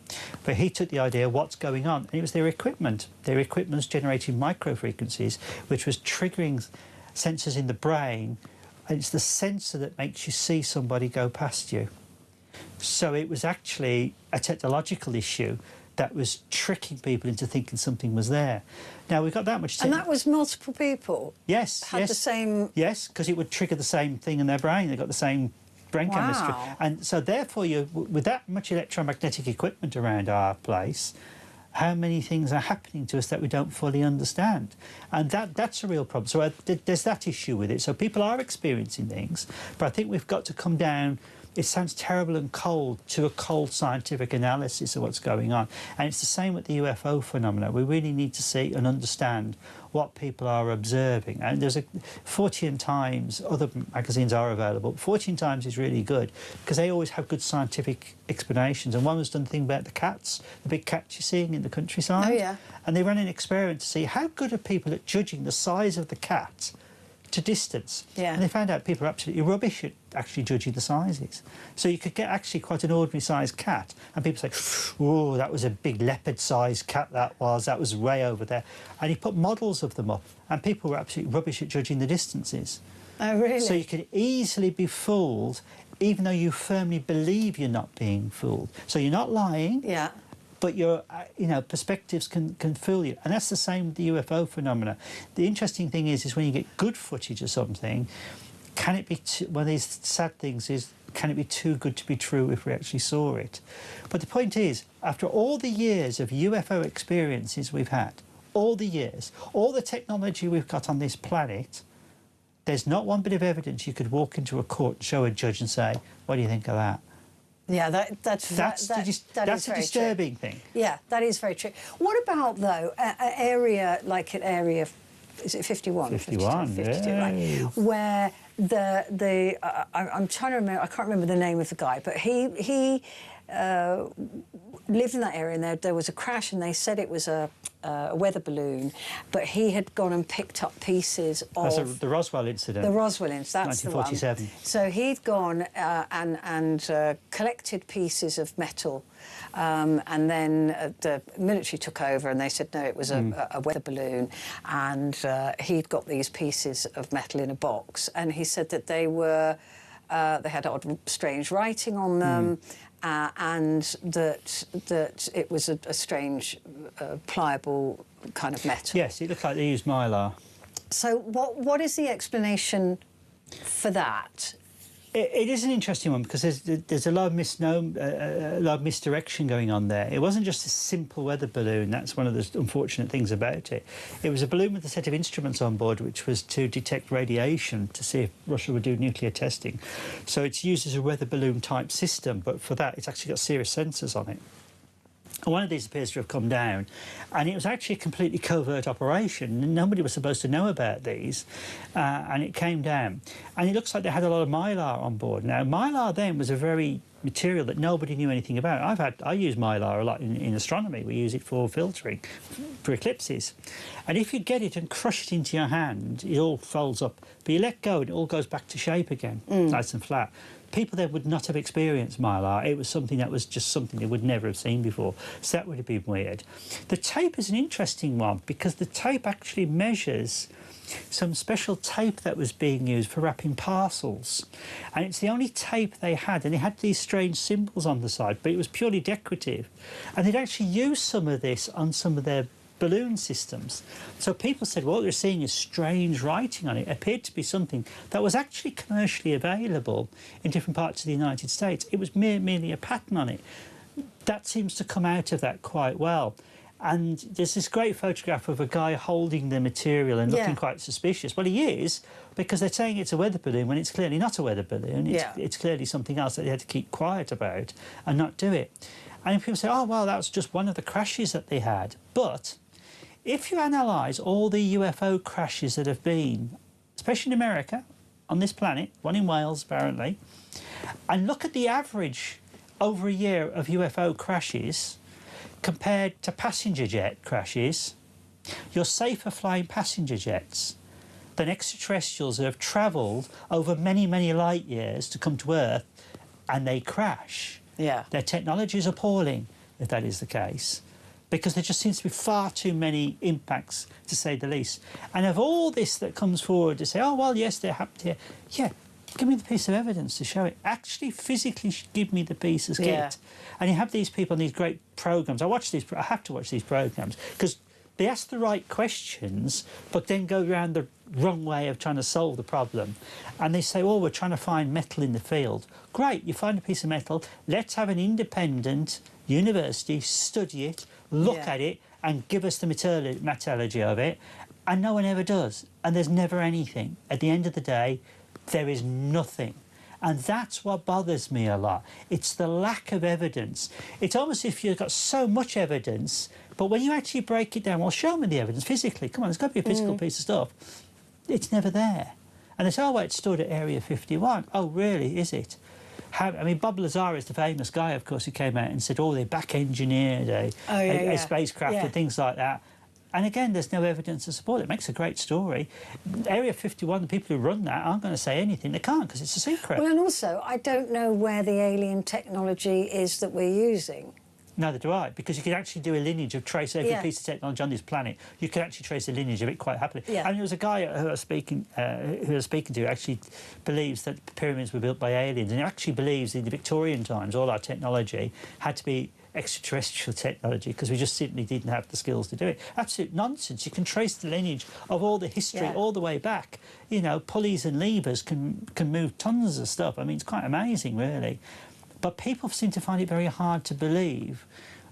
But he took the idea of what's going on, and it was their equipment. Their equipment was generating microfrequencies, which was triggering sensors in the brain. And it's the sensor that makes you see somebody go past you. So it was actually a technological issue that was tricking people into thinking something was there. Now, we've got that much... And that was multiple people? Yes. Had the same... Yes, because it would trigger the same thing in their brain. They've got the same brain chemistry. And so, therefore, with that much electromagnetic equipment around our place, how many things are happening to us that we don't fully understand? And that's a real problem. So there's that issue with it. So people are experiencing things, but I think we've got to come down, it sounds terrible and cold, to a cold scientific analysis of what's going on. And it's the same with the UFO phenomena. We really need to see and understand what people are observing. And there's 14 Times, other magazines are available. 14 Times is really good because they always have good scientific explanations. And one was done thing about the cats, the big cats you're seeing in the countryside. Oh, yeah. And they ran an experiment to see how good are people at judging the size of the cat to distance. Yeah. And they found out people are absolutely rubbish at actually judging the sizes. So you could get actually quite an ordinary sized cat and people say, oh, that was a big leopard sized cat that was way over there. And he put models of them up and people were absolutely rubbish at judging the distances. Oh, really? So you can easily be fooled even though you firmly believe you're not being fooled. So you're not lying. Yeah. But your, perspectives can fool you. And that's the same with the UFO phenomena. The interesting thing is when you get good footage of something, can it be, one of these sad things is, can it be too good to be true if we actually saw it? But the point is, after all the years of UFO experiences we've had, all the years, all the technology we've got on this planet, there's not one bit of evidence you could walk into a court and show a judge and say, what do you think of that? Yeah, that's a disturbing thing. Yeah, that is very true. What about, though, an area like an area, is it 51? 51, 52, yeah. right, where I'm trying to remember, I can't remember the name of the guy, but he lived in that area and there was a crash and they said it was a a weather balloon, but he had gone and picked up pieces of... That's the Roswell incident. The Roswell incident, that's 1947. the one. So he'd gone and collected pieces of metal, and then the military took over and they said, no, it was a weather balloon, and he'd got these pieces of metal in a box, and he said that they were... they had odd, strange writing on them, and that it was a strange, pliable kind of metal. Yes, it looked like they used mylar. So what is the explanation for that? It is an interesting one because there's a lot of a lot of misdirection going on there. It wasn't just a simple weather balloon. That's one of the unfortunate things about it. It was a balloon with a set of instruments on board, which was to detect radiation to see if Russia would do nuclear testing. So it's used as a weather balloon type system, but for that it's actually got serious sensors on it. And one of these appears to have come down, and it was actually a completely covert operation. Nobody was supposed to know about these, and it came down. And it looks like they had a lot of mylar on board. Now, mylar then was a very material that nobody knew anything about. I use mylar a lot in astronomy. We use it for filtering, for eclipses. And if you get it and crush it into your hand, it all folds up. But you let go and it all goes back to shape again, nice and flat. People there would not have experienced mylar. It was something that was just something they would never have seen before. So that would have been weird. The tape is an interesting one because the tape actually measures some special tape that was being used for wrapping parcels. And it's the only tape they had, and it had these strange symbols on the side, but it was purely decorative. And they'd actually used some of this on some of their balloon systems. So people said, well, what they're seeing is strange writing on it. It appeared to be something that was actually commercially available in different parts of the United States. It was merely a pattern on it. That seems to come out of that quite well. And there's this great photograph of a guy holding the material and looking quite suspicious. Well, he is, because they're saying it's a weather balloon when it's clearly not a weather balloon. It's clearly something else that they had to keep quiet about and not do it. And people say, oh, well, that was just one of the crashes that they had. But if you analyse all the UFO crashes that have been, especially in America, on this planet, one in Wales apparently, and look at the average over a year of UFO crashes compared to passenger jet crashes, you're safer flying passenger jets than extraterrestrials who have travelled over many, many light years to come to Earth and they crash. Yeah. Their technology is appalling, if that is the case, because there just seems to be far too many impacts, to say the least. And of all this that comes forward to say, oh, well, yes, they happened here. Yeah, give me the piece of evidence to show it. Actually, physically give me the piece of kit. And you have these people on these great programmes. I have to watch these programmes because they ask the right questions, but then go around the wrong way of trying to solve the problem. And they say, well, we're trying to find metal in the field. Great, you find a piece of metal. Let's have an independent university study it, look at it, and give us the metallurgy of it. And no one ever does. And there's never anything. At the end of the day, there is nothing. And that's what bothers me a lot. It's the lack of evidence. It's almost as if you've got so much evidence, but when you actually break it down, well, show me the evidence physically. Come on, there's got to be a physical piece of stuff. It's never there. And they say, oh, well, it stood at Area 51. Oh, really, is it? I mean, Bob Lazar is the famous guy, of course, who came out and said, oh, they back-engineered a spacecraft and things like that. And again, there's no evidence to support it. It makes a great story. Area 51, the people who run that aren't going to say anything. They can't because it's a secret. Well, and also, I don't know where the alien technology is that we're using. Neither do I, because you can actually do a lineage of trace every piece of technology on this planet. You can actually trace a lineage of it quite happily. And there was a guy who I was speaking to who actually believes that the pyramids were built by aliens, and he actually believes in the Victorian times all our technology had to be extraterrestrial technology because we just simply didn't have the skills to do it. Absolute nonsense. You can trace the lineage of all the history all the way back. You know, pulleys and levers can move tons of stuff. I mean, it's quite amazing, really. But people seem to find it very hard to believe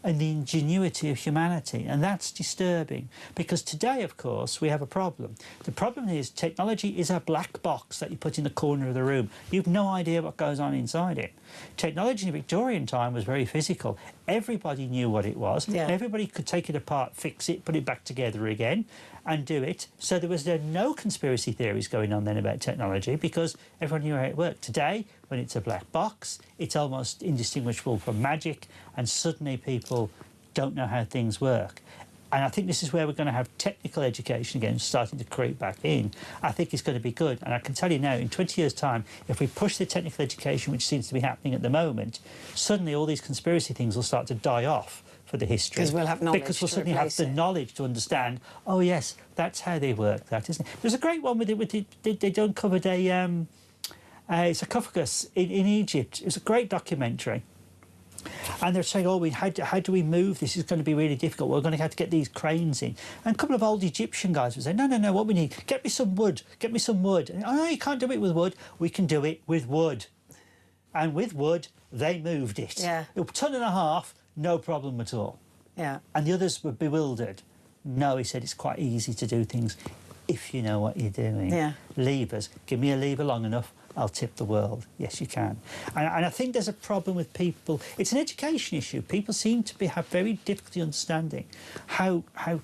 in the ingenuity of humanity, and that's disturbing because today, of course, we have a problem. The problem is technology is a black box that you put in the corner of the room. You've no idea what goes on inside it. Technology in Victorian time was very physical. Everybody knew what it was. Everybody could take it apart, fix it, put it back together again and do it. So there was no conspiracy theories going on then about technology because everyone knew how it worked. Today, when it's a black box, it's almost indistinguishable from magic, and suddenly people don't know how things work. And I think this is where we're going to have technical education again starting to creep back in. I think it's going to be good. And I can tell you now, in 20 years' time, if we push the technical education, which seems to be happening at the moment, suddenly all these conspiracy things will start to die off for the history. Because we'll have knowledge. Because we'll suddenly have the knowledge to understand, oh, yes, that's how they work, that, isn't it? There's a great one with it. They uncovered a sarcophagus in Egypt. It was a great documentary. And they're saying, oh, how do we move? This is going to be really difficult. We're going to have to get these cranes in. And a couple of old Egyptian guys would say, no, what we need, get me some wood, get me some wood. And, oh, no, you can't do it with wood. We can do it with wood. And with wood, they moved it. Yeah. A ton and a half, no problem at all. Yeah. And the others were bewildered. No, he said, it's quite easy to do things if you know what you're doing. Yeah. Levers, give me a lever long enough, I'll tip the world. Yes, you can. And I think there's a problem with people. It's an education issue. People seem to have very difficulty understanding how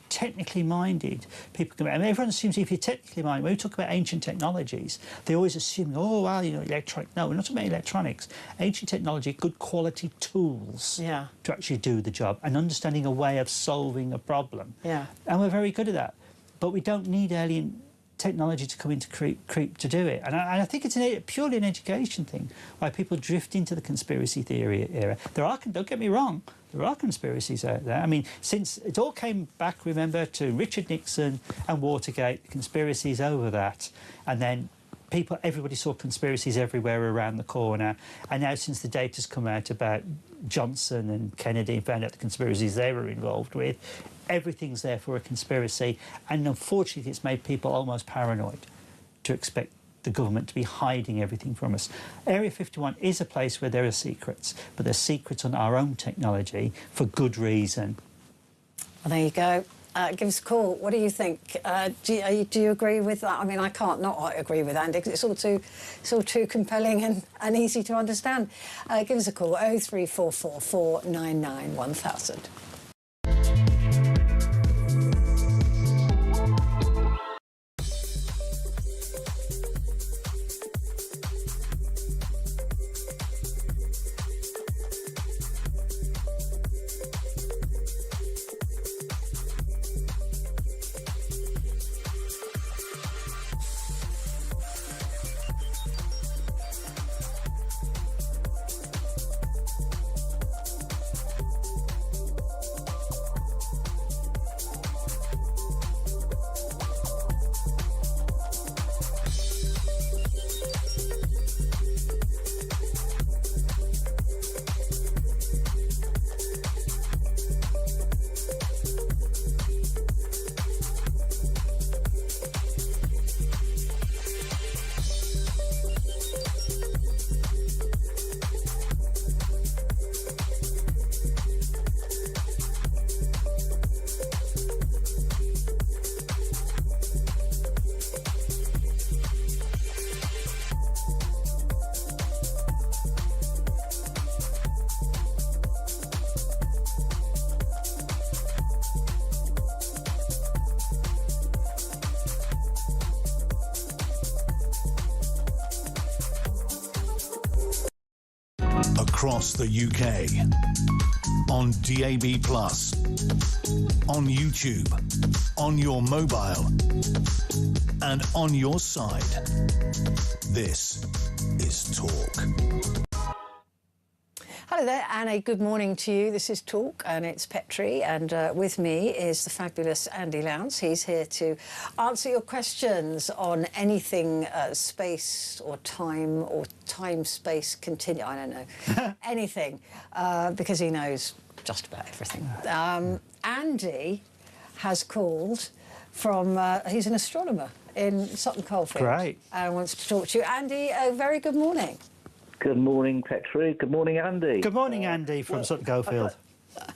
technically minded people can be. I mean, everyone assumes if you're technically minded, when we talk about ancient technologies, they always assume, oh, well, you know, electronic. No, we're not talking about electronics. Ancient technology, good quality tools to actually do the job and understanding a way of solving a problem. Yeah. And we're very good at that. But we don't need alien technology to come into creep to do it. And I think it's purely an education thing, why people drift into the conspiracy theory era. Don't get me wrong, there are conspiracies out there. I mean, since it all came back, remember, to Richard Nixon and Watergate, conspiracies over that, and then everybody saw conspiracies everywhere around the corner. And now since the data's come out about Johnson and Kennedy and found out the conspiracies they were involved with, everything's there for a conspiracy. And unfortunately, it's made people almost paranoid to expect the government to be hiding everything from us. Area 51 is a place where there are secrets, but there's secrets on our own technology for good reason. Well, there you go. Give us a call. What do you think? Do you agree with that? I mean, I can't not agree with Andy because it's all too compelling and easy to understand. Give us a call, 0344 499 1000. Across the UK, on DAB+, on YouTube, on your mobile, and on your side. This is Talk. Hello there, and a good morning to you. This is Talk, and it's Petrie, and with me is the fabulous Andy Lowndes. He's here to answer your questions on anything space or time-space continue. I don't know, anything, because he knows just about everything. Andy has called from, he's an astronomer in Sutton Coldfield. Great. And wants to talk to you. Andy, a very good morning. Good morning, Petrie. Good morning, Andy. Good morning, Andy from Sutton Coldfield.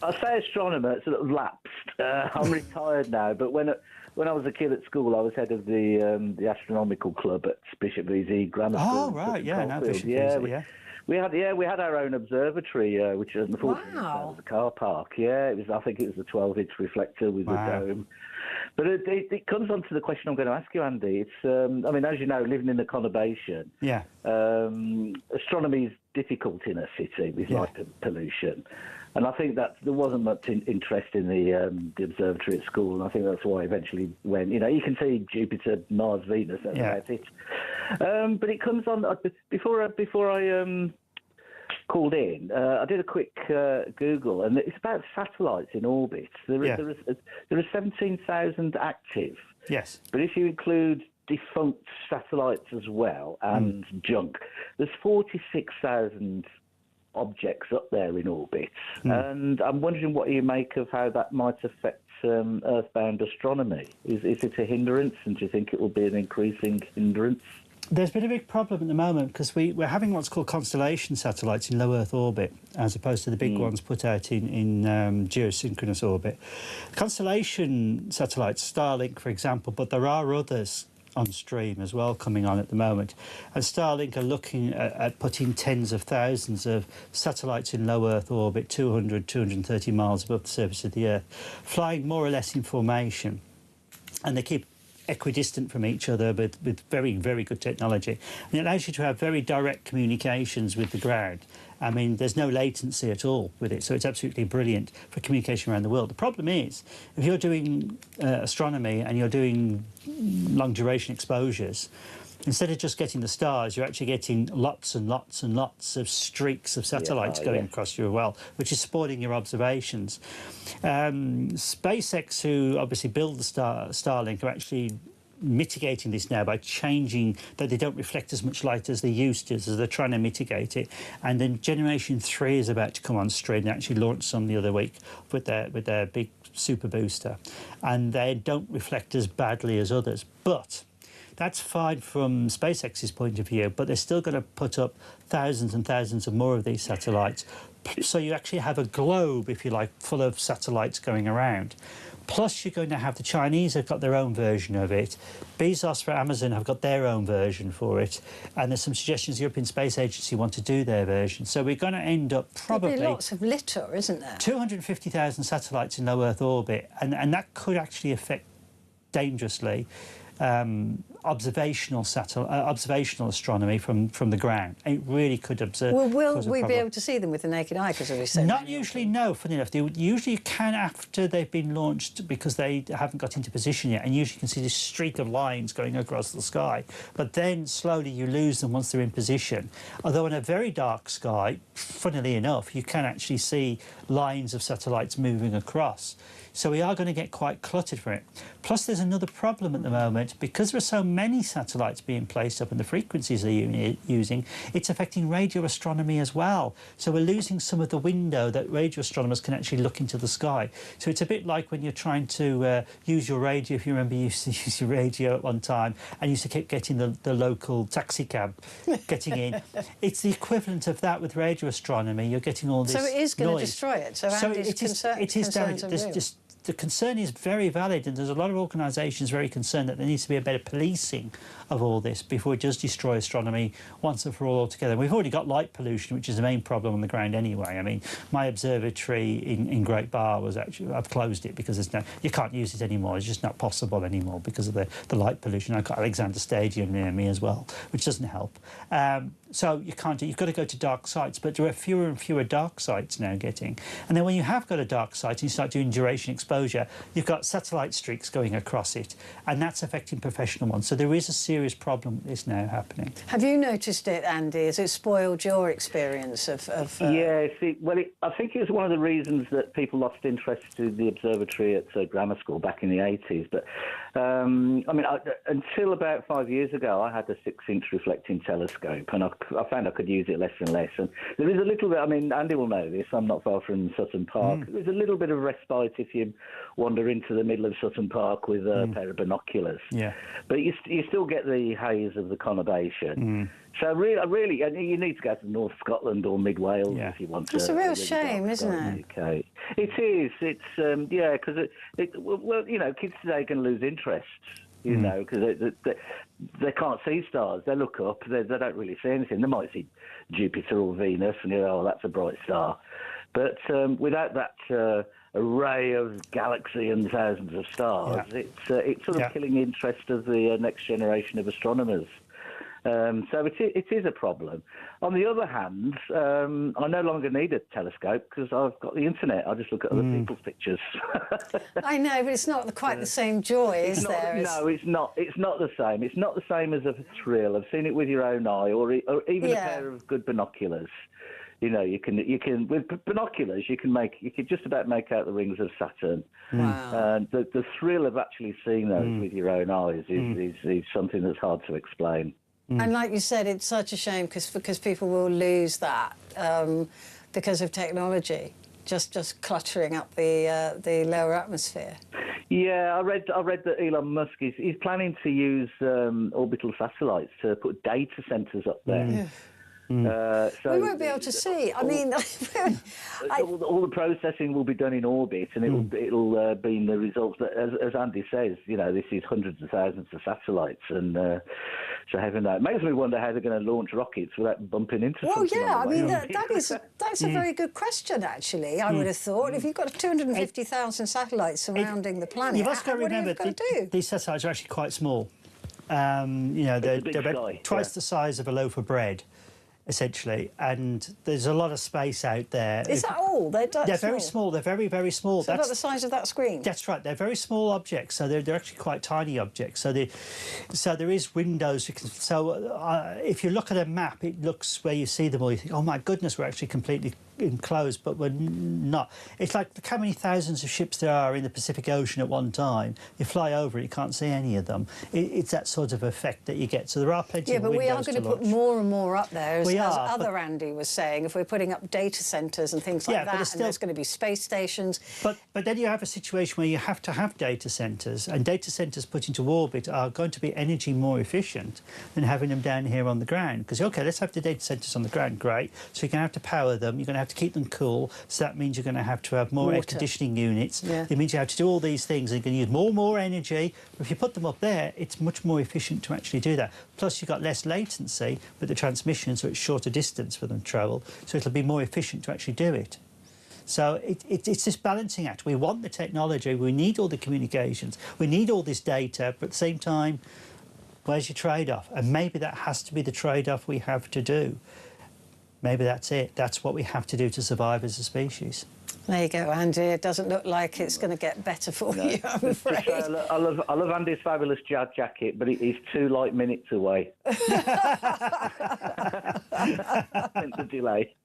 I say astronomer, it's a little lapsed. I'm retired now, but when I was a kid at school, I was head of the astronomical club at Bishop VZ Grammar School. Oh, right, yeah, now Bishop yeah, VZ, yeah. We had our own observatory, which unfortunately was a car park. Yeah, I think it was a 12-inch reflector with a dome. But it comes on to the question I'm going to ask you, Andy. It's, I mean, as you know, living in the conurbation, astronomy is difficult in a city with light pollution. And I think that there wasn't much interest in the observatory at school, and I think that's why I eventually went. You know, you can see Jupiter, Mars, Venus, that's about it. But it comes on before I called in. I did a quick Google, and it's about satellites in orbit. There are 17,000 active. Yes. But if you include defunct satellites as well and junk, there's 46,000 objects up there in orbit. And I'm wondering what you make of how that might affect earthbound astronomy. Is it a hindrance, and do you think it will be an increasing hindrance? There's been a big problem at the moment because we're having what's called constellation satellites in low Earth orbit, as opposed to the big ones put out in geosynchronous orbit. Constellation satellites, Starlink, for example, but there are others on stream as well coming on at the moment. And Starlink are looking at putting tens of thousands of satellites in low Earth orbit, 200, 230 miles above the surface of the Earth, flying more or less in formation. And they keep equidistant from each other with very, very good technology. And it allows you to have very direct communications with the ground. I mean, there's no latency at all with it, so it's absolutely brilliant for communication around the world. The problem is, if you're doing astronomy and you're doing long-duration exposures, instead of just getting the stars, you're actually getting lots and lots and lots of streaks of satellites going across your well, which is spoiling your observations. SpaceX, who obviously build the Starlink, are actually mitigating this now by changing that they don't reflect as much light as they used to, so they're trying to mitigate it. And then Generation 3 is about to come on stream. They actually launched some the other week with their big super booster, and they don't reflect as badly as others. But that's fine from SpaceX's point of view, but they're still going to put up thousands and thousands of more of these satellites. So you actually have a globe, if you like, full of satellites going around. Plus, you're going to have the Chinese have got their own version of it. Bezos for Amazon have got their own version for it. And there's some suggestions the European Space Agency want to do their version. So we're going to end up probably... There'll be lots of litter, isn't there? 250,000 satellites in low Earth orbit. And that could actually affect dangerously observational astronomy from the ground. It really could observe. Well, will we be able to see them with the naked eye? Because we said not usually. No, funny enough, usually you can after they've been launched because they haven't got into position yet, and usually you can see this streak of lines going across the sky. But then slowly you lose them once they're in position. Although in a very dark sky, funnily enough, you can actually see lines of satellites moving across. So we are going to get quite cluttered for it. Plus, there's another problem at the moment. Because there are so many satellites being placed up and the frequencies they're using, it's affecting radio astronomy as well. So we're losing some of the window that radio astronomers can actually look into the sky. So it's a bit like when you're trying to use your radio, if you remember you used to use your radio at one time, and you used to keep getting the local taxi cab getting in. It's the equivalent of that with radio astronomy. You're getting all this So it is going noise. to destroy it. So Andy's it is damaging. The concern is very valid, and there's a lot of organisations very concerned that there needs to be a better policing of all this before it does destroy astronomy once and for all altogether. We've already got light pollution, which is the main problem on the ground anyway. I mean, my observatory in Great Barr was actually, I've closed it because you can't use it anymore. It's just not possible anymore because of the light pollution. I've got Alexander Stadium near me as well, which doesn't help. So you've got to go to dark sites, but there are fewer and fewer dark sites now getting. And then when you have got a dark site and you start doing duration exposure, you've got satellite streaks going across it, and that's affecting professional ones. So there is a serious problem with this now happening. Have you noticed it, Andy? Has it spoiled your experience of Yeah, I think it was one of the reasons that people lost interest to the observatory at grammar school back in the 80s. But, I mean, until about 5 years ago, I had a 6-inch reflecting telescope, and I found I could use it less and less. And there is a little bit, I mean, Andy will know this, I'm not far from Sutton Park. There's a little bit of respite if you wander into the middle of Sutton Park with a pair of binoculars. Yeah. But you still get the haze of the conurbation. So really, you need to go to North Scotland or Mid Wales if you want to. It's a real shame, isn't it? Okay. It is. It's because well, you know, kids today can lose interest. You know, because they can't see stars. They look up, they don't really see anything. They might see Jupiter or Venus, and oh, that's a bright star. But without that array of galaxy and thousands of stars, it's sort of killing the interest of the next generation of astronomers. So it is a problem. On the other hand, I no longer need a telescope because I've got the internet. I just look at other people's pictures. I know, but it's not quite the same joy, is there? No, it's not. It's not the same. It's not the same as a thrill of seeing it with your own eye, or even a pair of good binoculars. You know, you can with binoculars you can just about make out the rings of Saturn. Wow. And the thrill of actually seeing those with your own eyes is something that's hard to explain. And like you said, it's such a shame because people will lose that because of technology, just cluttering up the lower atmosphere. Yeah, I read that Elon Musk is planning to use orbital satellites to put data centres up there. So we won't be able to see. I mean, all the processing will be done in orbit, and it'll be in the results. But as Andy says, you know, this is hundreds of thousands of satellites, and so heaven knows. It makes me wonder how they're going to launch rockets without bumping into something. Well, yeah, I mean that's a very good question. Actually, I would have thought if you've got 250,000 satellites surrounding the planet, you've also got to remember these satellites are actually quite small. You know, they're about twice the size of a loaf of bread, essentially, and there's a lot of space out there. Is that all? They're very small. They're very, very small. So about the size of that screen? That's right. They're very small objects, so they're actually quite tiny objects. So there is windows. If you look at a map, it looks where you see them all. You think, oh my goodness, we're actually completely enclosed, but we're not. It's like how many thousands of ships there are in the Pacific Ocean at one time. You fly over it, you can't see any of them. It's that sort of effect that you get. So there are plenty of windows. Yeah, but we are going to put more and more up there, as other Andy was saying. If we're putting up data centres and things like that, and there's going to be space stations. But then you have a situation where you have to have data centres, and data centres put into orbit are going to be energy more efficient than having them down here on the ground. Because, OK, let's have the data centres on the ground, great. So you're going to have to power them, you're going to have to keep them cool, so that means you're going to have more air conditioning units. It means you have to do all these things, and you're going to use more energy. But if you put them up there, it's much more efficient to actually do that. Plus, you've got less latency with the transmission, so it's shorter distance for them to travel, so it'll be more efficient to actually do it. So it's this balancing act. We want the technology, we need all the communications, we need all this data, but at the same time, where's your trade-off? And maybe that has to be the trade-off we have to do. Maybe that's it. That's what we have to do to survive as a species. There you go, Andy. It doesn't look like it's going to get better for you, I'm afraid. I love Andy's fabulous jacket, but he's 2 light minutes away. Hence the delay.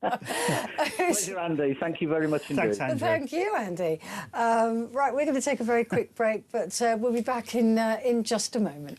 Pleasure, Andy. Thank you very much indeed. Thanks, Andrew. Thank you, Andy. Right, we're going to take a very quick break, but we'll be back in just a moment.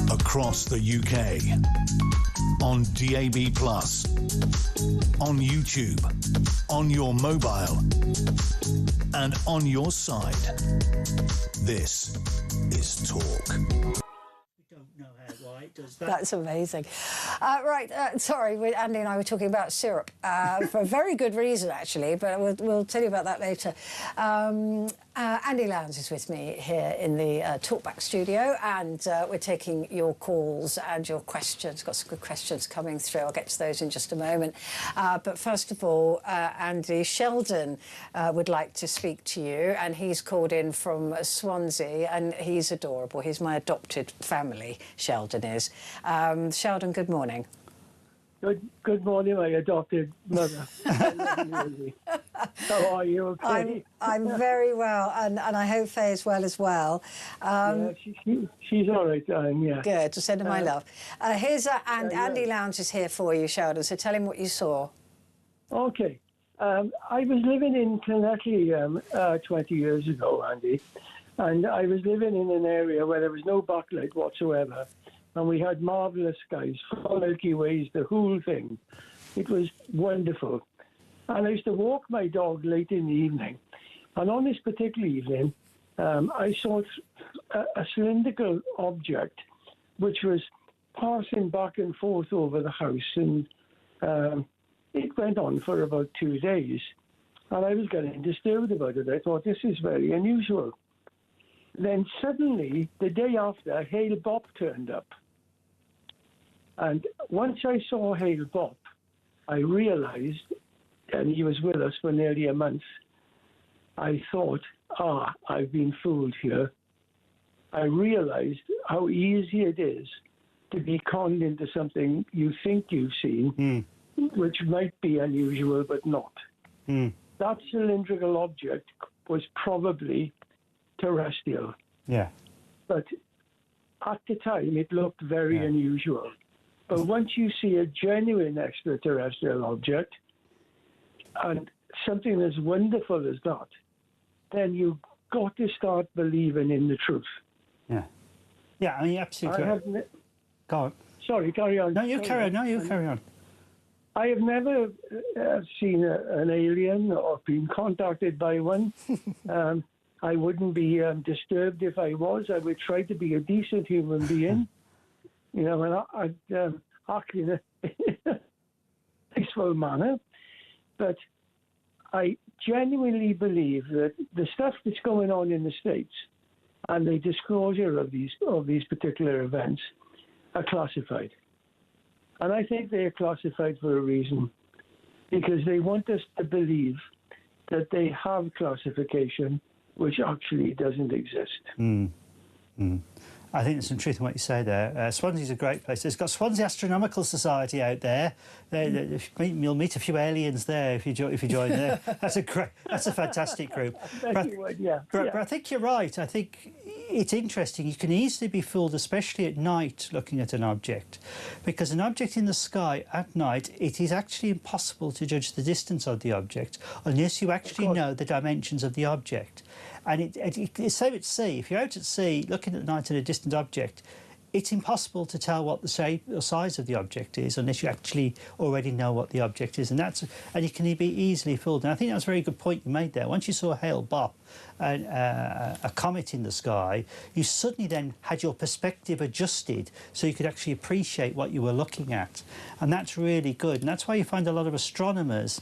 Across the UK, on DAB+, on YouTube, on your mobile, and on your side. This is Talk. That's amazing. Sorry, Andy and I were talking about syrup for a very good reason, actually, but we'll tell you about that later. Andy Lowndes is with me here in the Talkback studio, and we're taking your calls and your questions. Got some good questions coming through. I'll get to those in just a moment. But first of all, Andy, Sheldon would like to speak to you, and he's called in from Swansea, and he's adorable. He's my adopted family, Sheldon is. Sheldon, good morning. Good morning, my adopted mother. How are you? Okay. I'm very well, and I hope Faye is well as well. Yeah, she's all right, yeah. Good, just send her my love. Andy Lowndes is here for you, Sheldon, so tell him what you saw. Okay. I was living in Clonetty 20 years ago, Andy, and I was living in an area where there was no backlight whatsoever. And we had marvellous skies, 4 Milky Ways, the whole thing. It was wonderful. And I used to walk my dog late in the evening. And on this particular evening, I saw a cylindrical object which was passing back and forth over the house. And it went on for about 2 days. And I was getting disturbed about it. I thought, this is very unusual. Then suddenly, the day after, Hale Bob turned up. And once I saw Hale Bob, I realised, and he was with us for nearly a month, I thought, I've been fooled here. I realised how easy it is to be conned into something you think you've seen, which might be unusual but not. That cylindrical object was probably terrestrial. Yeah. But at the time, it looked very unusual. But once you see a genuine extraterrestrial object, and something as wonderful as that, then you've got to start believing in the truth. Yeah. Yeah, I mean, absolutely. Go on. Sorry, carry on. No, you carry on. No, you carry on. I have never seen an alien or been contacted by one. I wouldn't be disturbed if I was. I would try to be a decent human being, you know, and I'd act in a peaceful manner. But I genuinely believe that the stuff that's going on in the States and the disclosure of these particular events are classified. And I think they are classified for a reason, because they want us to believe that they have classification which actually doesn't exist. I think there's some truth in what you say there. Swansea's a great place. It's got Swansea Astronomical Society out there. You'll meet a few aliens there if you join there. That's a fantastic group. But I think you're right. I think it's interesting. You can easily be fooled, especially at night, looking at an object, because an object in the sky at night, it is actually impossible to judge the distance of the object unless you actually know the dimensions of the object. And it's same at sea. If you're out at sea looking at night at a distant object, it's impossible to tell what the shape or size of the object is unless you actually already know what the object is, and you can be easily fooled. And I think that was a very good point you made there. Once you saw Hale Bopp, a comet in the sky, you suddenly then had your perspective adjusted so you could actually appreciate what you were looking at, and that's really good. And that's why you find a lot of astronomers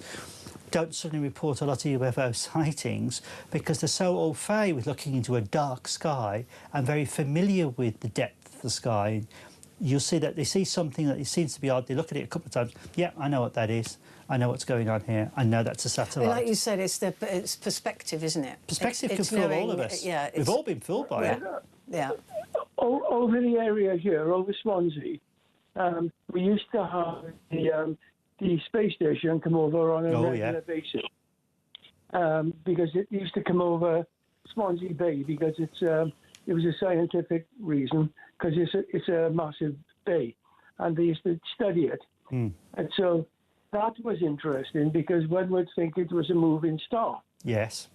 don't suddenly report a lot of UFO sightings, because they're so au fait with looking into a dark sky and very familiar with the depth of the sky. You'll see that they see something that seems to be odd. They look at it a couple of times. Yeah, I know what that is. I know what's going on here. I know that's a satellite. Well, like you said, it's perspective, isn't it? Perspective can fool all of us. Yeah, we've all been fooled by it. Yeah. Over the area here, over Swansea, we used to have the space station come over on a regular basis, because it used to come over Swansea Bay, because it was a scientific reason, because it's a massive bay, and they used to study it. And so that was interesting, because one would think it was a moving star. Yes.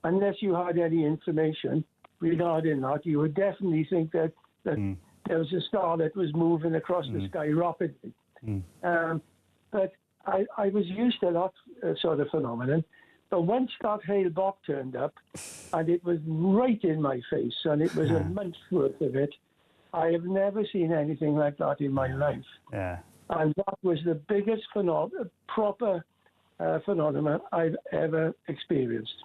Unless you had any information regarding that, you would definitely think that there was a star that was moving across the sky rapidly. But I was used to that sort of phenomenon. But once that Hale Bopp turned up, and it was right in my face, and it was a month's worth of it, I have never seen anything like that in my life. Yeah. And that was the biggest proper phenomenon I've ever experienced.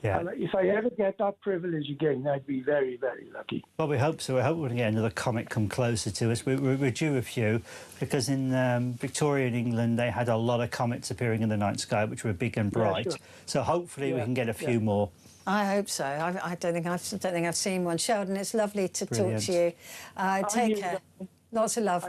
Yeah. And if I ever get that privilege again, I'd be very, very lucky. Well, we hope so. We hope we're going to get another comet come closer to us. We're due a few, because in Victoria, in England, they had a lot of comets appearing in the night sky, which were big and bright. Yeah, sure. So hopefully we can get a few more. I hope so. I don't think I've seen one. Sheldon, it's lovely to Brilliant. talk to you. Take care. Lots of love.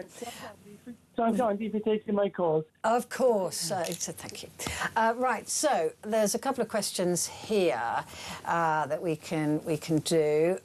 Thanks, Andy, for taking my call. Of course. So thank you. Right. So there's a couple of questions here that we can do.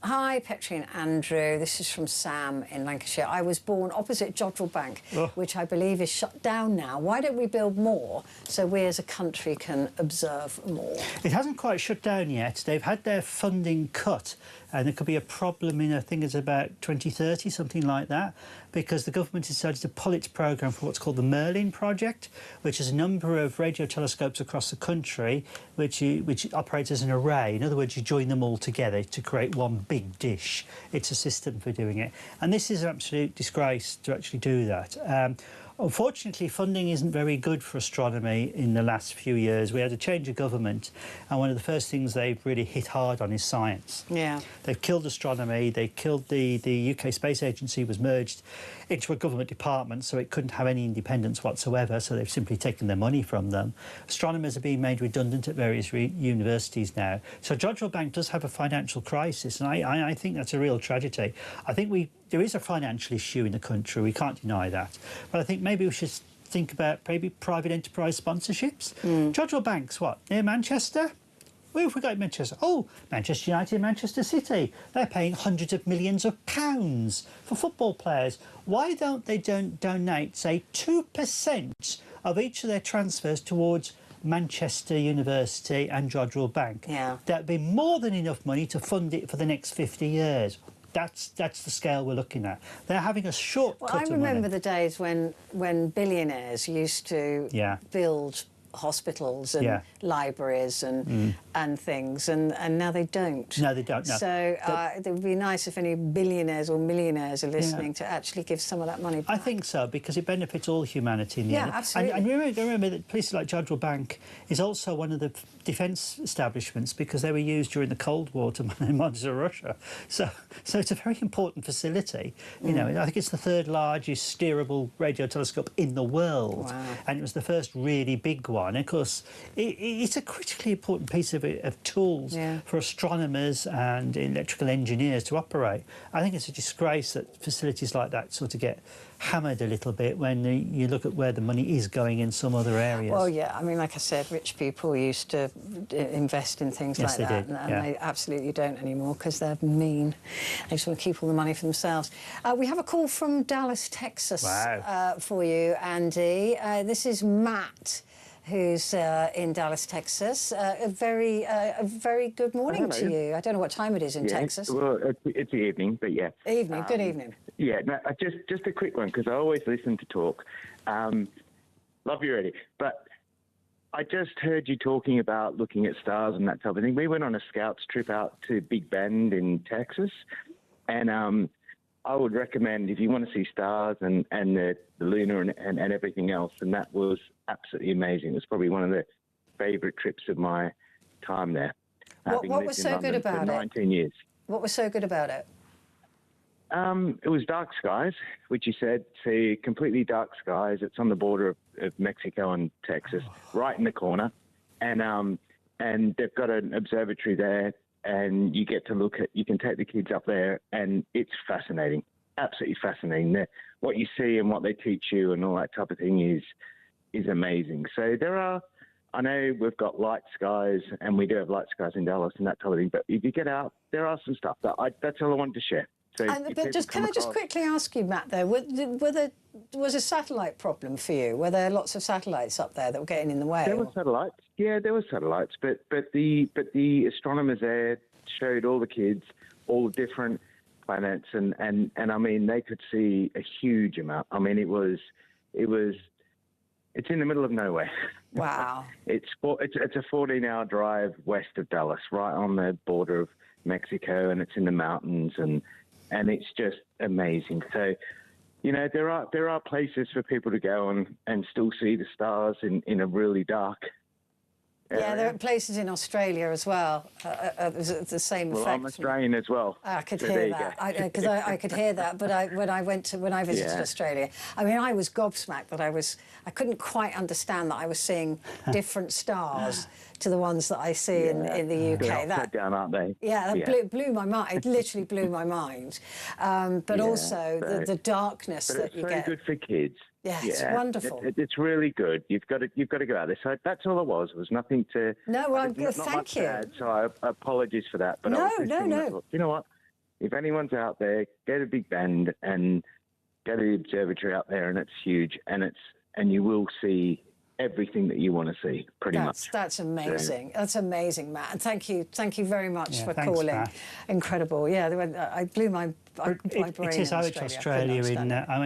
Hi, Petrie and Andrew. This is from Sam in Lancashire. I was born opposite Jodrell Bank, which I believe is shut down now. Why don't we build more so we as a country can observe more? It hasn't quite shut down yet. They've had their funding cut, and there could be a problem in, I think it's about 2030, something like that, because the government decided to pull its programme for what's called the Merlin project, which is a number of radio telescopes across the country which operate as an array. In other words, you join them all together to create one big dish. It's a system for doing it. And this is an absolute disgrace to actually do that. Unfortunately, funding isn't very good for astronomy in the last few years. We had a change of government, and one of the first things they've really hit hard on is science. Yeah. They've killed astronomy. They killed the UK Space Agency was merged into a government department, so it couldn't have any independence whatsoever, so they've simply taken their money from them. Astronomers are being made redundant at various universities now. So Jodrell Bank does have a financial crisis, and I think that's a real tragedy. I think there is a financial issue in the country, we can't deny that. But I think maybe we should think about maybe private enterprise sponsorships. Jodrell Bank's what, near Manchester? Where have we got in Manchester? Oh, Manchester United and Manchester City. They're paying hundreds of millions of pounds for football players. Why don't they donate, say, 2% of each of their transfers towards Manchester University and Jodrell Bank? Yeah. That'd be more than enough money to fund it for the next 50 years. That's the scale we're looking at. They're having a shortcut. Well, I remember the days when billionaires used to build hospitals and libraries and things, and now they don't. No, they don't. No. So it would be nice if any billionaires or millionaires are listening to actually give some of that money back. I think so, because it benefits all humanity in the end. Absolutely. And remember that places like Jodrell Bank is also one of the defence establishments, because they were used during the Cold War to monitor Russia. So it's a very important facility. You know, I think it's the third largest steerable radio telescope in the world. Wow. And it was the first really big one. And of course, it's a critically important piece of tools for astronomers and electrical engineers to operate. I think it's a disgrace that facilities like that sort of get hammered a little bit when you look at where the money is going in some other areas. Well, yeah, I mean, like I said, rich people used to invest in things like that, did. and they absolutely don't anymore because they're mean. They just want to keep all the money for themselves. We have a call from Dallas, Texas for you, Andy. This is Matt, who's in Dallas, Texas. A very good morning to you. I don't know what time it is in Texas. Well, it's the evening, but yeah. Evening, good evening. Yeah, no, just a quick one, because I always listen to talk. Love you already. But I just heard you talking about looking at stars and that type of thing. We went on a scouts trip out to Big Bend in Texas, and I would recommend, if you want to see stars and the lunar and everything else, and that was absolutely amazing. It was probably one of the favourite trips of my time there. What was so good about it? 19 years. What was so good about it? It was dark skies, which you said, see completely dark skies. It's on the border of Mexico and Texas, right in the corner. And they've got an observatory there, and you get to you can take the kids up there, and it's fascinating, absolutely fascinating. What you see and what they teach you and all that type of thing is amazing. So I know we've got light skies, and we do have light skies in Dallas and that type of thing, but if you get out, there are some stuff that's all I wanted to share. So can I just quickly ask you, Matt, though, was a satellite problem for you? Were there lots of satellites up there that were getting in the way? There were satellites. Yeah, there were satellites, but the astronomers there showed all the kids all the different planets, and I mean, they could see a huge amount. I mean, it's in the middle of nowhere. Wow. It's a 14-hour drive west of Dallas, right on the border of Mexico, and it's in the mountains, and it's just amazing. So, you know, there are places for people to go and still see the stars in a really dark Yeah, there are places in Australia as well. There's the same effect. Well, I'm Australian as well. I could so hear that because I could hear that. But when I visited Yeah. Australia, I mean, I was gobsmacked that I couldn't quite understand that I was seeing different stars to the ones that I see in the UK. They're upside down, aren't they? Yeah, that blew my mind. It literally blew my mind. But also the darkness that you It's get. very good for kids. Yeah, it's wonderful. It's really good. You've got to go out there. So that's all it was. It was nothing to. No, well, not thank much you. to add, so I apologies for that. But No, I was just thinking, no. look, you know what? If anyone's out there, go to Big Bend and go to the observatory out there, and it's huge, and you will see everything that you want to see, pretty much. That's amazing. That's amazing, Matt. And thank you very much for thanks, calling. Matt. Incredible. Yeah, I blew my brain. It is. I went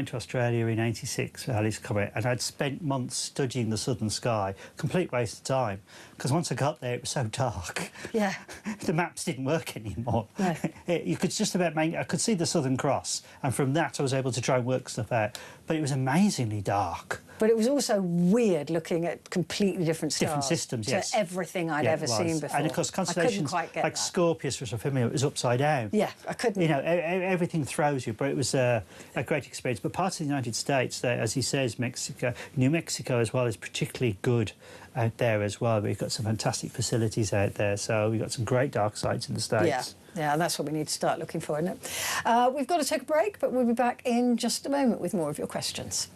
to Australia in '86 for Alice Comet, and I'd spent months studying the southern sky. Complete waste of time, because once I got there, it was so dark. Yeah. The maps didn't work anymore. No. You could just about I could see the Southern Cross, and from that I was able to try and work stuff out. But it was amazingly dark. But it was also weird looking at completely different stars. Different systems, yes. To everything I'd ever seen before. And of course, constellations like that. Scorpius, which are familiar, it was upside down. Yeah, I couldn't. You know, everything throws you, but it was a great experience. But parts of the United States, as he says, Mexico, New Mexico as well, is particularly good out there as well. We've got some fantastic facilities out there, so we've got some great dark sites in the States. Yeah, that's what we need to start looking for, isn't it? We've got to take a break, but we'll be back in just a moment with more of your questions.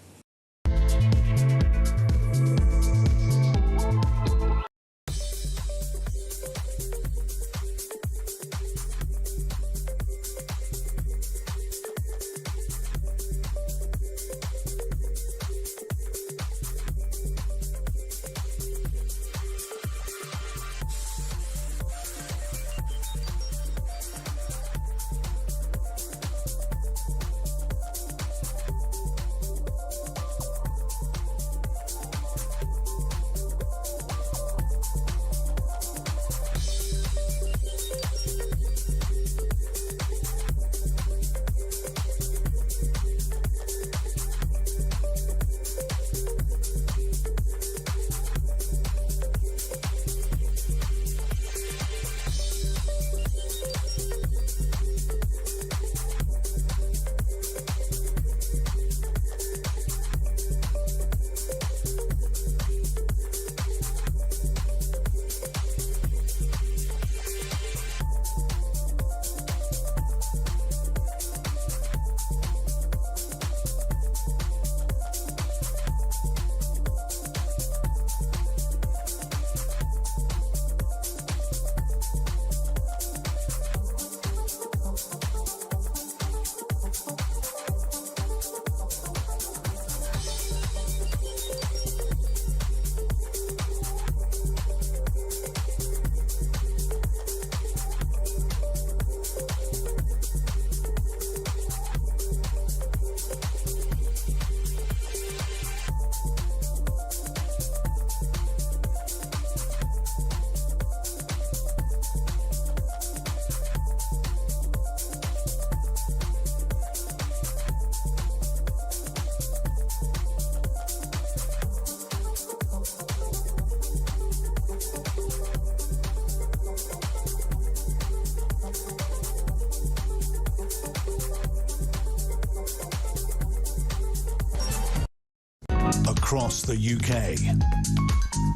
Across the UK,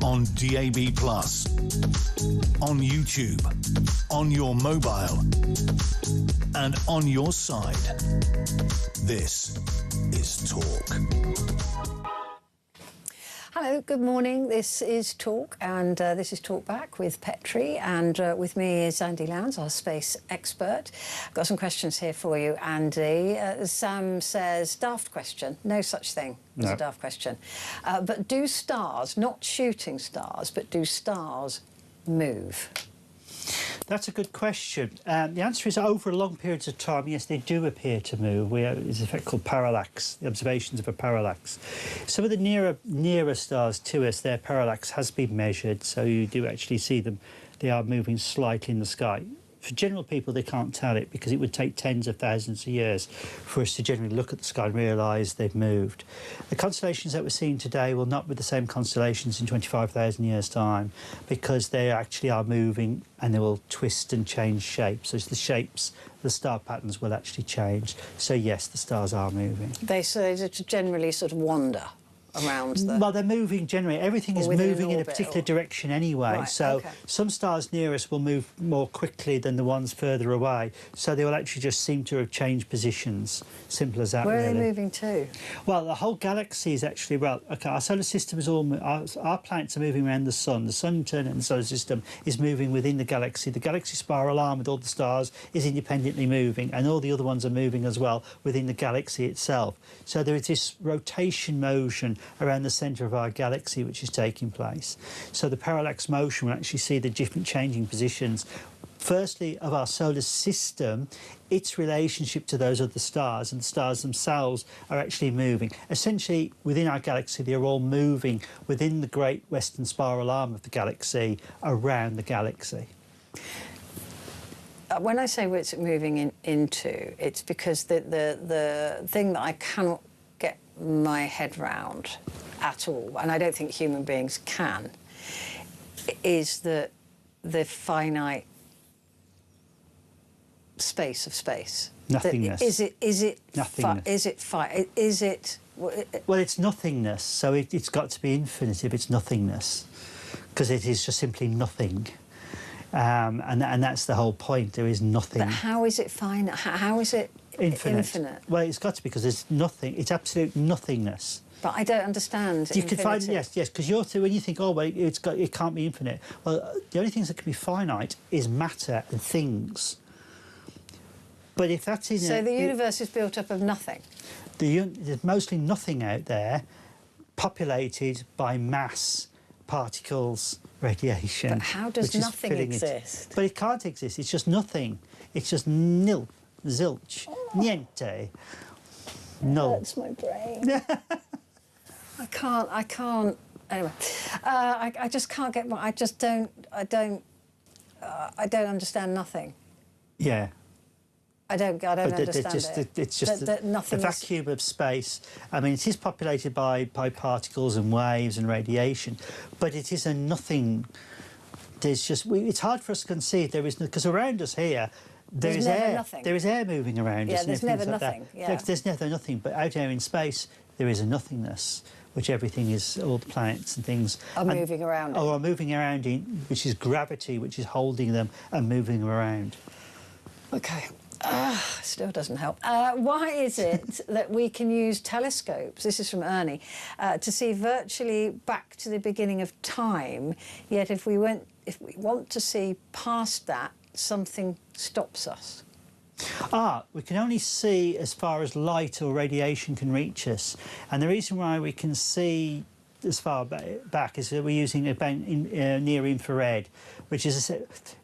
on DAB+, on YouTube, on your mobile, and on your side. This is Talk. Hello, good morning. This is Talk, and this is Talk Back with Petrie, and with me is Andy Lowndes, our space expert. I've got some questions here for you, Andy. Sam says, daft question. No such thing as a daft question. But do stars, not shooting stars, but do stars move? That's a good question. The answer is over long periods of time, yes, they do appear to move. There's an effect called parallax, the observations of a parallax. Some of the nearer stars to us, their parallax has been measured, so you do actually see them. They are moving slightly in the sky. for general people, they can't tell it because it would take tens of thousands of years for us to generally look at the sky and realise they've moved. The constellations that we're seeing today will not be the same constellations in 25,000 years' time because they actually are moving and they will twist and change shapes. So the shapes, the star patterns will actually change. So yes, the stars are moving. They generally sort of wander around the... Well, they're moving generally. Everything is moving in a particular direction anyway. Right, so okay. some stars near us will move more quickly than the ones further away. So they will actually just seem to have changed positions. Simple as that, Where really. are they moving to? Well, the whole galaxy is actually... Well, OK, our solar system is all... Our planets are moving around the sun. The sun, in turn, in the solar system is moving within the galaxy. The galaxy spiral arm with all the stars is independently moving, and all the other ones are moving as well within the galaxy itself. So there is this rotation motion around the centre of our galaxy which is taking place. So the parallax motion will actually see the different changing positions, firstly of our solar system, its relationship to those other stars, and the stars themselves are actually moving. Essentially, within our galaxy, they're all moving within the great western spiral arm of the galaxy around the galaxy. When I say what's it moving into, it's because the thing that I cannot get my head round at all, and I don't think human beings can, is the finite space of space. Nothingness. Is it Nothingness. Well, it's nothingness, so it's got to be infinitive. It's nothingness, because it is just simply nothing. And that's the whole point. There is nothing. But how is it finite? How is it infinite? Well, it's got to be because there's nothing. It's absolute nothingness. But I don't understand. You could find yes, because when you think, oh, well, it can't be infinite. Well, the only things that can be finite is matter and things. But if that's in so the universe is built up of nothing. There's mostly nothing out there, populated by mass, particles, radiation. But how does nothing exist? But it can't exist. It's just nothing. It's just nil, zilch, niente, null. Hurts my brain. I can't. Anyway, I just can't get. I don't understand nothing. Yeah. I don't understand it. It's just the vacuum of space. I mean, it is populated by particles and waves and radiation, but it is a nothing. There's just it's hard for us to conceive. There is because around us here. There's air. Nothing. There is air moving around us. Yeah, there's never like nothing. Yeah. There's never nothing. But out there in space, there is a nothingness, which everything is. All the planets and things are moving around. Or are moving around in, which is gravity, which is holding them and moving them around. Okay. Still doesn't help. Why is it that we can use telescopes, this is from Ernie, to see virtually back to the beginning of time, yet if we want to see past that, something stops us? We can only see as far as light or radiation can reach us. And the reason why we can see as far back is that we're using near infrared, which is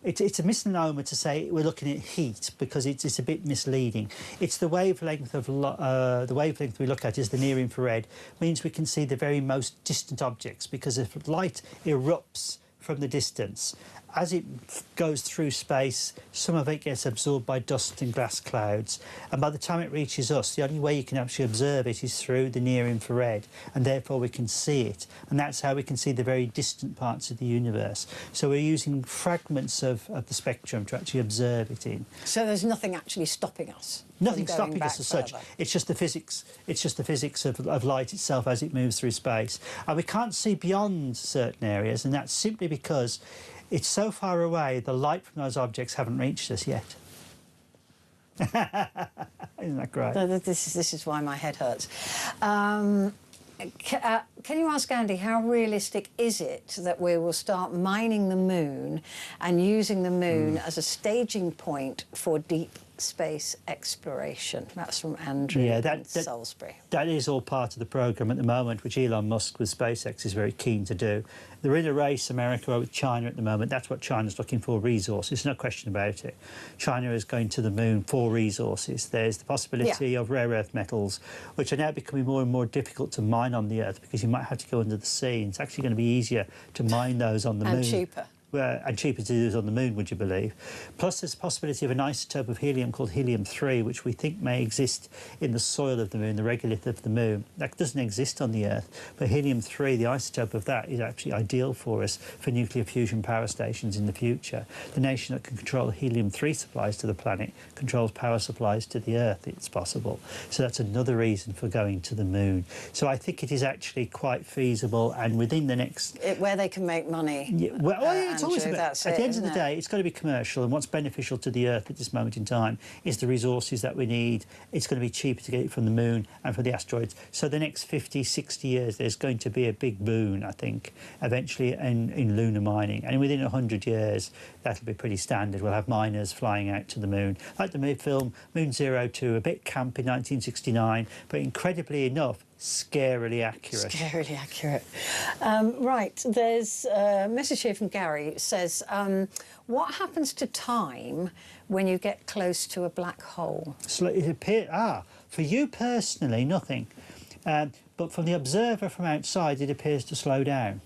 it's a misnomer to say we're looking at heat because it's a bit misleading. It's the wavelength of the wavelength we look at is the near infrared, means we can see the very most distant objects because if light erupts from the distance, as it goes through space, some of it gets absorbed by dust and gas clouds. And by the time it reaches us, the only way you can actually observe it is through the near infrared, and therefore we can see it. And that's how we can see the very distant parts of the universe. So we're using fragments of the spectrum to actually observe it in. So there's nothing actually stopping us? Nothing stopping us as such. It's just the physics. It's just the physics of light itself as it moves through space. And we can't see beyond certain areas, and that's simply because it's so far away, the light from those objects haven't reached us yet. Isn't that great? This is why my head hurts. Can you ask Andy, how realistic is it that we will start mining the moon and using the moon as a staging point for deep space exploration? That's from Andrew in Salisbury. That is all part of the programme at the moment, which Elon Musk with SpaceX is very keen to do. They're in a race, America, with China at the moment. That's what China's looking for, resources, no question about it. China is going to the moon for resources. There's the possibility of rare earth metals, which are now becoming more and more difficult to mine on the Earth because you might have to go under the sea. And it's actually going to be easier to mine those on the moon. And cheaper. and cheaper to do is on the moon, would you believe? Plus, there's a possibility of an isotope of helium called helium-3, which we think may exist in the soil of the moon, the regolith of the moon. That doesn't exist on the Earth, but helium-3, the isotope of that, is actually ideal for us for nuclear fusion power stations in the future. The nation that can control helium-3 supplies to the planet controls power supplies to the Earth. It's possible. So that's another reason for going to the moon. So I think it is actually quite feasible, and within the next... Where they can make money. Yeah, well, it's always Andrew, about... At the end of the day, it's got to be commercial, and what's beneficial to the Earth at this moment in time is the resources that we need. It's going to be cheaper to get it from the moon and from the asteroids. So the next 50, 60 years, there's going to be a big boom, I think, eventually in lunar mining. And within 100 years, that'll be pretty standard. We'll have miners flying out to the moon. Like the film Moon 02, a bit camp in 1969, but incredibly enough, scarily accurate. Scarily accurate. Right, there's a message here from Gary. It says, what happens to time when you get close to a black hole? So it appears, for you personally, nothing. But from the observer from outside, it appears to slow down.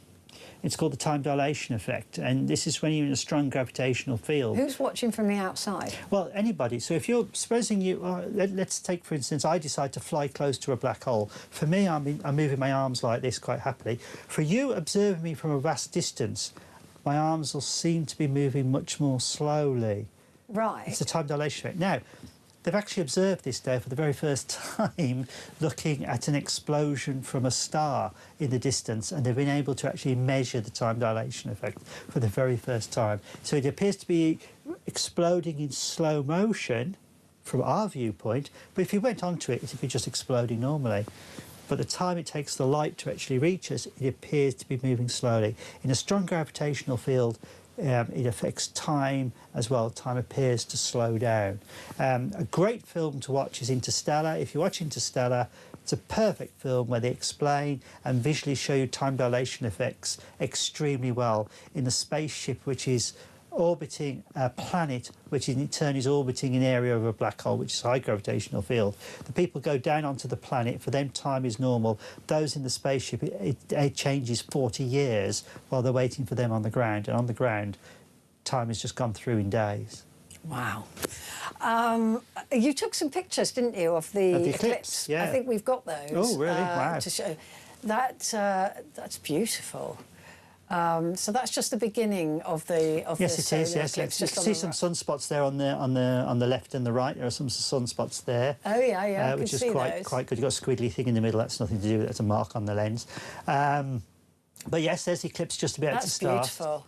It's called the time dilation effect, and this is when you're in a strong gravitational field. Who's watching from the outside? Well, anybody. So if you're, supposing you, let's take, for instance, I decide to fly close to a black hole. For me, I'm moving my arms like this quite happily. For you observing me from a vast distance, my arms will seem to be moving much more slowly. Right. It's the time dilation effect. Now, they've actually observed this there for the very first time looking at an explosion from a star in the distance, and they've been able to actually measure the time dilation effect for the very first time. So it appears to be exploding in slow motion from our viewpoint, but if you went onto it, it would be just exploding normally. But the time it takes the light to actually reach us, it appears to be moving slowly. In a strong gravitational field, it affects time as well. Time appears to slow down. A great film to watch is Interstellar. If you watch Interstellar, it's a perfect film where they explain and visually show you time dilation effects extremely well in a spaceship which is orbiting a planet which in turn is orbiting an area of a black hole, which is a high gravitational field. The people go down onto the planet, for them time is normal. Those in the spaceship, it changes 40 years while they're waiting for them on the ground, and on the ground time has just gone through in days. Wow. You took some pictures, didn't you, of the eclipse? Yeah. I think we've got those. Oh, really? Wow. To show. That's beautiful. So that's just the beginning of the yes, it is. Yes, eclipse. you can see some sunspots there on the left and the right. There are some sunspots there. Oh yeah, yeah, which is quite good. You've got a squiggly thing in the middle. That's nothing to do with it. That's a mark on the lens. But yes, there's the eclipse just about to start. That's beautiful.